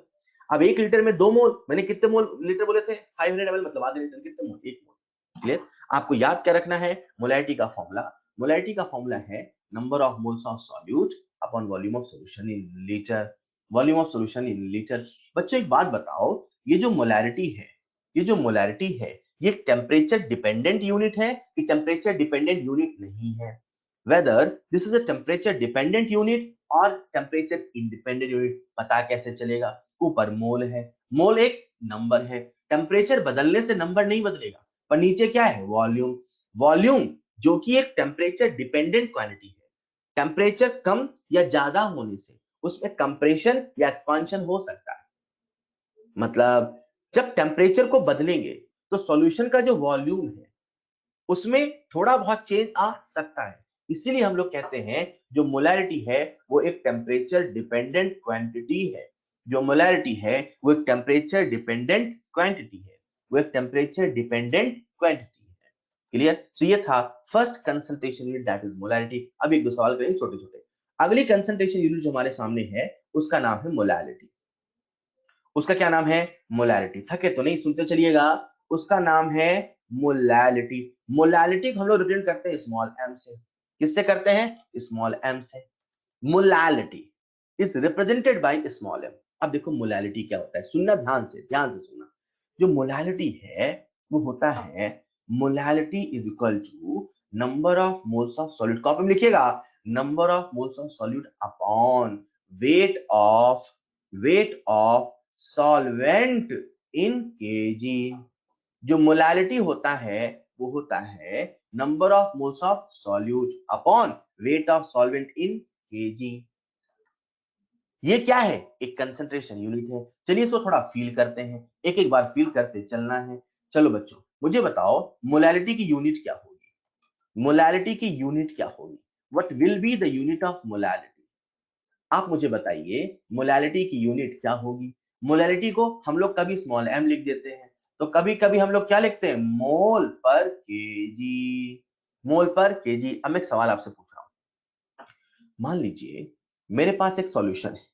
अब 1 लीटर में 2 मोल, मैंने कितने मोल लीटर बोले थे? 500 ml, मतलब आधे लीटर कितने मोल? 1 मोल। क्लियर? आपको याद क्या रखना है? मोलैरिटी का फॉर्मूला। मोलैरिटी का फॉर्मूला है number of moles of solute upon volume of solution in litre. Volume of solution in litre. बच्चों एक बात बताओ, ये जो मोलैरिटी है, ये जो मोलैरिटी है, ये टेम्परेचर डिपेंडेंट यूनिट है कि टेम्परेचर डिपेंडेंट यूनिट नहीं है? whether this is a temperature dependent unit और temperature independent unit, पता कैसे चलेगा? ऊपर मोल है, मोल एक नंबर है, टेम्परेचर बदलने से नंबर नहीं बदलेगा। पर नीचे क्या है? वॉल्यूम। वॉल्यूम जो कि एक टेम्परेचर डिपेंडेंट क्वांटिटी है। टेम्परेचर कम या ज्यादा होने से उसमें कंप्रेशन या एक्सपांशन हो सकता है। मतलब जब टेम्परेचर को बदलेंगे तो सॉल्यूशन का जो वॉल्यूम है उसमें थोड़ा बहुत चेंज आ सकता है। इसीलिए हम लोग कहते हैं जो मोलैरिटी है वो एक टेम्परेचर डिपेंडेंट क्वांटिटी है। जो मोलैरिटी है वो एक टेम्परेचर डिपेंडेंट क्वांटिटी है। वो एक टेम्परेचर डिपेंडेंट क्वांटिटी है। क्लियर? तो ये था first concentration unit, that is molality. अब एक दो सवाल करेंगे छोटे छोटे। अगली कंसंट्रेशन यूनिट जो हमारे सामने है उसका नाम है मोलैलिटी। उसका क्या नाम है? मोलैलिटी। थके तो नहीं, सुनते चलिएगा। उसका नाम है मोलैलिटी। मोलैलिटी को हम लोग रिप्रेजेंट करते हैं स्मॉल एम से। किससे करते हैं? स्मॉल एम से। Molality is represented by small m. अब देखो मोलैलिटी क्या होता है, सुनना ध्यान से सुनना। जो मोलैलिटी है वो होता है, molality is equal to number of moles of solute. Copy में लिखिएगा, number of moles of solute upon weight of solvent in KG. जो मोलैलिटी होता है वो होता है number of moles of solute upon weight of solvent in KG. ये क्या है? एक कंसंट्रेशन यूनिट है। चलिए इसको थोड़ा फील करते हैं, एक एक बार फील करते चलना है। चलो बच्चों मुझे बताओ मोलैलिटी की यूनिट क्या होगी? मोलैलिटी की यूनिट क्या होगी? What will be the unit of molality? आप मुझे बताइए मोलैलिटी की यूनिट क्या होगी? मोलैलिटी को हम लोग कभी स्मॉल एम लिख देते हैं, तो कभी कभी हम लोग क्या लिखते हैं? मोल पर केजी। मोल पर केजी। अब मैं एक सवाल आपसे पूछ रहा हूं, मान लीजिए मेरे पास एक सॉल्यूशन है,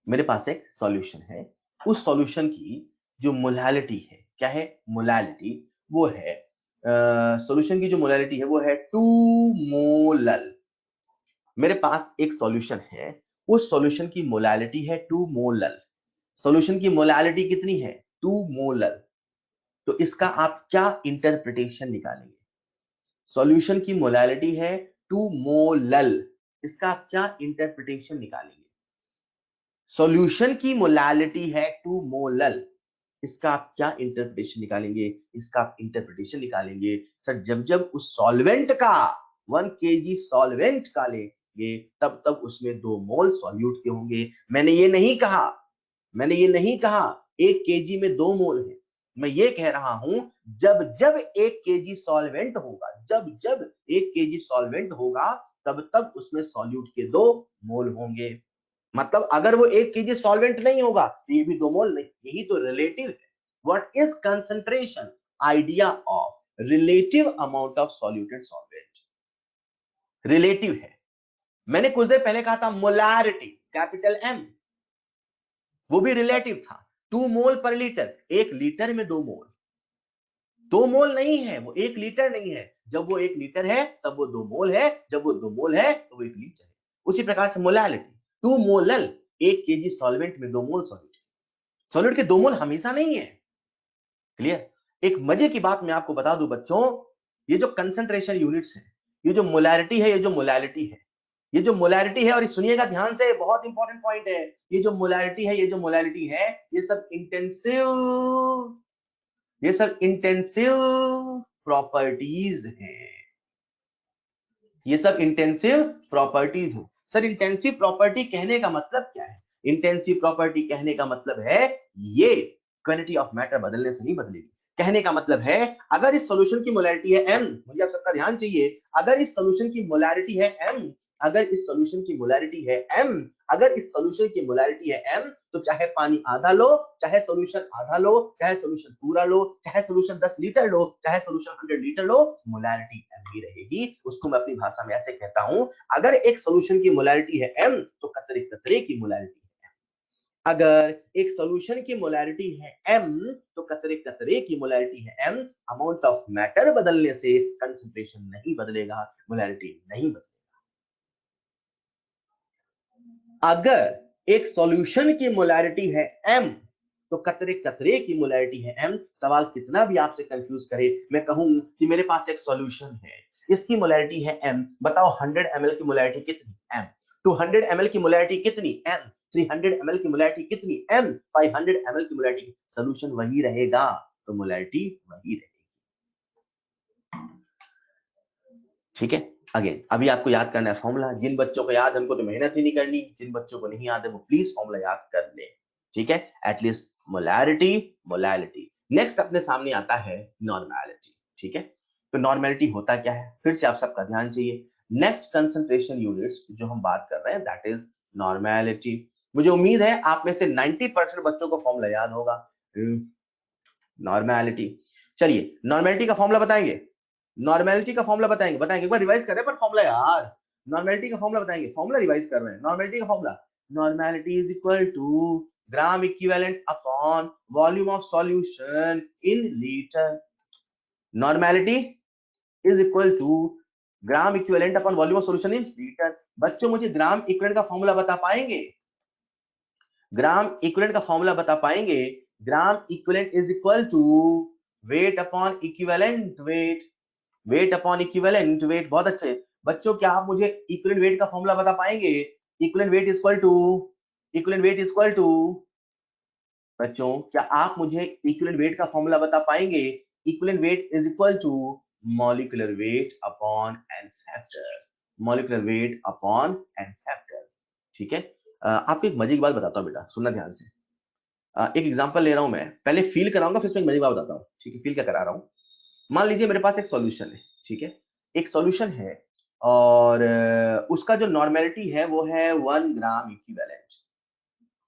मेरे पास एक सॉल्यूशन है। उस सॉल्यूशन की जो मोलैलिटी है, क्या है? मोलैलिटी वो है, सॉल्यूशन की जो मोलैलिटी है वो है 2 मोलल। मेरे पास एक सॉल्यूशन है, उस सॉल्यूशन की मोलैलिटी है 2 मोलल। सॉल्यूशन की मोलैलिटी कितनी है? 2 मोलल। तो इसका आप क्या इंटरप्रिटेशन निकालेंगे? सॉल्यूशन की मोलैलिटी है 2 मोलल, इसका आप क्या इंटरप्रिटेशन निकालेंगे? सॉल्यूशन की मोलैलिटी है 2 मोलल, इसका आप क्या इंटरप्रिटेशन निकालेंगे? इसका आप इंटरप्रिटेशन निकालेंगे सर, जब जब उस सॉल्वेंट का 1 केजी सॉल्वेंट का लेंगे तब तब उसमें 2 मोल सॉल्यूट के होंगे। मैंने ये नहीं कहा 1 केजी में 2 मोल है। मैं ये कह रहा हूं जब जब 1 केजी सॉल्वेंट होगा, जब जब 1 केजी सॉल्वेंट होगा तब तब उसमें सॉल्यूट के 2 मोल होंगे। मतलब अगर वो 1 केजी सॉल्वेंट नहीं होगा तो ये भी 2 मोल नहीं। यही तो रिलेटिव है। What is concentration? Idea of relative amount of soluted solvent. Relative है। मैंने कुछ देर पहले कहा था मोलैरिटी, कैपिटल एम, वो भी रिलेटिव था। 2 मोल पर लीटर, 1 लीटर में 2 मोल। 2 मोल नहीं है, वो 1 लीटर नहीं है। जब वो 1 लीटर है तब वो 2 मोल है, जब वो 2 मोल है तो वो 1 लीटर है। उसी प्रकार से मोलैलिटी 2 मोलल, 1 केजी सॉल्वेंट में 2 मोल सॉल्यूट। सॉल्यूट के 2 मोल हमेशा नहीं है। क्लियर? एक मजे की बात मैं आपको बता दूं बच्चों, ये जो कंसंट्रेशन यूनिट्स है, ये जो मोलैरिटी है, ये जो मोलैलिटी है, ये जो मोलैरिटी है, और सुनिएगा ध्यान से, बहुत इंपॉर्टेंट पॉइंट है। ये जो मोलैरिटी है, ये जो मोलैलिटी है, ये सब इंटेंसिव प्रॉपर्टीज हैं। ये सब इंटेंसिव प्रॉपर्टीज हैं। सर इंटेंसिव प्रॉपर्टी कहने का मतलब क्या है? इंटेंसिव प्रॉपर्टी कहने का मतलब है ये क्वांटिटी ऑफ मैटर बदलने से नहीं बदलेगी। कहने का मतलब है अगर इस सॉल्यूशन की मोलैरिटी है m, मुझे आप सबका ध्यान चाहिए, अगर इस सॉल्यूशन की मोलैरिटी है m, अगर इस सॉल्यूशन की मोलैरिटी है m, अगर इस सॉल्यूशन की मोलैरिटी है m, तो चाहे पानी आधा लो, चाहे सॉल्यूशन आधा लो, चाहे सॉल्यूशन पूरा लो, चाहे सॉल्यूशन 10 लीटर लो, चाहे सॉल्यूशन 100 लीटर लो, मोलैरिटी m ही रहेगी। उसको मैं अपनी भाषा में ऐसे कहता हूं, अगर एक सॉल्यूशन की मोलैरिटी है m, तो कतरे कतरे की मोलैरिटी, अगर एक सॉल्यूशन की मोलैरिटी है m, तो कतरे कतरे की मोलैरिटी है m। अमाउंट ऑफ मैटर बदलने से कंसंट्रेशन नहीं बदलेगा, मोलैरिटी नहीं बदलेगा। अगर एक सॉल्यूशन की मोलैरिटी है m, तो कतरे कतरे की मोलैरिटी है m। सवाल कितना भी आपसे कंफ्यूज करे, मैं कहूं कि मेरे पास एक सॉल्यूशन है, इसकी मोलैरिटी है m, बताओ 100 ml की मोलैरिटी कितनी? m। 200 ml की मोलैरिटी कितनी? m। 300 ml की मोलैरिटी कितनी? m। 500 ml की मोलैरिटी, सॉल्यूशन वही रहेगा, तो मोलैरिटी वही रहेगी। ठीक है? अगेन अभी आपको याद करना है फॉर्मूला। जिन बच्चों को याद है उनको तो मेहनत ही नहीं करनी, जिन बच्चों को नहीं याद है वो प्लीज फॉर्मूला याद कर ले। ठीक है? At least molarity, molality. नेक्स्ट अपने सामने आता है नॉर्मैलिटी। ठीक है? तो नॉर्मैलिटी होता क्या है, फिर से आप सबका ध्यान चाहिए। नेक्स्ट कंसंट्रेशन यूनिट्स जो हम बात कर रहे हैं दैट इज नॉर्मैलिटी। मुझे उम्मीद है आप में से 90% बच्चों को फॉर्मूला याद होगा। नॉर्मैलिटी, चलिए नॉर्मैलिटी का फॉर्मूला बताएंगे। नॉर्मेलिटी का फॉर्मूला बताएंगे एक बार रिवाइज कर रहे हैं पर फॉर्मूला यार, नॉर्मेलिटी का फॉर्मूला बताएंगे, फॉर्मूला रिवाइज कर रहे हैं, नॉर्मेलिटी का formula, normality is equal to gram equivalent upon volume of solution in litre, normality is equal to gram equivalent upon volume of solution in litre. बच्चों मुझे gram equivalent का formula बता पाएंगे, gram equivalent का formula बता पाएंगे? Gram equivalent is equal to weight upon equivalent weight, weight upon equivalent weight. बहुत अच्छे बच्चों, क्या आप मुझे इक्विवेलेंट वेट का फॉर्मूला बता पाएंगे? Equivalent weight is equal to, equivalent weight is equal to, बच्चों क्या आप मुझे इक्विवेलेंट वेट का फॉर्मूला बता पाएंगे? Equivalent weight is equal to molecular weight upon n factor, molecular weight upon n factor. ठीक है, आपको एक मजे की बात बताता हूं बेटा, सुनना ध्यान से। एक एग्जांपल ले रहा हूं, मैं पहले फील कराऊंगा फिर इसमें एक मजे की बात बताता हूं। ठीक है, फील क्या करा रहा हूं, मान लीजिए मेरे पास एक सॉल्यूशन है, ठीक है, एक सॉल्यूशन है और उसका जो नॉर्मेलिटी है वो है 1 ग्राम इक्विवेलेंट,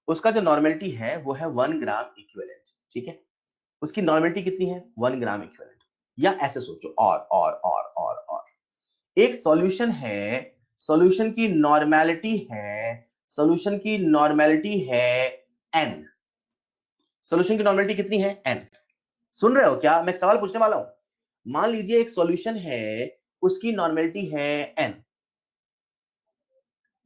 उसका जो नॉर्मेलिटी है वो है 1 ग्राम इक्विवेलेंट। ठीक है, उसकी नॉर्मेलिटी कितनी है? 1 ग्राम इक्विवेलेंट। या ऐसे सोचो, और एक सॉल्यूशन है, सॉल्यूशन की नॉर्मेलिटी है, सॉल्यूशन की नॉर्मेलिटी है n, सॉल्यूशन की नॉर्मेलिटी कितनी है? n। सुन रहे हो क्या? मैं एक सवाल पूछने वाला हूं। मान लीजिए एक सॉल्यूशन है, उसकी नॉर्मेलिटी है n,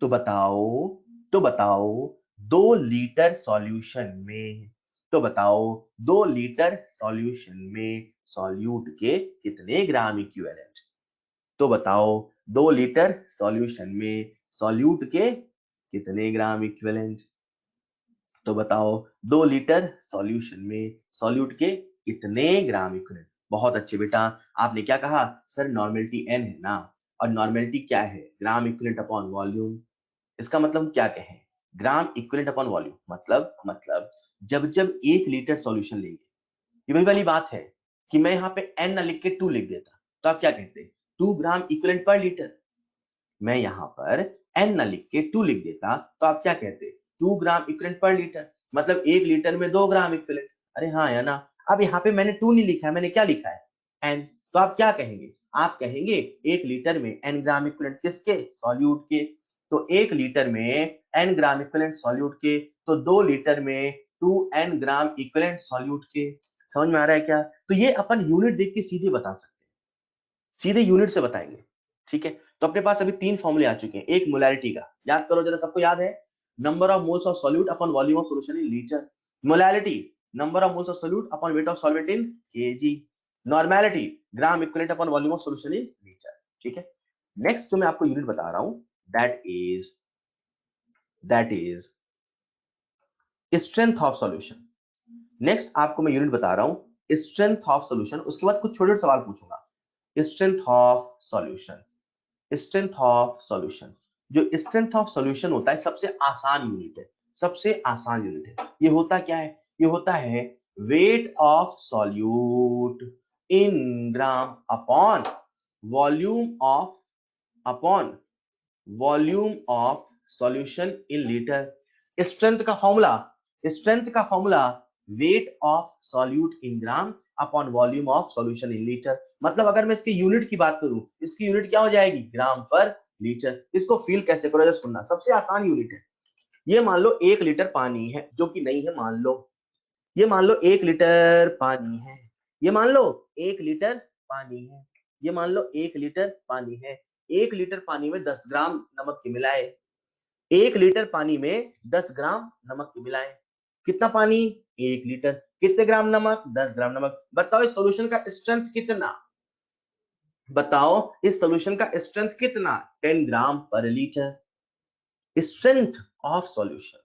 तो बताओ, तो बताओ 2 लीटर सॉल्यूशन में, तो बताओ 2 लीटर सॉल्यूशन में सॉल्यूट के कितने ग्राम इक्विवेलेंट? तो बताओ 2 लीटर सॉल्यूशन में सॉल्यूट के कितने ग्राम इक्विवेलेंट? तो बताओ 2 लीटर सॉल्यूशन में सॉल्यूट के कितने ग्राम इक्विवेलेंट? बहुत अच्छे बेटा, आपने क्या कहा? सर नॉर्मेलिटी n है ना, और नॉर्मेलिटी क्या है? Gram equivalent upon volume. इसका मतलब हम क्या कहें? ग्राम इक्विवेलेंट अपॉन वॉल्यूम, मतलब जब जब 1 लीटर सॉल्यूशन लेंगे, ये वही वाली बात है कि मैं यहाँ पे n ना लिख के 2 लिख देता, तो आप क्या कहते? 2 ग्राम इक्विवेलेंट पर लीटर। मैं यहाँ पर n ना लिख के 2 लिख देता, तो आप क्या कहते? 2 ग्राम इक्विवेलेंट पर लीटर, मतलब 1 लीटर में 2 ग्राम इक्विवेलेंट। अरे हाँ है ना। अब यहाँ पे मैंने 2 नहीं लिखा है, मैंने क्या लिखा है? n। तो आप क्या कहेंगे? आप कहेंगे 1 लीटर में n ग्राम इक्विवेलेंट किसके? सॉल्यूट के। तो 1 लीटर में n ग्राम इक्विवेलेंट सॉल्यूट के, तो 2 लीटर में 2n ग्राम इक्विवेलेंट सॉल्यूट के। समझ में आ रहा है क्या? तो ये अपन यूनिट देख के सीधे बता सकते हैं, सीधे यूनिट से बताएंगे। ठीक है, तो अपने पास अभी 3 फॉर्मूले आ चुके हैं। एक मोलैरिटी का, याद करो जरा, सबको याद है? Number of moles of solute upon volume of solution in litre. Molarity, number of moles of solute upon weight of solvent in KG. Normality, gram equivalent upon volume of solution in litre. ठीक है, next जो मैं आपको unit बता रहा हूं, that is strength of solution. Next आपको मैं यूनिट बता रहा हूं स्ट्रेंथ ऑफ सॉल्यूशन, उसके बाद कुछ छोटे छोटे सवाल पूछूंगा। Strength of solution, strength of solution, जो स्ट्रेंथ ऑफ सॉल्यूशन होता है सबसे आसान यूनिट है, सबसे आसान यूनिट है। ये होता क्या है? ये होता है wait of solute in gram upon volume of, upon volume of solution in litre. Strength का फॉर्मूला, स्ट्रेंथ का formula wait of solute in gram upon volume of solution in litre. मतलब अगर मैं इसकी यूनिट की बात करूं, इसकी यूनिट क्या हो जाएगी? ग्राम पर लीटर। इसको फील कैसे करो, जरा सुनना, सबसे आसान यूनिट है। ये मान लो 1 लीटर पानी है, जो कि नहीं है, मान लो ये मान लो 1 लीटर पानी है, ये मान लो 1 लीटर पानी है, ये मान लो 1 लीटर पानी है। 1 लीटर पानी में 10 ग्राम नमक के मिलाए, 1 लीटर पानी में 10 ग्राम नमक के मिलाए। कितना पानी? 1 लीटर। कितने ग्राम नमक? 10 ग्राम नमक। बताओ इस सॉल्यूशन का स्ट्रेंथ कितना? बताओ इस सॉल्यूशन का स्ट्रेंथ कितना? 10 ग्राम per litre. Strength of solution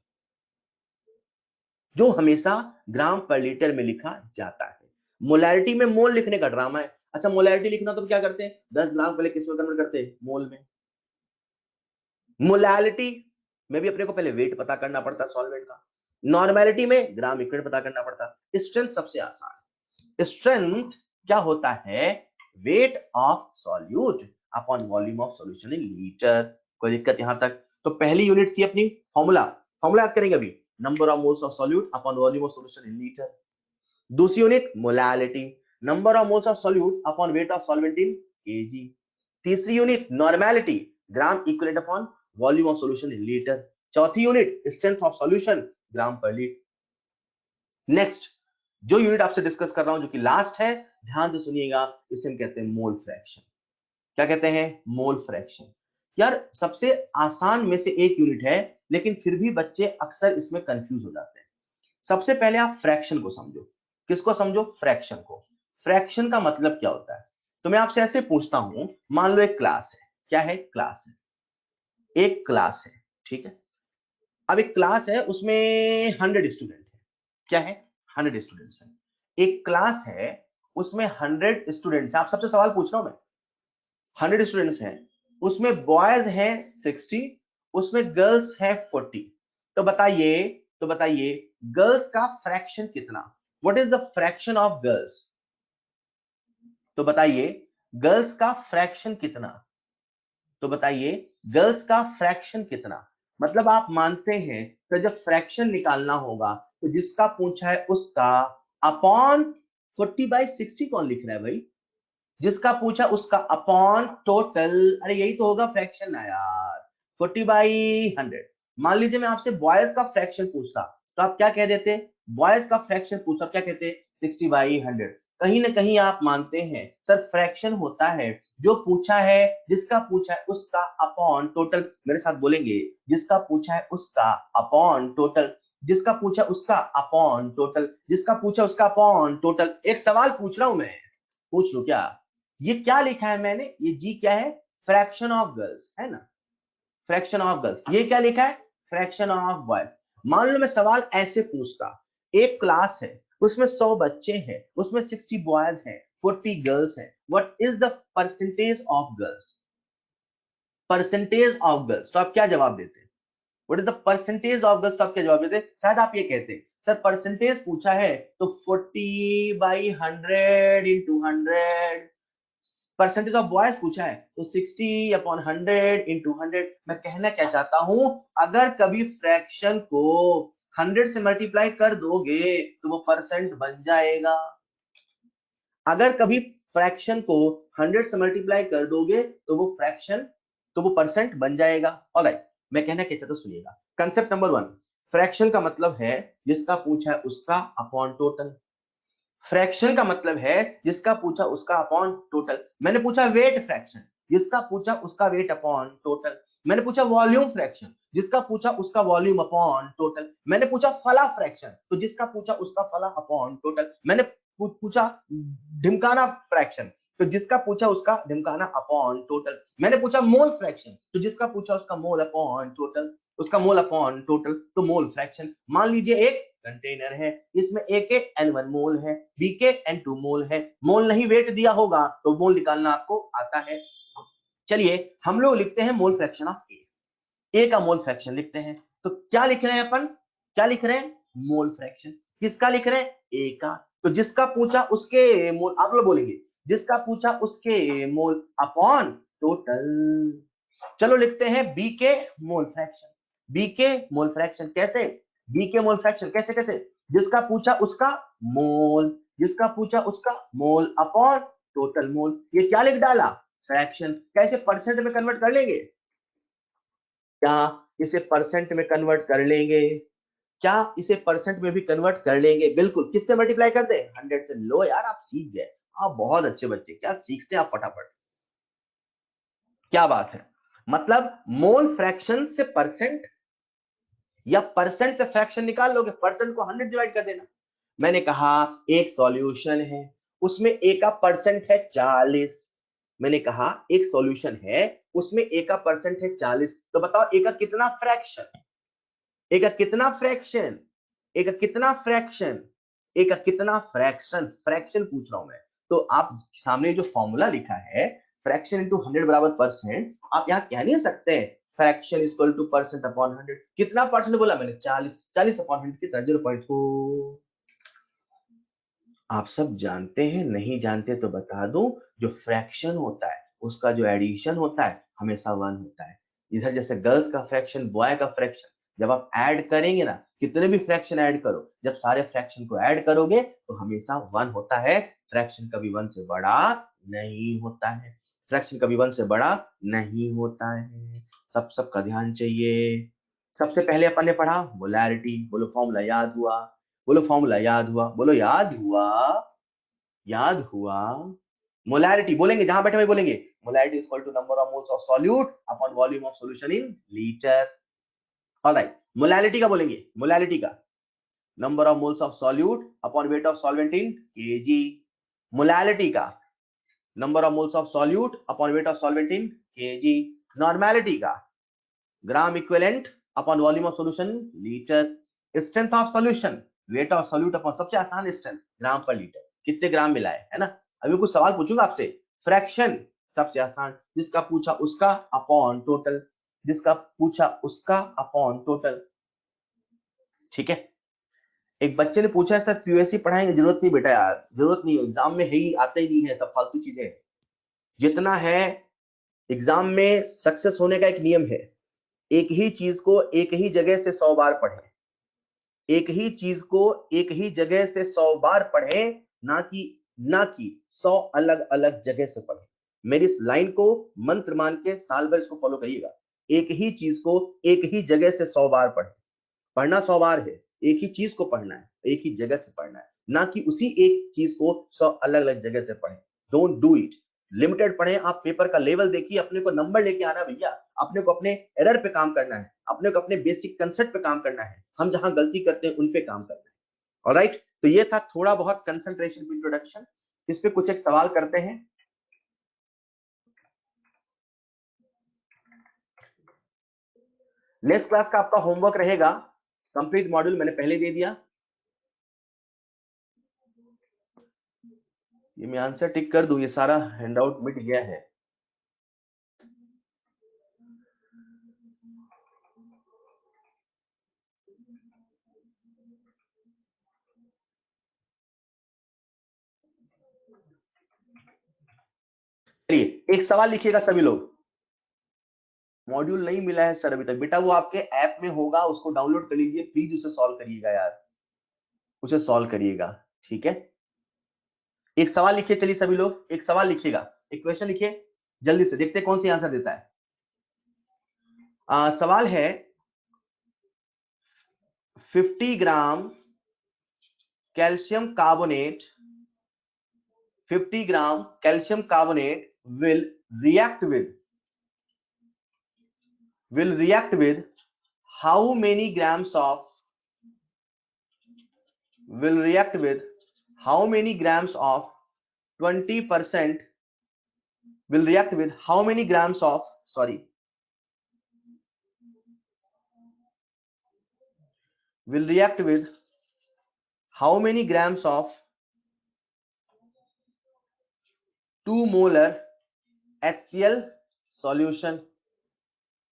जो हमेशा ग्राम पर लीटर में लिखा जाता है। मोलैरिटी में मोल लिखने का ड्रामा है। अच्छा, मोलैरिटी लिखना तो क्या करते हैं? 10 ग्राम पहले किस में कन्वर्ट करते हैं? मोल में। मोलैलिटी में भी अपने को पहले वेट पता करना पड़ता सॉल्वेंट का, नॉर्मेलिटी में ग्राम इक्विवेलेंट पता करना पड़ता। स्ट्रेंथ सबसे आसान। स्ट्रेंथ क्या होता है? Wait of solute upon volume of solution in litre. कोई दिक्कत यहां तक? तो पहली यूनिट थी अपनी फॉर्मूला, फॉर्मूला याद करेंगे अभी, number of moles of solute upon volume of solution in litre. दूसरी unit molality, number of moles of solute upon weight of solvent in KG. तीसरी unit normality, gram equivalent upon volume of solution in litre. चौथी unit strength of solution, gram per litre. Next जो unit आपसे discuss कर रहा हूं जो कि last है, ध्यान से सुनिएगा, इसे हम कहते हैं मोल फ्रैक्शन। क्या कहते हैं? Mole fraction. यार सबसे आसान में से एक यूनिट है, लेकिन फिर भी बच्चे अक्सर इसमें कंफ्यूज हो जाते हैं। सबसे पहले आप फ्रैक्शन को समझो। किसको समझो? फ्रैक्शन को। फ्रैक्शन का मतलब क्या होता है? तो मैं आपसे ऐसे पूछता हूं, मान लो एक क्लास है। क्या है? क्लास है, एक क्लास है, ठीक है। अब एक क्लास है, उसमें 100 स्टूडेंट है। क्या है? 100 स्टूडेंट्स है। एक क्लास है, उसमें 100 स्टूडेंट्स है। आप सबसे सवाल पूछ रहा हूं मैं। 100 स्टूडेंट्स हैं, उसमें बॉयज हैं 60, उसमें गर्ल्स हैं 40। तो बताइए, तो बताइए गर्ल्स का फ्रैक्शन कितना? What is the fraction of girls? तो बताइए गर्ल्स का फ्रैक्शन कितना? तो बताइए गर्ल्स का फ्रैक्शन कितना? मतलब आप मानते हैं तो जब फ्रैक्शन निकालना होगा तो जिसका पूछा है उसका अपॉन 40/60 कौन लिख रहा है भाई? जिसका पूछा उसका अपॉन टोटल। अरे यही तो होगा फ्रैक्शन ना यार, 40/100। मान लीजिए मैं आपसे बॉयज का फ्रैक्शन पूछता तो आप क्या कह देते? बॉयज का फ्रैक्शन पूछता क्या कहते? 60/100। कहीं ना कहीं आप मानते हैं सर फ्रैक्शन होता है जो पूछा है, जिसका पूछा है उसका अपॉन टोटल। मेरे साथ बोलेंगे, जिसका पूछा है उसका अपॉन टोटल, जिसका पूछा उसका अपॉन टोटल, जिसका पूछा उसका अपॉन टोटल। एक सवाल पूछ रहा हूं मैं, पूछ लो क्या? ये क्या लिखा है मैंने? ये जी क्या है? फ्रैक्शन ऑफ गर्ल्स है ना, फ्रैक्शन ऑफ गर्ल्स। ये क्या लिखा है? Fraction of boys. मान लो मैं सवाल ऐसे पूछता, एक क्लास है, उसमें 100 बच्चे हैं, उसमें 60 बॉयज हैं, 40 गर्ल्स हैं। What is the percentage of girls? Percentage of girls. तो आप क्या जवाब देते? What is the percentage of girls? तो आप क्या जवाब देते? शायद आप ये कहते सर परसेंटेज पूछा है तो 40/100 इंटू 100। परसेंटेज ऑफ बॉयज पूछा है तो 60/100 इंटू 100। मैं कहना क्या चाहता हूं, अगर कभी फ्रैक्शन को 100 से मल्टीप्लाई कर दोगे तो वो परसेंट बन जाएगा। अगर कभी फ्रैक्शन को 100 से मल्टीप्लाई कर दोगे तो वो फ्रैक्शन, तो वो परसेंट बन जाएगा। ऑलराइट, मैं कहना क्या चाहता हूं सुनिएगा। कंसेप्ट नंबर 1, फ्रैक्शन का मतलब है जिसका पूछा है उसका अपॉन टोटल। फ्रैक्शन का मतलब है जिसका पूछा उसका अपॉन टोटल। मैंने पूछा वेट फ्रैक्शन, जिसका पूछा उसका वेट अपॉन टोटल। मैंने पूछा वॉल्यूम फ्रैक्शन, जिसका पूछा उसका वॉल्यूम अपॉन टोटल। मैंने पूछा फला फ्रैक्शन, तो जिसका पूछा उसका फला अपॉन टोटल। मैंने पूछा ढिमकाना फ्रैक्शन, तो जिसका पूछा उसका ढिमकाना अपॉन टोटल। मैंने पूछा मोल फ्रैक्शन, तो जिसका पूछा उसका मोल अपॉन टोटल, उसका मोल अपॉन टोटल। तो मोल फ्रैक्शन। मान लीजिए एक कंटेनर है, इसमें ए के N1 मोल है, बी के N2 मोल है। मोल नहीं वेट दिया होगा तो मोल निकालना आपको आता है। चलिए हम लोग लिखते हैं मोल फ्रैक्शन ऑफ ए का मोल फ्रैक्शन लिखते हैं। तो क्या लिख रहे हैं अपन? क्या लिख रहे हैं? Mole fraction. किसका लिख रहे हैं? ए का। तो जिसका पूछा उसके मोल, आप लोग बोलेंगे जिसका पूछा उसके मोल अपॉन टोटल। चलो लिखते हैं बी के मोल फ्रैक्शन। बी के मोल फ्रैक्शन कैसे? बी के मोल फ्रैक्शन कैसे कैसे? जिसका पूछा उसका मोल, जिसका पूछा उसका मोल अपॉन टोटल मोल। ये क्या लिख डाला? फ्रैक्शन। कैसे परसेंट में कन्वर्ट कर लेंगे? क्या इसे परसेंट में कन्वर्ट कर लेंगे? क्या इसे परसेंट में भी कन्वर्ट कर लेंगे? बिल्कुल। किससे मल्टीप्लाई कर दे? 100 से। लो यार आप सीख गए, आप बहुत अच्छे बच्चे, क्या सीखते हैं आप फटाफट। क्या बात है। मतलब मोल फ्रैक्शन से परसेंट या परसेंट से फ्रैक्शन निकाल लोगे, परसेंट को 100 डिवाइड कर देना। मैंने कहा एक सॉल्यूशन है, उसमें ए का परसेंट है 40। मैंने कहा एक सॉल्यूशन है, उसमें ए का परसेंट है 40। तो बताओ ए का कितना फ्रैक्शन? ए का कितना फ्रैक्शन? ए का कितना फ्रैक्शन? ए का कितना फ्रैक्शन? फ्रैक्शन पूछ रहा हूं मैं। तो आप सामने जो फॉर्मूला लिखा है फ्रैक्शन इंटू 100 बराबर परसेंट, आप यहां कह नहीं सकते fraction equal two percent upon 100। कितना परसेंट बोला मैंने? 40। 40 अपॉन 100 कितना? 0.4। आप सब जानते हैं? नहीं जानते तो बता दूं, जो फ्रैक्शन होता है उसका जो एडिशन होता है हमेशा 1 होता है। इधर जैसे गर्ल्स का फ्रैक्शन, बॉय का फ्रैक्शन, जब आप ऐड करेंगे ना, कितने भी फ्रैक्शन ऐड करो, जब सारे फ्रैक्शन को ऐड करोगे तो हमेशा 1 होता है। फ्रैक्शन कभी 1 से बड़ा नहीं होता है। फ्रैक्शन कभी 1 से बड़ा नहीं होता है। सबका ध्यान चाहिए। सबसे पहले अपन ने पढ़ा मोलैरिटी। बोलो फॉर्मूला याद हुआ, बोलो फॉर्मूला याद हुआ, बोलो याद हुआ, याद हुआ। मोलैरिटी बोलेंगे, जहां बैठे हुए बोलेंगे molarity is equal to number of moles of solute upon volume of solution in litre. Alright, molarity का बोलेंगे, मोलैरिटी का number of moles of solute upon weight of solvent in KG. Molality का number of moles of solute upon weight of solvent in KG. Normality का gram equivalent upon volume of solution litre. Strength of solution weight of solute upon, सबसे आसान strength ग्राम per litre, कितने ग्राम मिला है ना। अभी कुछ सवाल पूछूंगा आपसे। फ्रैक्शन सबसे आसान, जिसका पूछा उसका अपॉन टोटल, जिसका पूछा उसका अपॉन टोटल। ठीक है। एक बच्चे ने पूछा है सर पीयूएससी पढ़ाएंगे, जरूरत नहीं बेटा यार, जरूरत नहीं है, एग्जाम में है ही, आते ही नहीं है, सब फालतू चीजें। जितना है एग्जाम में सक्सेस होने का एक नियम है, एक ही चीज को एक ही जगह से 100 बार पढ़ें, एक ही चीज को एक ही जगह से 100 बार पढ़ें, ना कि 100 अलग अलग जगह से पढ़ें। मेरी इस लाइन को मंत्र मान के साल भर इसको फॉलो करिएगा। एक ही चीज को एक ही जगह से 100 बार पढ़ें। पढ़ना 100 बार है, एक ही चीज को पढ़ना है, एक ही जगह से पढ़ना है, ना कि उसी एक चीज को 100 अलग अलग जगह से पढ़ें। Don't do it. लिमिटेड पढ़ें। आप पेपर का लेवल देखिए, अपने को नंबर लेके आना भैया, अपने को अपने एरर पे काम करना है, अपने को अपने बेसिक कंसेप्ट पे काम करना है, हम जहां गलती करते हैं उन पे काम करना है। ऑलराइट, तो ये था थोड़ा बहुत कंसंट्रेशन इंट्रोडक्शन। इस पे कुछ एक सवाल करते हैं। नेक्स्ट क्लास का आपका होमवर्क रहेगा कंप्लीट मॉड्यूल, मैंने पहले दे दिया। ये मैं आंसर टिक कर दूं, ये सारा हैंडआउट मिट गया है। चलिए एक सवाल लिखिएगा सभी लोग। मॉड्यूल नहीं मिला है सर अभी तक, बेटा वो आपके ऐप में होगा, उसको डाउनलोड कर लीजिए, प्लीज उसे सॉल्व करिएगा यार, उसे सॉल्व करिएगा। ठीक है, एक सवाल लिखिए, चलिए सभी लोग एक सवाल लिखिएगा, एक क्वेश्चन लिखिए जल्दी से, देखते हैं कौन सी आंसर देता है। सवाल है 50 ग्राम calcium carbonate, 50 gram calcium carbonate will react with how many grams of will react with how many grams of 20% will react with how many grams of will react with how many grams of 2 molar HCl solution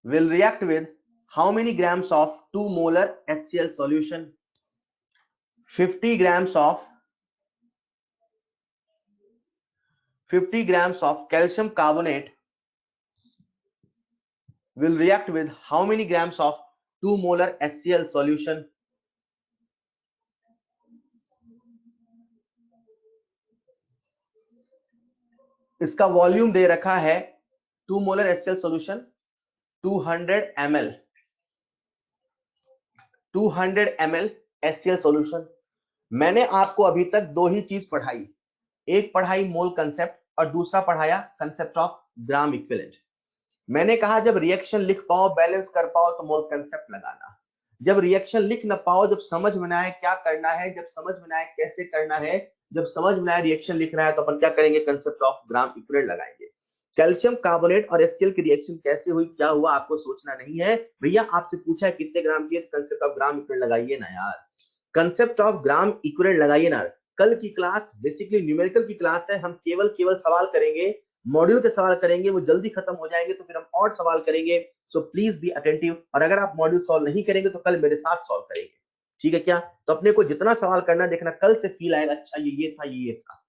will react with how many grams of 2 molar HCl solution. 50 grams of 50 grams of calcium carbonate will react with how many grams of 2 molar HCl solution. इसका volume दे रखा है 2 molar HCl solution 200 ml, 200 ml HCl solution. मैंने आपको अभी तक दो ही चीज पढ़ाई, एक पढ़ाई मोल कंसेप्ट और दूसरा पढ़ाया कंसेप्ट ऑफ ग्राम इक्विवेलेंट। मैंने कहा जब रिएक्शन लिख पाओ, बैलेंस कर पाओ तो मोल कंसेप्ट लगाना, जब रिएक्शन लिख ना पाओ, जब समझ में ना आए क्या करना है, जब समझ में ना आए कैसे करना है, जब समझ में आए रिएक्शन लिख रहा है तो अपन क्या करेंगे, कंसेप्ट ऑफ ग्राम इक्विवेलेंट लगाएंगे। कैल्शियम कार्बोनेट और HCl की रिएक्शन कैसे हुई, क्या हुआ, आपको सोचना नहीं है भैया, आपसे पूछा है कितने ग्राम की, कंसेप्ट ऑफ ग्राम इक्विवेलेंट लगाइए ना यार, कंसेप्ट ऑफ ग्राम इक्विवेलेंट लगाइए ना। कल की क्लास बेसिकली न्यूमेरिकल की क्लास है, हम केवल सवाल करेंगे, मॉड्यूल के सवाल करेंगे, वो जल्दी खत्म हो जाएंगे, तो फिर हम और सवाल करेंगे। सो प्लीज बी अटेंटिव, और अगर आप मॉड्यूल सॉल्व नहीं करेंगे तो कल मेरे साथ सॉल्व करेंगे, ठीक है क्या। तो अपने को जितना सवाल करना देखना, कल से फील आएगा अच्छा ये था ये था।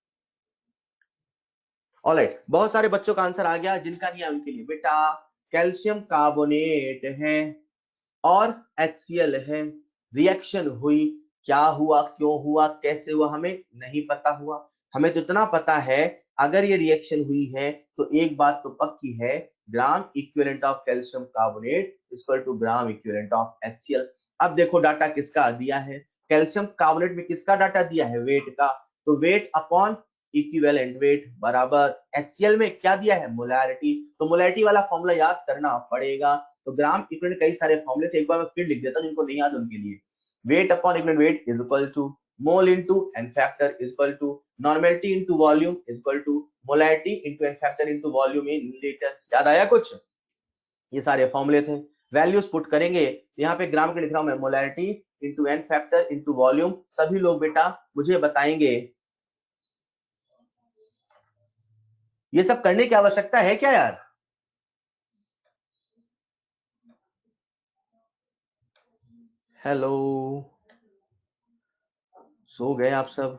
ऑलराइट, बहुत सारे बच्चों का आंसर आ गया, जिनका नहीं है उनके लिए बेटा कैल्शियम कार्बोनेट है और HCl है, रिएक्शन हुई, क्या हुआ, क्यों हुआ, कैसे हुआ, हमें नहीं पता हुआ। हमें तो इतना पता है अगर ये रिएक्शन हुई है तो एक बात तो पक्की है, gram equivalent of calcium carbonate equal to gram equivalent of HCl। अब देखो डाटा किसका दिया है, कैल्शियम कार्बोनेट में किसका डाटा दिया है, वेट का, तो वेट अपॉन इक्विवेलेंट वेट बराबर HCl में क्या दिया है, मोलैरिटी। तो मोलैरिटी वाला फॉर्मूला याद करना पड़ेगा। तो ग्राम इक्विवेलेंट कई सारे फॉर्मूले थे, एक बार मैं फिर लिख देता हूं जिनको नहीं याद उनके लिए। Weight upon equivalent weight is equal to mole into n factor is equal to normality into volume is equal to molarity into n factor into volume in litre. याद आया कुछ, ये सारे फॉर्मूले थे। वैल्यूज पुट करेंगे, यहाँ पे ग्राम के लिख रहा हूं मैं, molarity into n factor into volume. सभी लोग बेटा मुझे बताएंगे ये सब करने की आवश्यकता है क्या यार। हेलो, सो गए आप सब।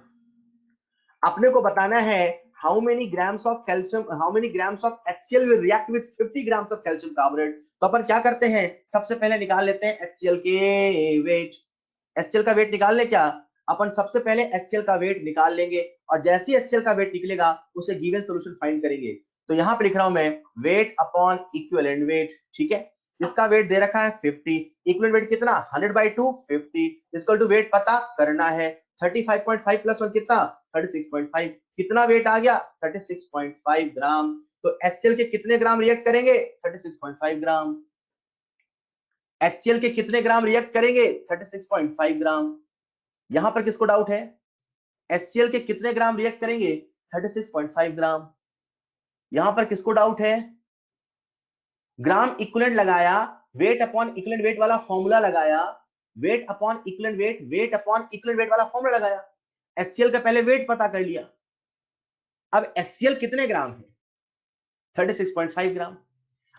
अपने को बताना है how many grams of calcium, how many grams of HCl will react with 50 grams of calcium carbonate. तो अपन क्या करते हैं, सबसे पहले निकाल लेते हैं HCl के वेट। HCl का वेट निकाल ले क्या, अपन सबसे पहले HCl का वेट निकाल लेंगे, और जैसे ही HCl का वेट निकलेगा उसे गिवन सॉल्यूशन फाइंड करेंगे। तो यहां पे लिख रहा हूं मैं वेट अपॉन इक्विवेलेंट वेट, ठीक है। इसका वेट दे रखा है 50, इक्विवेलेंट वेट कितना 100/2 50 इक्वल टू वेट पता करना है 35.5 प्लस 1 कितना 36.5, कितना वेट आ गया 36.5 ग्राम। तो HCl के कितने ग्राम रिएक्ट करेंगे 36.5 ग्राम, HCl के कितने ग्राम रिएक्ट करेंगे 36.5 ग्राम। यहां पर किसको डाउट है, HCl के कितने ग्राम रिएक्ट करेंगे 36.5 ग्राम। यहां पर किसको डाउट है, ग्राम इक्विवेलेंट लगाया, वेट अपॉन इक्विवेलेंट वेट वाला फॉर्मूला लगाया, wait upon equivalent weight, weight upon equivalent wait वाला फॉर्मूला लगाया, HCl का पहले वेट पता कर लिया। अब HCl कितने ग्राम है 36.5 ग्राम।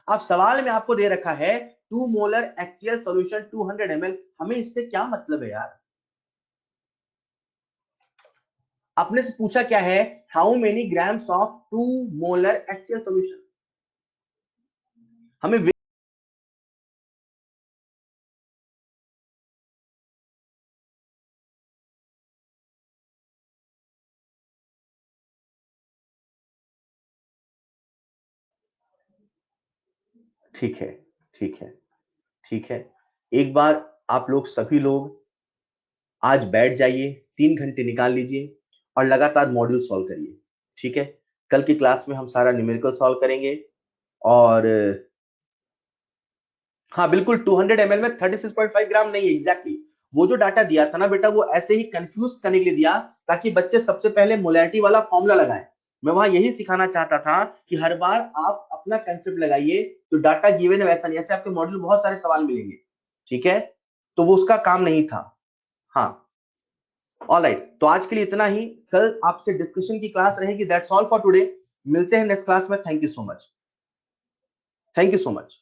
अब सवाल में आपको दे रखा है 2 मोलर HCl सॉल्यूशन 200 ml, हमें इससे क्या मतलब है यार। अपने से पूछा क्या है, how many grams of 2 molar HCl solution, हमें ठीक है, ठीक है, ठीक है। एक बार आप लोग सभी लोग आज बैठ जाइए, 3 घंटे निकाल लीजिए और लगातार मॉड्यूल सॉल्व करिए, ठीक है। कल की क्लास में हम सारा न्यूमेरिकल सॉल्व करेंगे। और हाँ बिल्कुल 200 ml में 36.5 ग्राम नहीं है एग्जैक्टली। वो जो डाटा दिया था ना बेटा, वो ऐसे ही कंफ्यूज करने के लिए दिया ताकि बच्चे सबसे पहले मोलैरिटी वाला फॉर्मूला लगाएं। मैं वहां यही सिखाना चाहता था कि हर बार आप अपना कंसेप्ट लगाइए, तो डाटा गिवन है वैसा नहीं, ऐसे आपके मॉड्यूल में बहुत सारे सवाल मिलेंगे, ठीक है। तो वो उसका काम नहीं था। हाँ ऑलराइट, तो आज के लिए इतना ही, कल आपसे डिस्कशन की क्लास रहेगी। दैट्स ऑल फॉर टुडे, मिलते हैं नेक्स्ट क्लास में। Thank you so much, thank you so much.